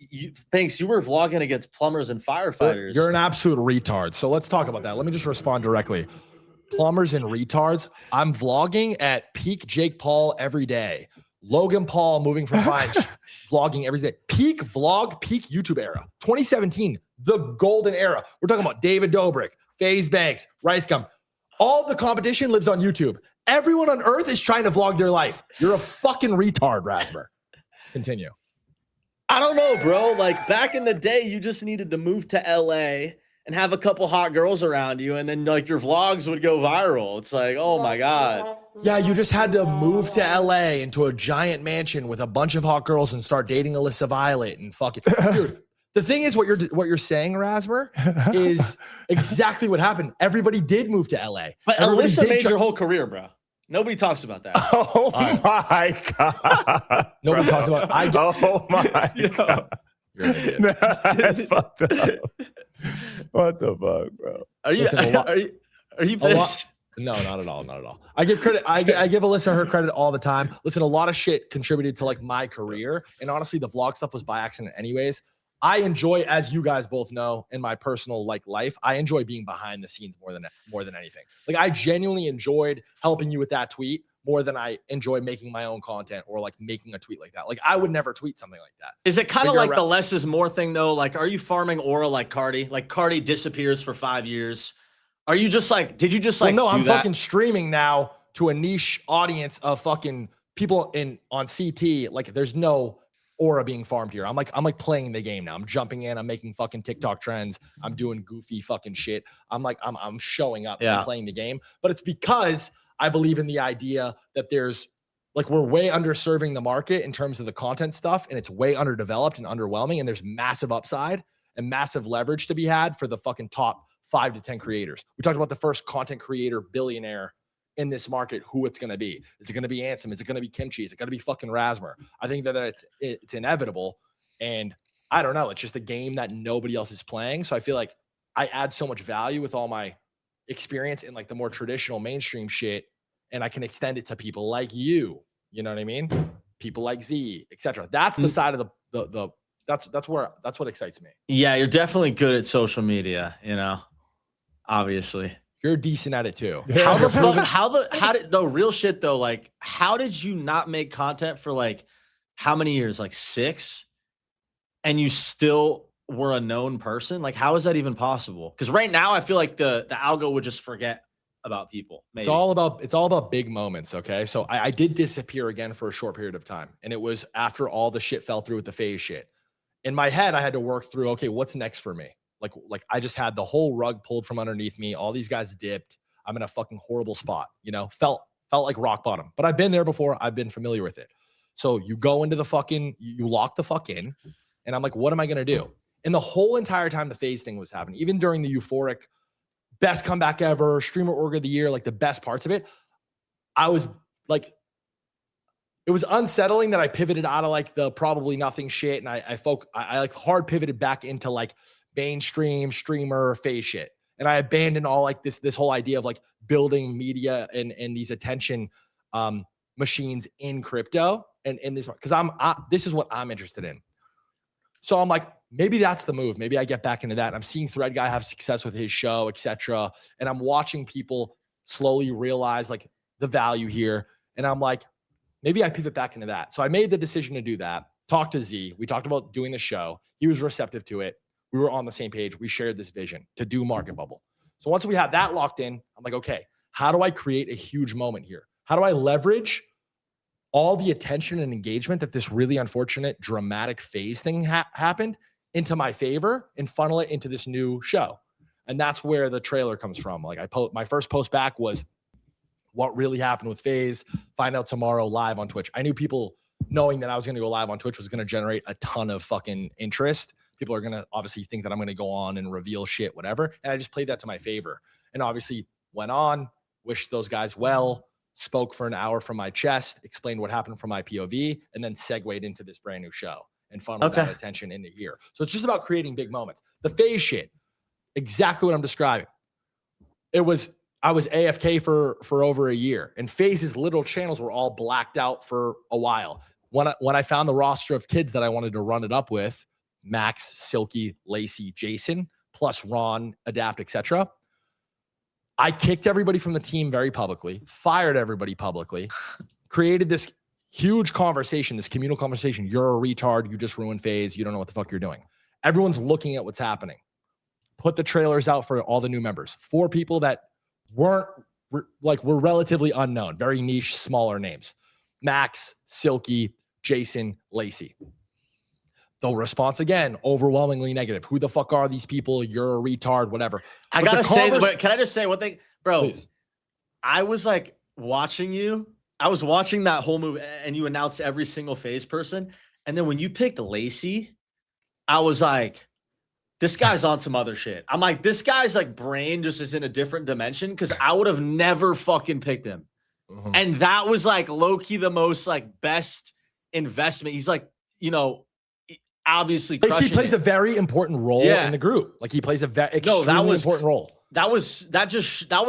Banks, you were vlogging against plumbers and firefighters. You're an absolute retard. So let's talk about that. Let me just respond directly. Plumbers and retards. I'm vlogging at peak Jake Paul every day. Logan Paul moving from Vine, vlogging every day. Peak vlog, peak YouTube era. 2017, the golden era. We're talking about David Dobrik, FaZe Banks, Rice Gum. All the competition lives on YouTube. Everyone on earth is trying to vlog their life. You're a fucking retard, Rasmer. Continue. I don't know, bro. Like back in the day, you just needed to move to LA and have a couple hot girls around you, and then like your vlogs would go viral. It's like, oh my God. Yeah, you just had to move to LA into a giant mansion with a bunch of hot girls and start dating Alyssa Violet and fucking dude. The thing is, what you're saying, Rasmer, is exactly what happened. Everybody did move to LA. But Alyssa made your whole career, bro. Nobody talks about that. Oh my God. Nobody talks about it. Oh my God. You're an idiot. That's fucked up. What the fuck, bro? Are you are you pissed? No, not at all. Not at all. I give credit. I give Alyssa her credit all the time. Listen, a lot of shit contributed to like my career. And honestly, the vlog stuff was by accident anyways. I enjoy, as you guys both know, in my personal like life, I enjoy being behind the scenes more than anything. Like I genuinely enjoyed helping you with that tweet more than I enjoy making my own content or like making a tweet like that. Like I would never tweet something like that. Is it kind of like the less is more thing though? Like, are you farming aura like Cardi? Like Cardi disappears for 5 years. Are you just like, did you just like, no, I'm that? fucking streaming now to a niche audience of fucking people on CT. Like there's no aura being farmed here. I'm like playing the game now. I'm jumping in. I'm making fucking TikTok trends. I'm doing goofy fucking shit. I'm showing up and playing the game. But it's because I believe in the idea that there's like, we're way underserving the market in terms of the content stuff, and it's way underdeveloped and underwhelming. And there's massive upside and massive leverage to be had for the fucking top 5 to 10 creators. We talked about the first content creator billionaire in this market, who it's going to be. Is it going to be Ansem? Is it going to be Kimchi? Is it going to be fucking Rasmer? I think that it's inevitable. And I don't know. It's just a game that nobody else is playing. So I feel like I add so much value with all my experience in like the more traditional mainstream shit. And I can extend it to people like you. You know what I mean? People like Z, etc. That's the side of that's what excites me. Yeah, you're definitely good at social media, you know, obviously. You're decent at it too. How did real shit though? Like, how did you not make content for like how many years? Like 6, and you still were a known person? Like, how is that even possible? Because right now I feel like the algo would just forget about people. Maybe. It's all about big moments. Okay. So I did disappear again for a short period of time. And it was after all the shit fell through with the FaZe shit. In my head, I had to work through, okay, what's next for me? Like I just had the whole rug pulled from underneath me. All these guys dipped. I'm in a fucking horrible spot, you know, felt like rock bottom, but I've been there before. I've been familiar with it. So you go into you lock the fuck in, and I'm like, what am I going to do? And the whole entire time the FaZe thing was happening, even during the euphoric best comeback ever, streamer org of the year, like the best parts of it, I was like, it was unsettling that I pivoted out of like the probably nothing shit. And I like hard pivoted back into like mainstream streamer FaZe shit. And I abandoned all like this whole idea of like building media and these attention machines in crypto and in this, because this is what I'm interested in. So I'm like, maybe that's the move. Maybe I get back into that. I'm seeing Thread Guy have success with his show, etc. And I'm watching people slowly realize like the value here. And I'm like, maybe I pivot back into that. So I made the decision to do that. Talked to Z. We talked about doing the show. He was receptive to it. We were on the same page. We shared this vision to do MarketBubble. So once we had that locked in, I'm like, okay, how do I create a huge moment here? How do I leverage all the attention and engagement that this really unfortunate, dramatic FaZe thing happened into my favor and funnel it into this new show? And that's where the trailer comes from. Like my first post back was what really happened with FaZe. Find out tomorrow live on Twitch. I knew people knowing that I was going to go live on Twitch was going to generate a ton of fucking interest. People are going to obviously think that I'm going to go on and reveal shit, whatever. And I just played that to my favor. And obviously went on, wished those guys well, spoke for an hour from my chest, explained what happened from my POV, and then segued into this brand new show and funneled that attention into here. So it's just about creating big moments. The FaZe shit, exactly what I'm describing. I was AFK for over a year, and FaZe's little channels were all blacked out for a while. When I found the roster of kids that I wanted to run it up with, Max, Silky, Lacey, Jason, plus Ron, Adapt, etc., I kicked everybody from the team very publicly, fired everybody publicly, created this huge conversation, this communal conversation. You're a retard. You just ruined FaZe. You don't know what the fuck you're doing. Everyone's looking at what's happening. Put the trailers out for all the new members. 4 people that were relatively unknown, very niche, smaller names. Max, Silky, Jason, Lacey. The response again, overwhelmingly negative. Who the fuck are these people? You're a retard, whatever. I gotta say, can I just say one thing, bro? Please. I was like watching you. I was watching that whole move, and you announced every single FaZe person. And then when you picked Lacey, I was like, this guy's on some other shit. I'm like, this guy's like brain just is in a different dimension, because I would have never fucking picked him. And that was like low-key the most like best investment. He's like, obviously he plays a very important role in the group. Like he plays a extremely important role. That was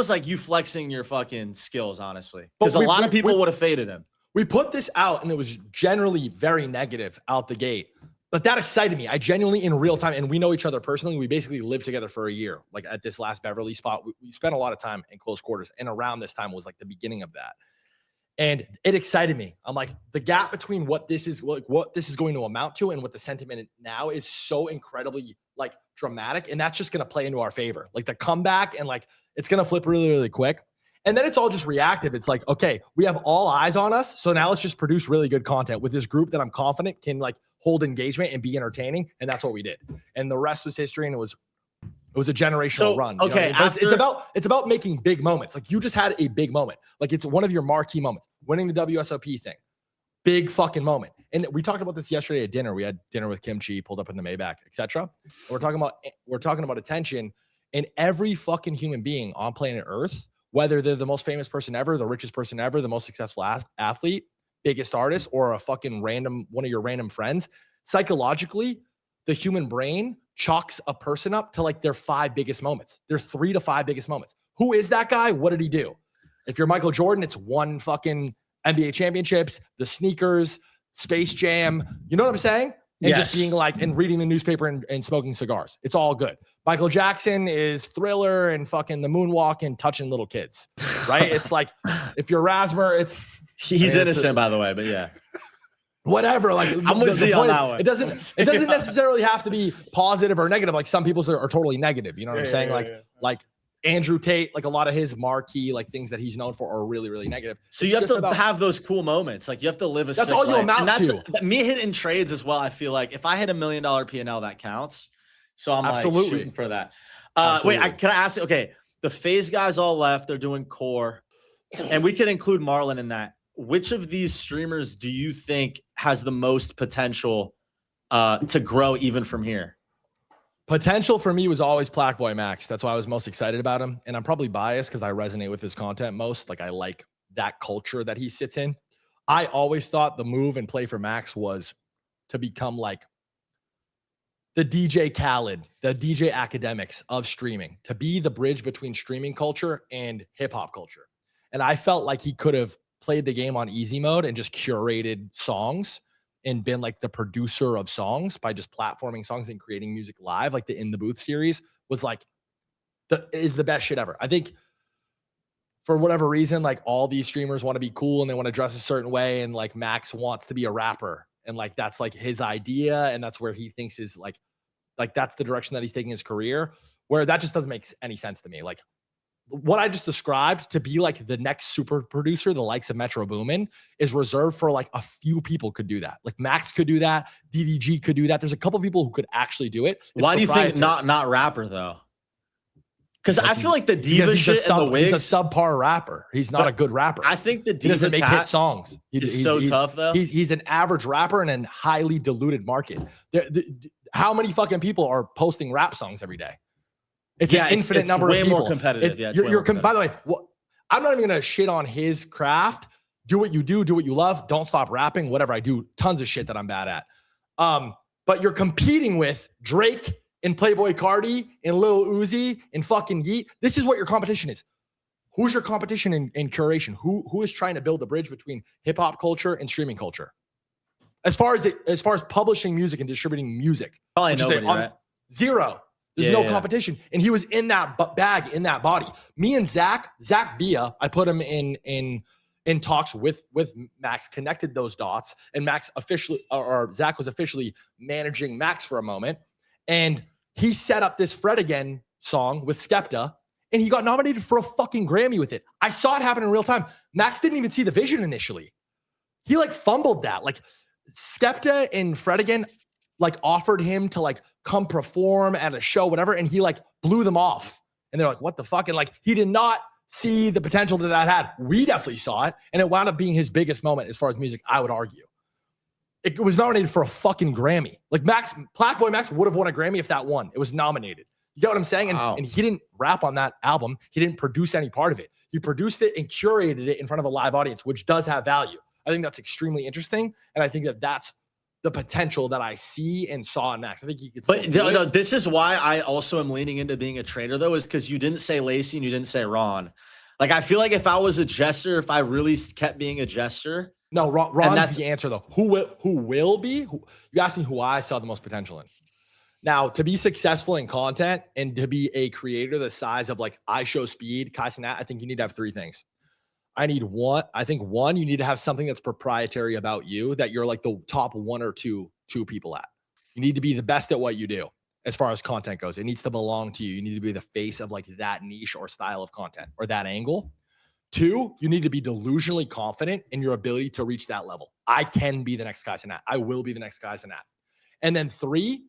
like you flexing your fucking skills, honestly. Because a lot of people would have faded him. We put this out and it was generally very negative out the gate. But that excited me. I genuinely, in real time, and we know each other personally, we basically lived together for a year. Like at this last Beverly spot, we spent a lot of time in close quarters. And around this time was like the beginning of that. And it excited me. I'm like, the gap between what this is going to amount to and what the sentiment now is so incredibly like dramatic. And that's just going to play into our favor. Like the comeback, and like, it's going to flip really, really quick. And then it's all just reactive. It's like, okay, we have all eyes on us. So now let's just produce really good content with this group that I'm confident can like hold engagement and be entertaining. And that's what we did. And the rest was history. And it was a generational run. Okay. You know what I mean? It's about making big moments. Like you just had a big moment. Like it's one of your marquee moments, winning the WSOP thing. Big fucking moment. And we talked about this yesterday at dinner. We had dinner with Kimchi, pulled up in the Maybach, etc. We're talking about attention, and every fucking human being on planet Earth, whether they're the most famous person ever, the richest person ever, the most successful athlete, biggest artist, or a fucking one of your random friends, psychologically, the human brain chalks a person up to like their 5 biggest moments, their 3 to 5 biggest moments. Who is that guy? What did he do? If you're Michael Jordan, it's one fucking NBA championships, the sneakers, Space Jam. You know what I'm saying? And just being like, and reading the newspaper and smoking cigars. It's all good. Michael Jackson is Thriller and fucking the moonwalk and touching little kids, right? It's like, if you're Rasmus, he's innocent, by the way, but yeah. Whatever, like I'm with Z on that one. It doesn't necessarily have to be positive or negative. Like some people are totally negative. You know what I'm saying? Like Andrew Tate, like a lot of his marquee like things that he's known for are really, really negative. So you have to have those cool moments. Like you have to live a. That's all you amount to. Me hitting trades as well. I feel like if I hit $1 million P&L, that counts. So I'm like shooting for that. Wait, can I ask you? Okay, the FaZe guys all left. They're doing core, and we could include Marlon in that. Which of these streamers do you think has the most potential to grow even from here? Potential for me was always Plaque Boy Max. That's why I was most excited about him. And I'm probably biased because I resonate with his content most. Like I like that culture that he sits in. I always thought the move and play for Max was to become like the DJ Khaled, the DJ Academics of streaming, to be the bridge between streaming culture and hip hop culture. And I felt like he could have played the game on easy mode and just curated songs and been like the producer of songs by just platforming songs and creating music live. Like the In the Booth series was like is the best shit ever. I think for whatever reason, like all these streamers want to be cool and they want to dress a certain way. And like Max wants to be a rapper. And like, that's like his idea. And that's where he thinks is like that's the direction that he's taking his career, where that just doesn't make any sense to me. Like what I just described to be like the next super producer, the likes of Metro Boomin, is reserved for like a few people could do that. Like Max could do that. DDG could do that. There's a couple people who could actually do it. Why do you think not rapper though? Because I feel like the diva shit and the wigs. He's a subpar rapper. He's not a good rapper. I think the diva he doesn't make hit songs. He's so tough though. He's an average rapper in a highly diluted market. How many fucking people are posting rap songs every day? It's an infinite number of people. It's way more competitive. By the way, I'm not even gonna shit on his craft. Do what you do what you love. Don't stop rapping. Whatever I do, tons of shit that I'm bad at. But you're competing with Drake and Playboy Cardi and Lil Uzi and fucking Yeet. This is what your competition is. Who's your competition in curation? Who is trying to build the bridge between hip hop culture and streaming culture? As far as publishing music and distributing music, probably nobody, right? Zero. There's no competition, and he was in that bag, in that body. Me and Zach Bia, I put him in talks with Max, connected those dots, and Max officially, or Zach was officially managing Max for a moment, and he set up this Fred Again song with Skepta, and he got nominated for a fucking Grammy with it. I saw it happen in real time. Max didn't even see the vision initially. He like fumbled that. Like Skepta and Fred Again like offered him to like come perform at a show, whatever, and he like blew them off. And they're like, what the fuck? And like he did not see the potential that had. We definitely saw it, and it wound up being his biggest moment as far as music, I would argue. It was nominated for a fucking Grammy. Like Blackboy Max would have won a Grammy if that won. It was nominated. You get what I'm saying? And he didn't rap on that album. He didn't produce any part of it. He produced it and curated it in front of a live audience, which does have value. I think that's extremely interesting, and I think that that's the potential that I see and saw in Max. I think he could. But no, this is why I also am leaning into being a trader, though, is because you didn't say Lacey and you didn't say Ron. Like I feel like if I was a jester, if I really kept being a jester. No, Ron's the answer though. Who will be? You asked me who I saw the most potential in. Now, to be successful in content and to be a creator the size of like I Show Speed, Kai Cenat, I think you need to have three things. I think one, you need to have something that's proprietary about you that you're like the top one or two people at. You need to be the best at what you do as far as content goes. It needs to belong to you. You need to be the face of like that niche or style of content or that angle. Two, you need to be delusionally confident in your ability to reach that level. I can be the next Kai Cenat. I will be the next Kai Cenat. And then three,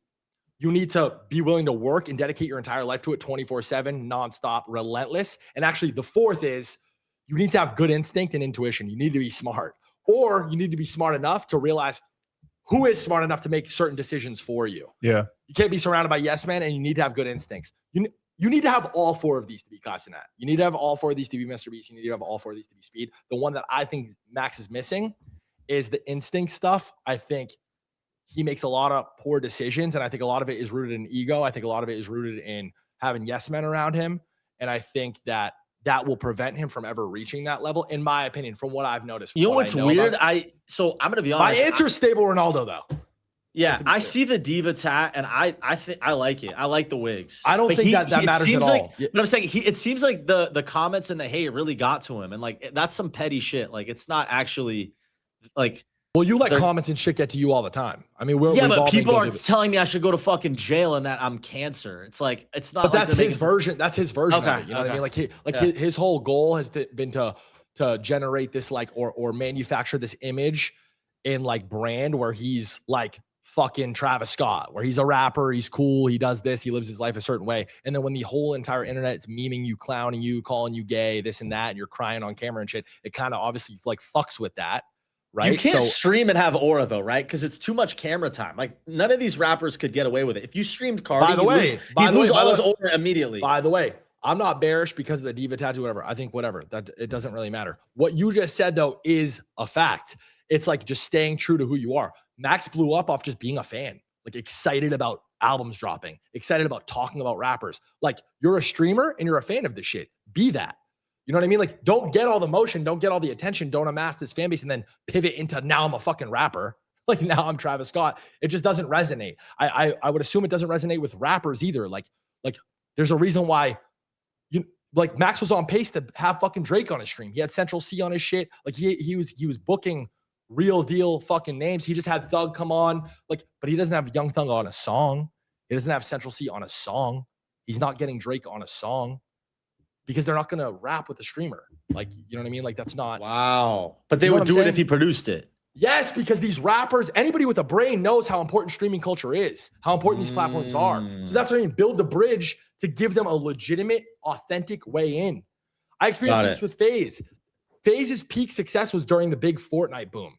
you need to be willing to work and dedicate your entire life to it 24/7, nonstop, relentless. And actually the fourth is you need to have good instinct and intuition. You need to be smart, or you need to be smart enough to realize who is smart enough to make certain decisions for you. Yeah. You can't be surrounded by yes men, and you need to have good instincts. You need to have all four of these to be Kai Cenat. You need to have all four of these to be Mr. Beast. You need to have all four of these to be Speed. The one that I think Max is missing is the instinct stuff. I think he makes a lot of poor decisions, and I think a lot of it is rooted in ego. I think a lot of it is rooted in having yes men around him, and I think that will prevent him from ever reaching that level, in my opinion, from what I've noticed. You know what's weird? So I'm gonna be honest. My answer is stable Ronaldo, though. Yeah, I see the diva tat, and I think I like it. I like the wigs. I don't think that matters at all. But I'm saying it seems like the comments and the hate really got to him, and like that's some petty shit. Like it's not actually like. Well, you let comments and shit get to you all the time. I mean, but people are telling me I should go to fucking jail and that I'm cancer. It's like it's not. But that's his version. That's his version of it. You know what I mean? Like his whole goal has been to generate this like or manufacture this image in like brand where he's like fucking Travis Scott, where he's a rapper, he's cool, he does this, he lives his life a certain way. And then when the whole entire internet is memeing you, clowning you, calling you gay, this and that, and you're crying on camera and shit, it kind of obviously like fucks with that. Right? You can't stream and have aura though, right? Because it's too much camera time. Like none of these rappers could get away with it. If you streamed Cardi, he'd lose all his aura immediately. By the way, I'm not bearish because of the diva tattoo, whatever. I think whatever, that it doesn't really matter. What you just said though is a fact. It's like just staying true to who you are. Max blew up off just being a fan, like excited about albums dropping, excited about talking about rappers. Like you're a streamer and you're a fan of this shit. Be that. You know what I mean? Like, don't get all the motion, don't get all the attention, don't amass this fan base and then pivot into now I'm a fucking rapper. Like now I'm Travis Scott. It just doesn't resonate. I would assume it doesn't resonate with rappers either. Like there's a reason why like Max was on pace to have fucking Drake on his stream. He had Central C on his shit. Like he was booking real deal fucking names. He just had Thug come on. Like, but he doesn't have Young Thug on a song. He doesn't have Central C on a song. He's not getting Drake on a song. Because they're not going to rap with the streamer. Like, you know what I mean? Like, that's not. Wow. But they would do it if he produced it. Yes, because these rappers, anybody with a brain knows how important streaming culture is, how important these platforms are. So that's what I mean. Build the bridge to give them a legitimate, authentic way in. I experienced this with FaZe. FaZe's peak success was during the big Fortnite boom.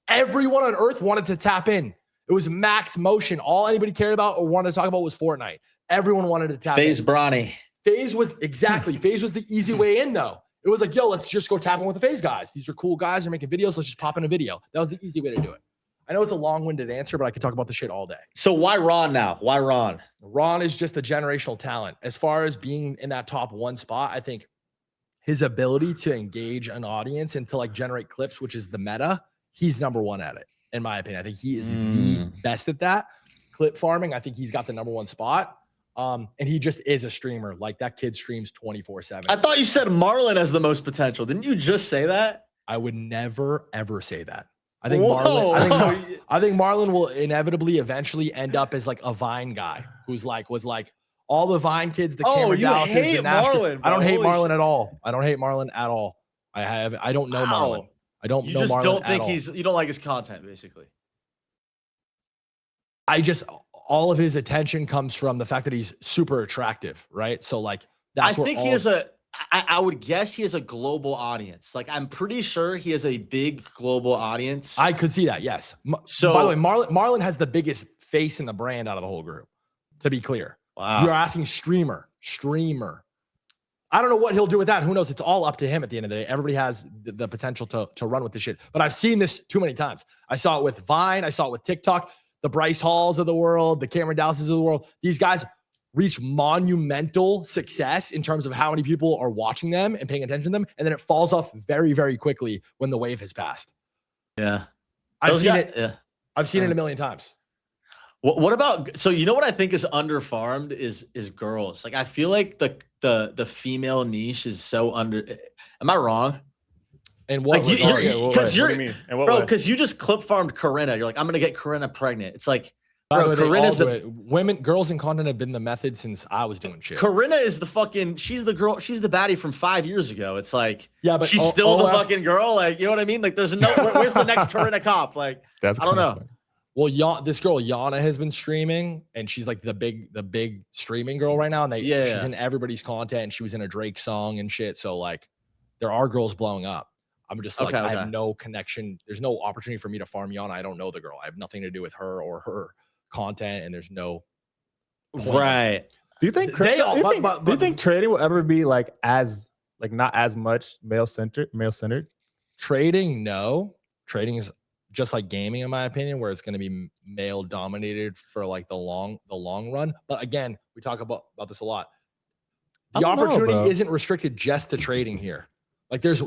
Everyone on earth wanted to tap in. It was max motion. All anybody cared about or wanted to talk about was Fortnite. Everyone wanted to tap FaZe in. Bronny. FaZe was FaZe was the easy way in though. It was like, yo, let's just go tap in with the FaZe guys. These are cool guys. They're making videos. Let's just pop in a video. That was the easy way to do it. I know it's a long-winded answer, but I could talk about the shit all day. So why Ron now? Why Ron? Ron is just a generational talent. As far as being in that top one spot, I think his ability to engage an audience and to like generate clips, which is the meta, he's number one at it, in my opinion. I think he is the best at that. Clip farming, I think he's got the number one spot. And he just is a streamer. Like that kid streams 24/7. I thought you said Marlon has the most potential. Didn't you just say that? I would never ever say that. I think Marlon will inevitably eventually end up as like a Vine guy who's like was like all the Vine kids, the Cameron Dallas's and Marlon. I don't hate Marlon at all. I don't hate Marlon at all. I don't know Marlon. I don't know Marlon. You just don't think you don't like his content, basically. All of his attention comes from the fact that he's super attractive, right? So like that's I think he has I would guess he has a global audience. Like I'm pretty sure he has a big global audience. I could see that, yes. So by the way, Marlon has the biggest face in the brand out of the whole group, to be clear. Wow. You're asking streamer. I don't know what he'll do with that. Who knows? It's all up to him at the end of the day. Everybody has the potential to run with this shit. But I've seen this too many times. I saw it with Vine. I saw it with TikTok. The Bryce Halls of the world, the Cameron Dallases of the world. These guys reach monumental success in terms of how many people are watching them and paying attention to them. And then it falls off very, very quickly when the wave has passed. Yeah. I've seen it. Yeah. I've seen it a million times. What about, so you know what I think is underfarmed is girls. Like I feel like the female niche is so am I wrong? And what? Because because you just clip farmed Corinna. You're like, I'm gonna get Corinna pregnant. It's like, bro, Corinna's girls in content have been the method since I was doing shit. Corinna is the fucking, she's the girl, she's the baddie from 5 years ago. It's like, yeah, but she's still the fucking girl. Like, you know what I mean? Like, there's no, where's the next Corinna cop? Like, I don't know. Funny. Well, this girl Yana has been streaming, and she's like the big streaming girl right now. And she's in everybody's content, and she was in a Drake song and shit. So like, there are girls blowing up. I'm just like, I have no connection. There's no opportunity for me to farm Yana. I don't know the girl. I have nothing to do with her or her content, and there's no point. Do you think do you think trading will ever be like not as much male centered? Trading, no. Trading is just like gaming, in my opinion, where it's going to be male dominated for like the long run. But again, we talk about this a lot. The opportunity isn't restricted just to trading here. Like there's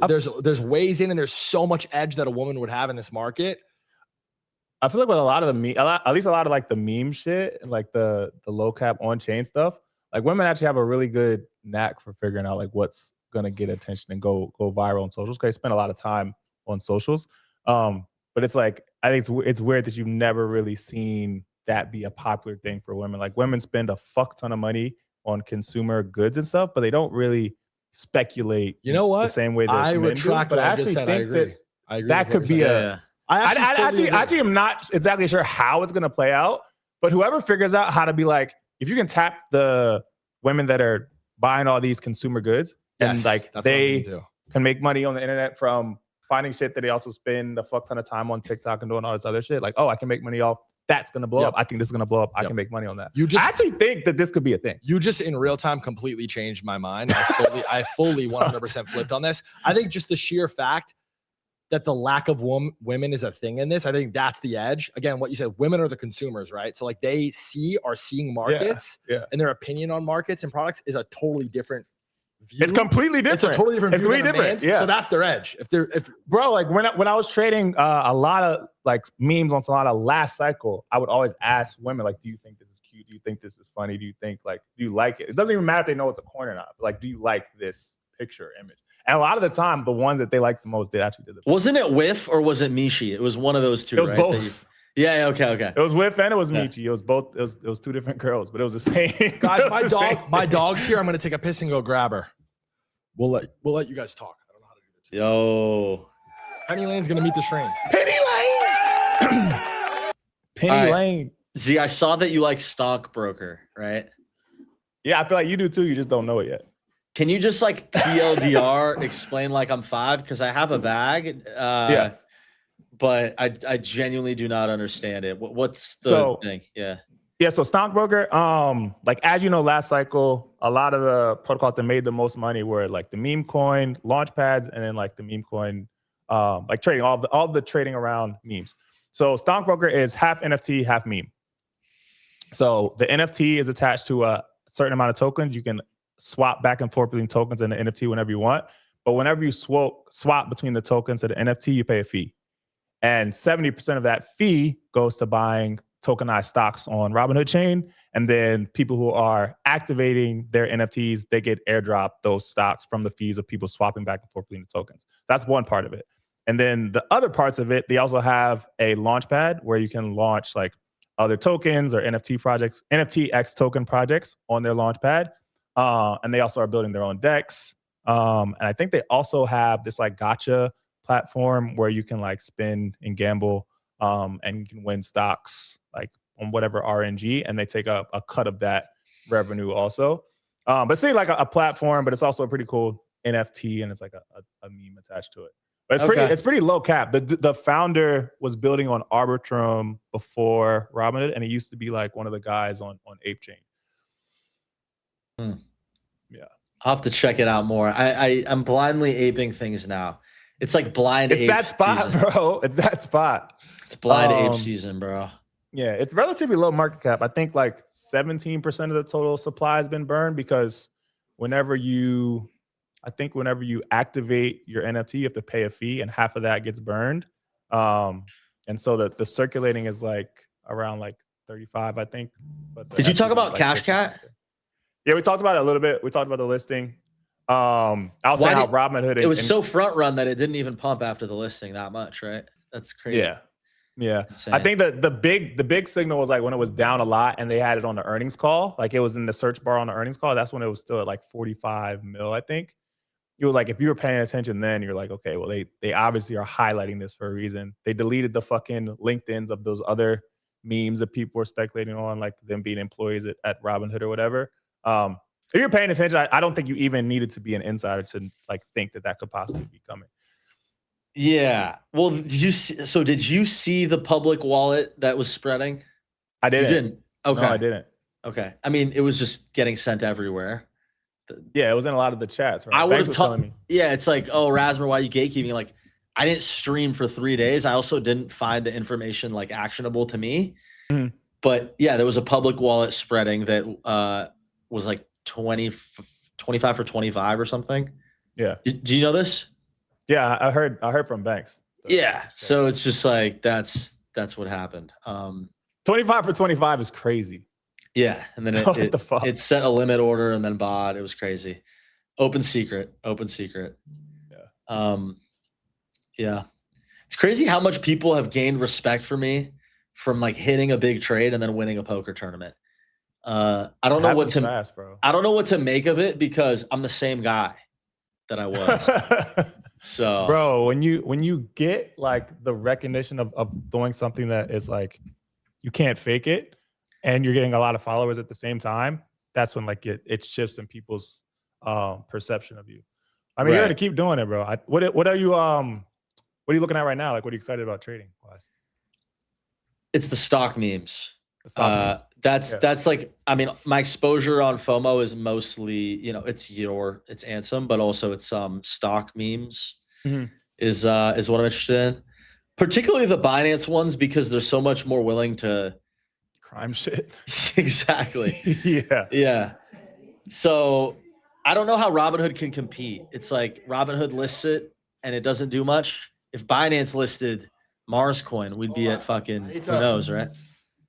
ways in, and there's so much edge that a woman would have in this market. I feel like with a lot of at least a lot of like the meme shit and like the low cap on chain stuff, like women actually have a really good knack for figuring out like what's gonna get attention and go viral on socials. Because they spend a lot of time on socials. But it's like, I think it's weird that you've never really seen that be a popular thing for women. Like women spend a fuck ton of money on consumer goods and stuff, but they don't really speculate. You know what? The same way that I retract what I just said. I agree. That could be I actually am not exactly sure how it's going to play out, but whoever figures out how to be like, if you can tap the women that are buying all these consumer goods and like they can make money on the internet from finding shit that they also spend a fuck ton of time on TikTok and doing all this other shit. Like, oh, I can make money off. That's going to blow up. I think this is going to blow up. I can make money on that. I actually think that this could be a thing. You just in real time completely changed my mind. I fully 100% flipped on this. I think just the sheer fact that the lack of women is a thing in this, I think that's the edge. Again, what you said, women are the consumers, right? So like they are seeing markets and their opinion on markets and products is a totally different view. It's completely different. It's a totally different view. It's completely different. Yeah. So that's their edge. Bro, like when I was trading a lot of like memes on Solana last cycle, I would always ask women like, do you think this is cute? Do you think this is funny? Do you think like, do you like it? It doesn't even matter if they know it's a coin or not. But like, do you like this picture image? And a lot of the time, the ones that they liked the most, they actually did it. Wasn't it Whiff or was it Mishi? It was one of those two. It was right? both. Yeah. Okay. It was Whiff and it was Michi. It was both. It was two different girls, but it was the same. Guys, my dog's here. I'm gonna take a piss and go grab her. We'll let you guys talk. I don't know how to do this. Yo. Penny Lane's gonna meet the stream. Penny Lane. Penny Lane. Z, I saw that you like Stockbroker, right? Yeah, I feel like you do too. You just don't know it yet. Can you just like TLDR explain like I'm 5? Because I have a bag. Yeah. But I genuinely do not understand it. What's the thing? Yeah. Yeah, so Stockbroker, like as you know, last cycle, a lot of the protocols that made the most money were like the meme coin, launch pads, and then like the meme coin, like trading, all the trading around memes. So Stockbroker is half NFT, half meme. So the NFT is attached to a certain amount of tokens. You can swap back and forth between tokens and the NFT whenever you want. But whenever you swap between the tokens and the NFT, you pay a fee. And 70% of that fee goes to buying tokenized stocks on Robinhood chain. And then people who are activating their NFTs, they get airdropped those stocks from the fees of people swapping back and forth between the tokens. That's one part of it. And then the other parts of it, they also have a launch pad where you can launch like other tokens or NFT projects, NFTX token projects on their launch pad. And they also are building their own decks. And I think they also have this like gotcha platform where you can like spin and gamble and you can win stocks like on whatever RNG, and they take a cut of that revenue also. But say like a platform, but it's also a pretty cool NFT, and it's like a meme attached to it. But it's pretty low cap. The founder was building on Arbitrum before Robinhood, and he used to be like one of the guys on Ape Chain. Yeah, I'll have to check it out more. I'm blindly aping things now. It's like blind ape that spot, season. Bro. It's that spot. It's blind ape season, bro. Yeah, it's relatively low market cap. I think like 17% of the total supply has been burned because whenever you activate your NFT, you have to pay a fee, and half of that gets burned. And so the circulating is like around like 35, I think. But did you talk about like Cash Cat? Yeah, we talked about it a little bit. We talked about the listing. I was saying how Robinhood. It was so front run that it didn't even pump after the listing that much, right? That's crazy. Yeah. Insane. I think that the big signal was like when it was down a lot and they had it on the earnings call. Like it was in the search bar on the earnings call. That's when it was still at like 45 mil, I think. You were like, if you were paying attention then, you're like, okay, well, they obviously are highlighting this for a reason. They deleted the fucking LinkedIns of those other memes that people were speculating on, like them being employees at Robinhood or whatever. If you're paying attention, I don't think you even needed to be an insider to like think that could possibly be coming. Yeah. Well, did you see the public wallet that was spreading? I didn't. You didn't? Okay. No, I didn't. Okay. I mean, it was just getting sent everywhere. Yeah, it was in a lot of the chats, right? I would have telling me. Yeah, it's like, oh, Rasmus, why are you gatekeeping? Like, I didn't stream for 3 days. I also didn't find the information like actionable to me. Mm-hmm. But yeah, there was a public wallet spreading that was like 25 for 25 or something. Yeah. Do you know this? Yeah, I heard from banks. Yeah. So it's just like that's what happened. 25 for 25 is crazy. Yeah, and then it sent a limit order and then bought. It was crazy. Open secret. Yeah. Yeah. It's crazy how much people have gained respect for me from like hitting a big trade and then winning a poker tournament. I don't know what to I don't know what to make of it because I'm the same guy that I was. So, bro, when you get like the recognition of doing something that is like you can't fake it, and you're getting a lot of followers at the same time, that's when like it shifts in people's perception of you. I mean, you got to keep doing it, bro. What are you looking at right now? Like, what are you excited about trading wise? It's the stock memes. That's like, I mean, my exposure on FOMO is mostly, it's Ansem, but also it's stock memes is what I'm interested in. Particularly the Binance ones because they're so much more willing to crime shit. Exactly. Yeah. Yeah. So I don't know how Robinhood can compete. It's like Robinhood lists it and it doesn't do much. If Binance listed Mars coin, we'd be at fucking who knows, right?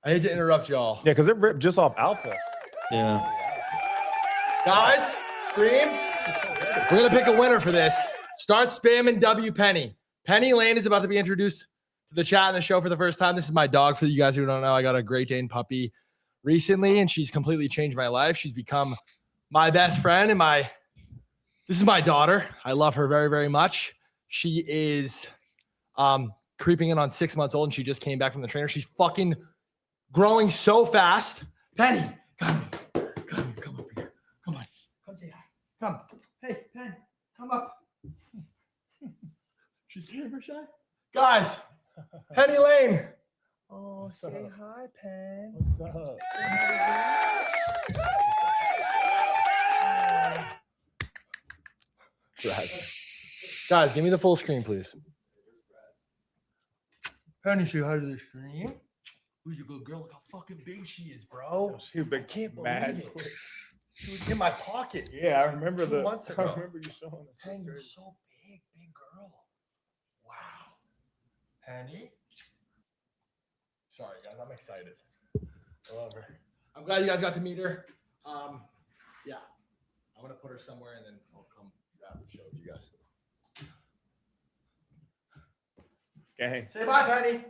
I hate to interrupt y'all. Yeah, because it ripped just off alpha. Yeah. Guys, stream. We're gonna pick a winner for this. Start spamming W Penny. Penny Lane is about to be introduced to the chat and the show for the first time. This is my dog. For you guys who don't know, I got a Great Dane puppy recently, and she's completely changed my life. She's become my best friend, and this is my daughter. I love her very, very much. She is creeping in on 6 months old, and she just came back from the trainer. She's fucking growing so fast. Penny, come up here. Come on. Come say hi. Come. Hey, Penny, come up. She's camera shy. Guys, Penny Lane. Oh, say hi, Pen. What's up? Guys, give me the full screen, please. Penny, say hi to the screen. Who's your good girl? Look how fucking big she is, bro. She was big, I can't believe mad it. quick. She was in my pocket. Yeah, I remember 2 months ago. I remember you showing us. Penny, you're so big girl. Wow. Penny. Sorry, guys, I'm excited. I love her. I'm glad you guys got to meet her. Yeah, I'm gonna put her somewhere, and then I'll come after the show with you guys. Gang. Say bye, Penny.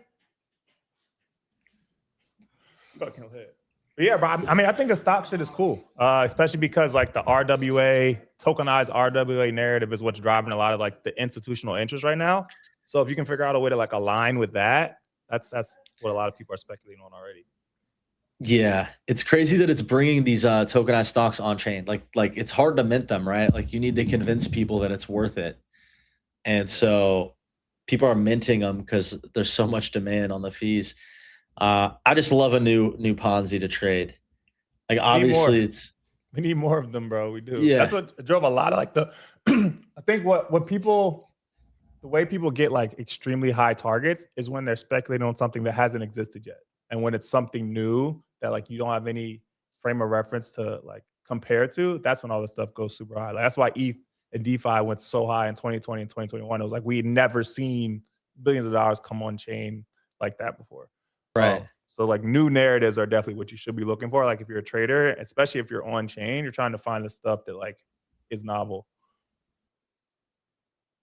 Fucking lit. But yeah, bro. I mean, I think the stock shit is cool, especially because like the RWA, tokenized RWA narrative is what's driving a lot of like the institutional interest right now. So if you can figure out a way to like align with that, that's what a lot of people are speculating on already. Yeah, it's crazy that it's bringing these tokenized stocks on chain. Like it's hard to mint them, right? Like you need to convince people that it's worth it, and so people are minting them because there's so much demand on the fees. I just love a new Ponzi to trade. Like obviously we need more of them, bro. We do. Yeah. That's what drove a lot of like the I think what people, the way people get like extremely high targets is when they're speculating on something that hasn't existed yet. And when it's something new that like you don't have any frame of reference to like compare to, that's when all this stuff goes super high. Like, that's why ETH and DeFi went so high in 2020 and 2021. It was like we had never seen billions of dollars come on chain like that before. Right. So like new narratives are definitely what you should be looking for. Like if you're a trader, especially if you're on chain, you're trying to find the stuff that like is novel.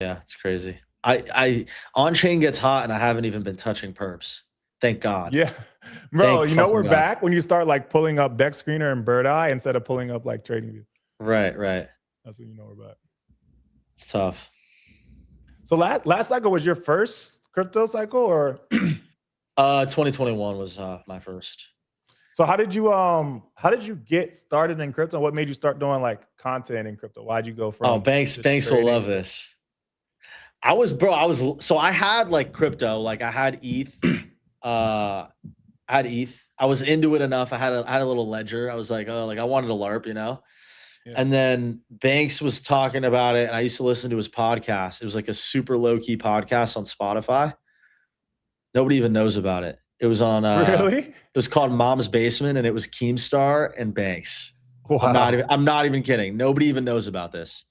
Yeah, it's crazy. I on chain gets hot and I haven't even been touching perps. Thank God. Yeah, bro. Thank you know we're fucking God. back when you start like pulling up Deck Screener and Bird Eye instead of pulling up like TradingView. Right. That's when you know we're back. It's tough. So last cycle was your first crypto cycle, or 2021 was my first. so how did you get started in crypto? What made you start doing like content in crypto? Why'd you go from Banks will love this. So I had like crypto, like I had ETH. I was into it enough. I had a little ledger. I was like, oh, like I wanted to LARP, you know? Yeah. And then Banks was talking about it, and I used to listen to his podcast. It was like a super low-key podcast on Spotify. Nobody even knows about it. It was on really? It was called Mom's Basement, and it was Keemstar and Banks. Wow. I'm not even kidding. Nobody even knows about this.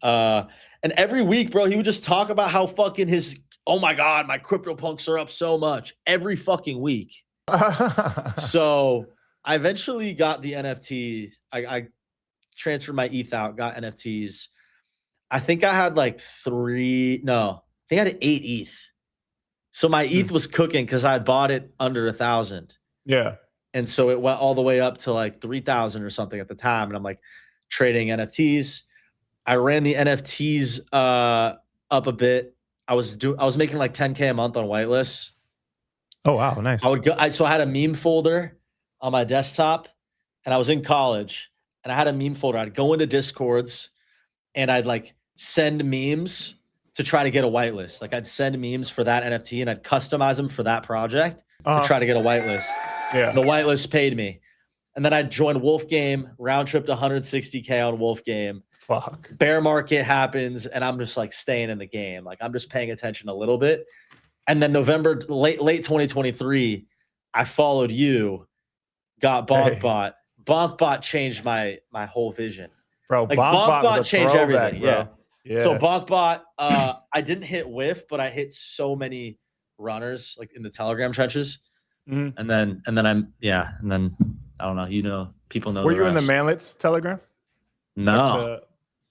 And every week, bro, he would just talk about how fucking oh my God, my crypto punks are up so much every fucking week. So I eventually got the NFT. I transferred my ETH out, got NFTs. I think I had like I had 8 ETH. So my ETH was cooking because I had bought it under 1,000. Yeah. And so it went all the way up to like 3,000 or something at the time. And I'm like trading NFTs. I ran the NFTs up a bit. I was making like 10K a month on whitelists. Oh wow, nice. So I had a meme folder on my desktop, and I was in college, and I had a meme folder. I'd go into Discords, and I'd like send memes to try to get a whitelist. Like I'd send memes for that NFT, and I'd customize them for that project to try to get a whitelist. Yeah. The whitelist paid me, and then I'd join Wolf Game, round trip to 160K on Wolf Game. Fuck. Bear market happens, and I'm just like staying in the game. Like I'm just paying attention a little bit. And then November, late 2023, I followed you, got BonkBot. BonkBot changed my whole vision. Bro, like BonkBot changed everything. Bro. Yeah. So BonkBot, I didn't hit whiff, but I hit so many runners like in the Telegram trenches. Mm-hmm. And then I don't know, people know. Were you in the Manlets Telegram? No.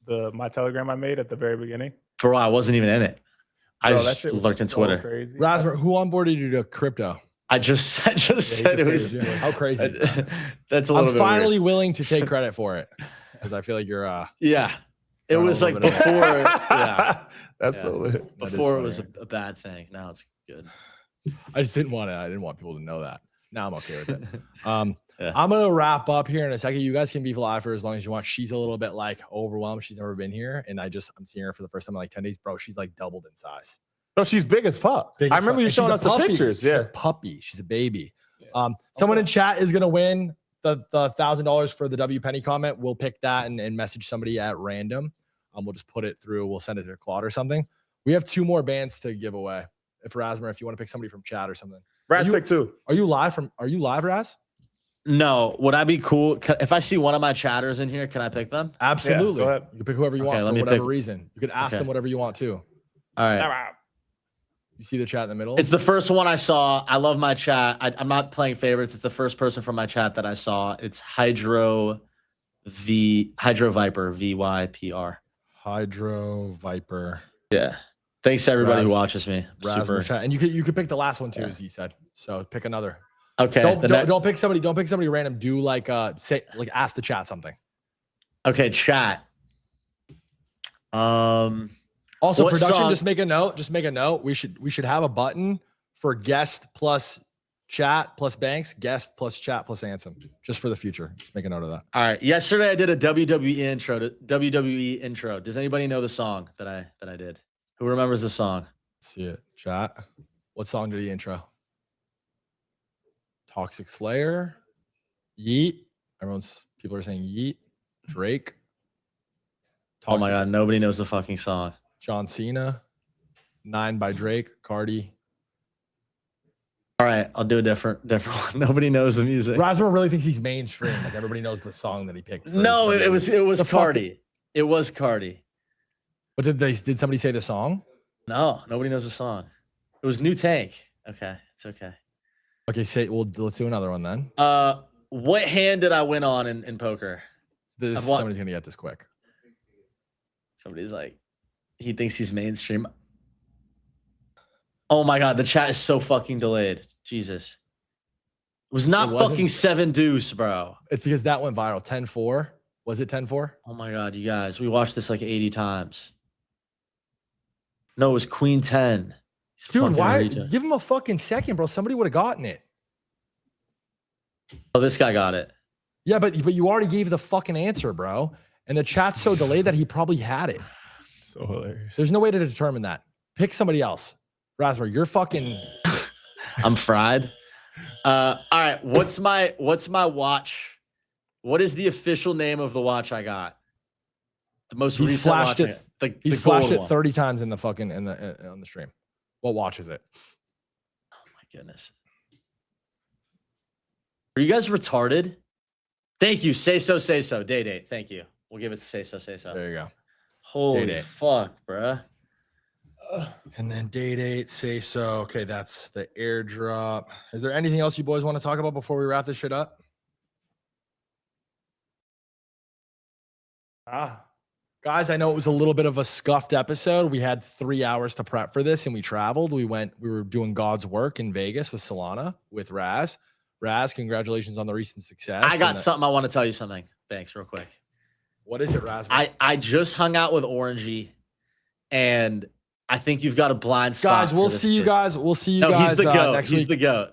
Like my Telegram I made at the very beginning. Bro, I wasn't even in it. I Bro, just lurked in Twitter. Crazy. Rasmus, who onboarded you to crypto? I just said it was. How crazy is that? That's a little I'm bit finally weird. willing to take credit for it because I feel like you're. Yeah, it was like before. Yeah, that's so lit. Before it was a bad thing. Now it's good. I just didn't want people to know that. Now I'm okay with it. I'm gonna wrap up here in a second. You guys can be live for as long as you want. She's a little bit like overwhelmed. She's never been here, and I'm seeing her for the first time in like 10 days. Bro, she's like doubled in size. No, she's big as fuck. I remember you showing us the pictures. She's a puppy. She's a baby. Someone in chat is gonna win the $1,000 for the W Penny comment. We'll pick that and message somebody at random. We'll just put it through. We'll send it to Claude or something. We have 2 more bands to give away. If Rasmer, if you want to pick somebody from chat or something. Raz pick 2. Are you live, Raz? No. Would I be cool if I see one of my chatters in here? Can I pick them? Absolutely. Yeah, go ahead. You can pick whoever you want for whatever reason. You can ask them whatever you want too. All right. You see the chat in the middle? It's the first one I saw. I love my chat. I'm not playing favorites. It's the first person from my chat that I saw. It's Hydro Viper, VYPR. Hydro Viper. Yeah. Thanks to everybody who watches me. Super. And you could pick the last one too, as he said. So pick another. Okay. Don't pick somebody. Don't pick somebody random. Do ask the chat something. Okay, chat. Also, production. Just make a note. We should have a button for guest plus chat plus Banks, guest plus chat plus Ansem, just for the future. Just make a note of that. All right. Yesterday I did a WWE intro. Does anybody know the song that I did? Who remembers the song? Let's see it. Chat. What song did he intro? Toxic Slayer. Yeet. People are saying Yeet. Drake. Oh my God. Nobody knows the fucking song. John Cena. 9 by Drake. Cardi. All right. I'll do a different one. Nobody knows the music. Rasmus really thinks he's mainstream. Like everybody knows the song that he picked. No, it was Cardi. It was Cardi. But did somebody say the song? No, nobody knows the song. It was New Tank. Okay, it's okay. Okay, let's do another one then. What hand did I win on in poker? Somebody's gonna get this quick. Somebody's like, he thinks he's mainstream. Oh my God, the chat is so fucking delayed. Jesus. It was not fucking 7 deuce, bro. It's because that went viral. 10-4. Was it 10-4? Oh my God, you guys. We watched this like 80 times. No, it was Queen 10. Dude, why? Give him a fucking second, bro. Somebody would have gotten it. Oh, this guy got it. Yeah, but you already gave the fucking answer, bro. And the chat's so delayed that he probably had it. So hilarious. There's no way to determine that. Pick somebody else. Rasmus, you're fucking... I'm fried. All right, what's my watch? What is the official name of the watch I got? The most recent watch. He's flashed it 30 times in the fucking on the stream. What watch is it? Oh my goodness. Are you guys retarded? Thank you. Say so. Day. Thank you. We'll give it to say so. There you go. Holy fuck, bruh. And then day, say so. Okay, that's the airdrop. Is there anything else you boys want to talk about before we wrap this shit up? Guys, I know it was a little bit of a scuffed episode. We had 3 hours to prep for this and we traveled. We were doing God's work in Vegas with Solana, with Raz. Raz, congratulations on the recent success. I got something. I want to tell you something. Thanks, real quick. What is it, Raz? I just hung out with Orangey, and I think you've got a blind spot. Guys, we'll see you guys. We'll see you guys he's the goat. Next week. He's the GOAT.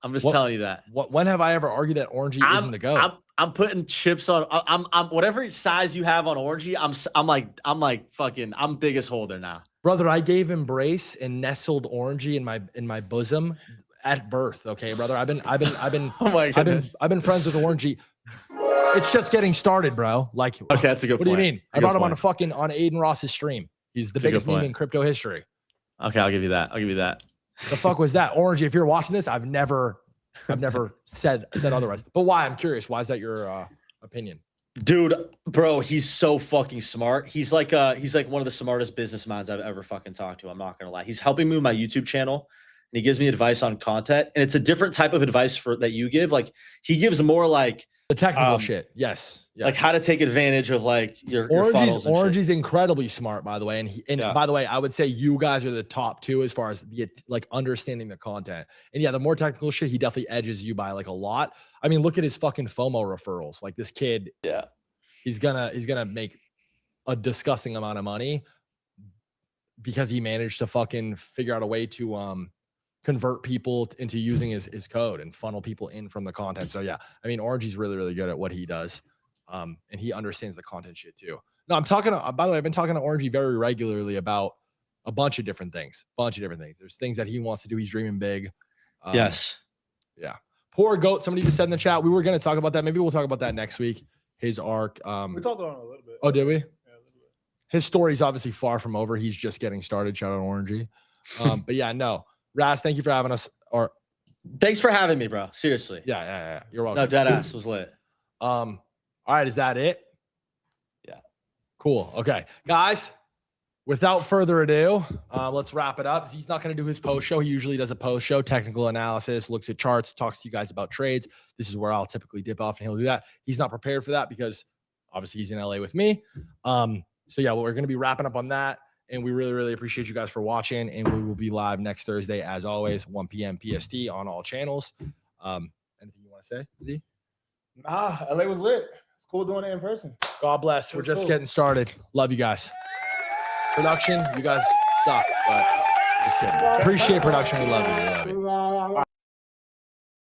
I'm just telling you that. When have I ever argued that Orangey isn't the GOAT? I'm putting chips on. I'm whatever size you have on Orangey. I'm like fucking. I'm biggest holder now, brother. I gave embrace and nestled Orangey in my bosom at birth. Okay, brother. I've been oh my goodness. I've been friends with Orangey. It's just getting started, bro. Like, okay, that's a good point. What do you mean? I brought him on on Aiden Ross's stream. He's the biggest meme in crypto history. Okay, I'll give you that. The fuck was that? Orangey, if you're watching this, I've never said otherwise. But why? I'm curious. Why is that your opinion? Dude, bro, he's so fucking smart. He's like one of the smartest business minds I've ever fucking talked to. I'm not gonna lie. He's helping me with my YouTube channel, and he gives me advice on content. And it's a different type of advice that you give. Like, he gives more like the technical shit. Yes. Like how to take advantage of like your funnels and Orangey's incredibly smart, by the way. And by the way, I would say you guys are the top 2 as far as the like understanding the content. And yeah, the more technical shit, he definitely edges you by like a lot. I mean, look at his fucking FOMO referrals. Like this kid, he's gonna make a disgusting amount of money because he managed to fucking figure out a way to convert people into using his code and funnel people in from the content. So yeah, I mean, Orangey's really, really good at what he does. And he understands the content shit too. No, I'm talking to, by the way, I've been talking to Orangey very regularly about a bunch of different things. There's things that he wants to do. He's dreaming big. Yes. Yeah. Poor goat. Somebody just said in the chat, we were going to talk about that. Maybe we'll talk about that next week. His arc. We talked about it a little bit. Oh, did we? Yeah, a little bit. His story's obviously far from over. He's just getting started. Shout out Orangey. But yeah, no. Raz, thank you for having us. Or thanks for having me, bro. Seriously. Yeah. You're welcome. No, dead ass was lit. All right, is that it? Yeah. Cool. Okay, guys. Without further ado, let's wrap it up. He's not going to do his post show. He usually does a post show, technical analysis, looks at charts, talks to you guys about trades. This is where I'll typically dip off, and he'll do that. He's not prepared for that because obviously he's in LA with me. So yeah, well, we're going to be wrapping up on that. And we really, really appreciate you guys for watching. And we will be live next Thursday, as always, 1 p.m. PST on all channels. Anything you want to say, Z? Nah, LA was lit. It's cool doing it in person. God bless. We're just getting started. Love you guys. Production, you guys suck, but just kidding. Appreciate production. We love you. We love you.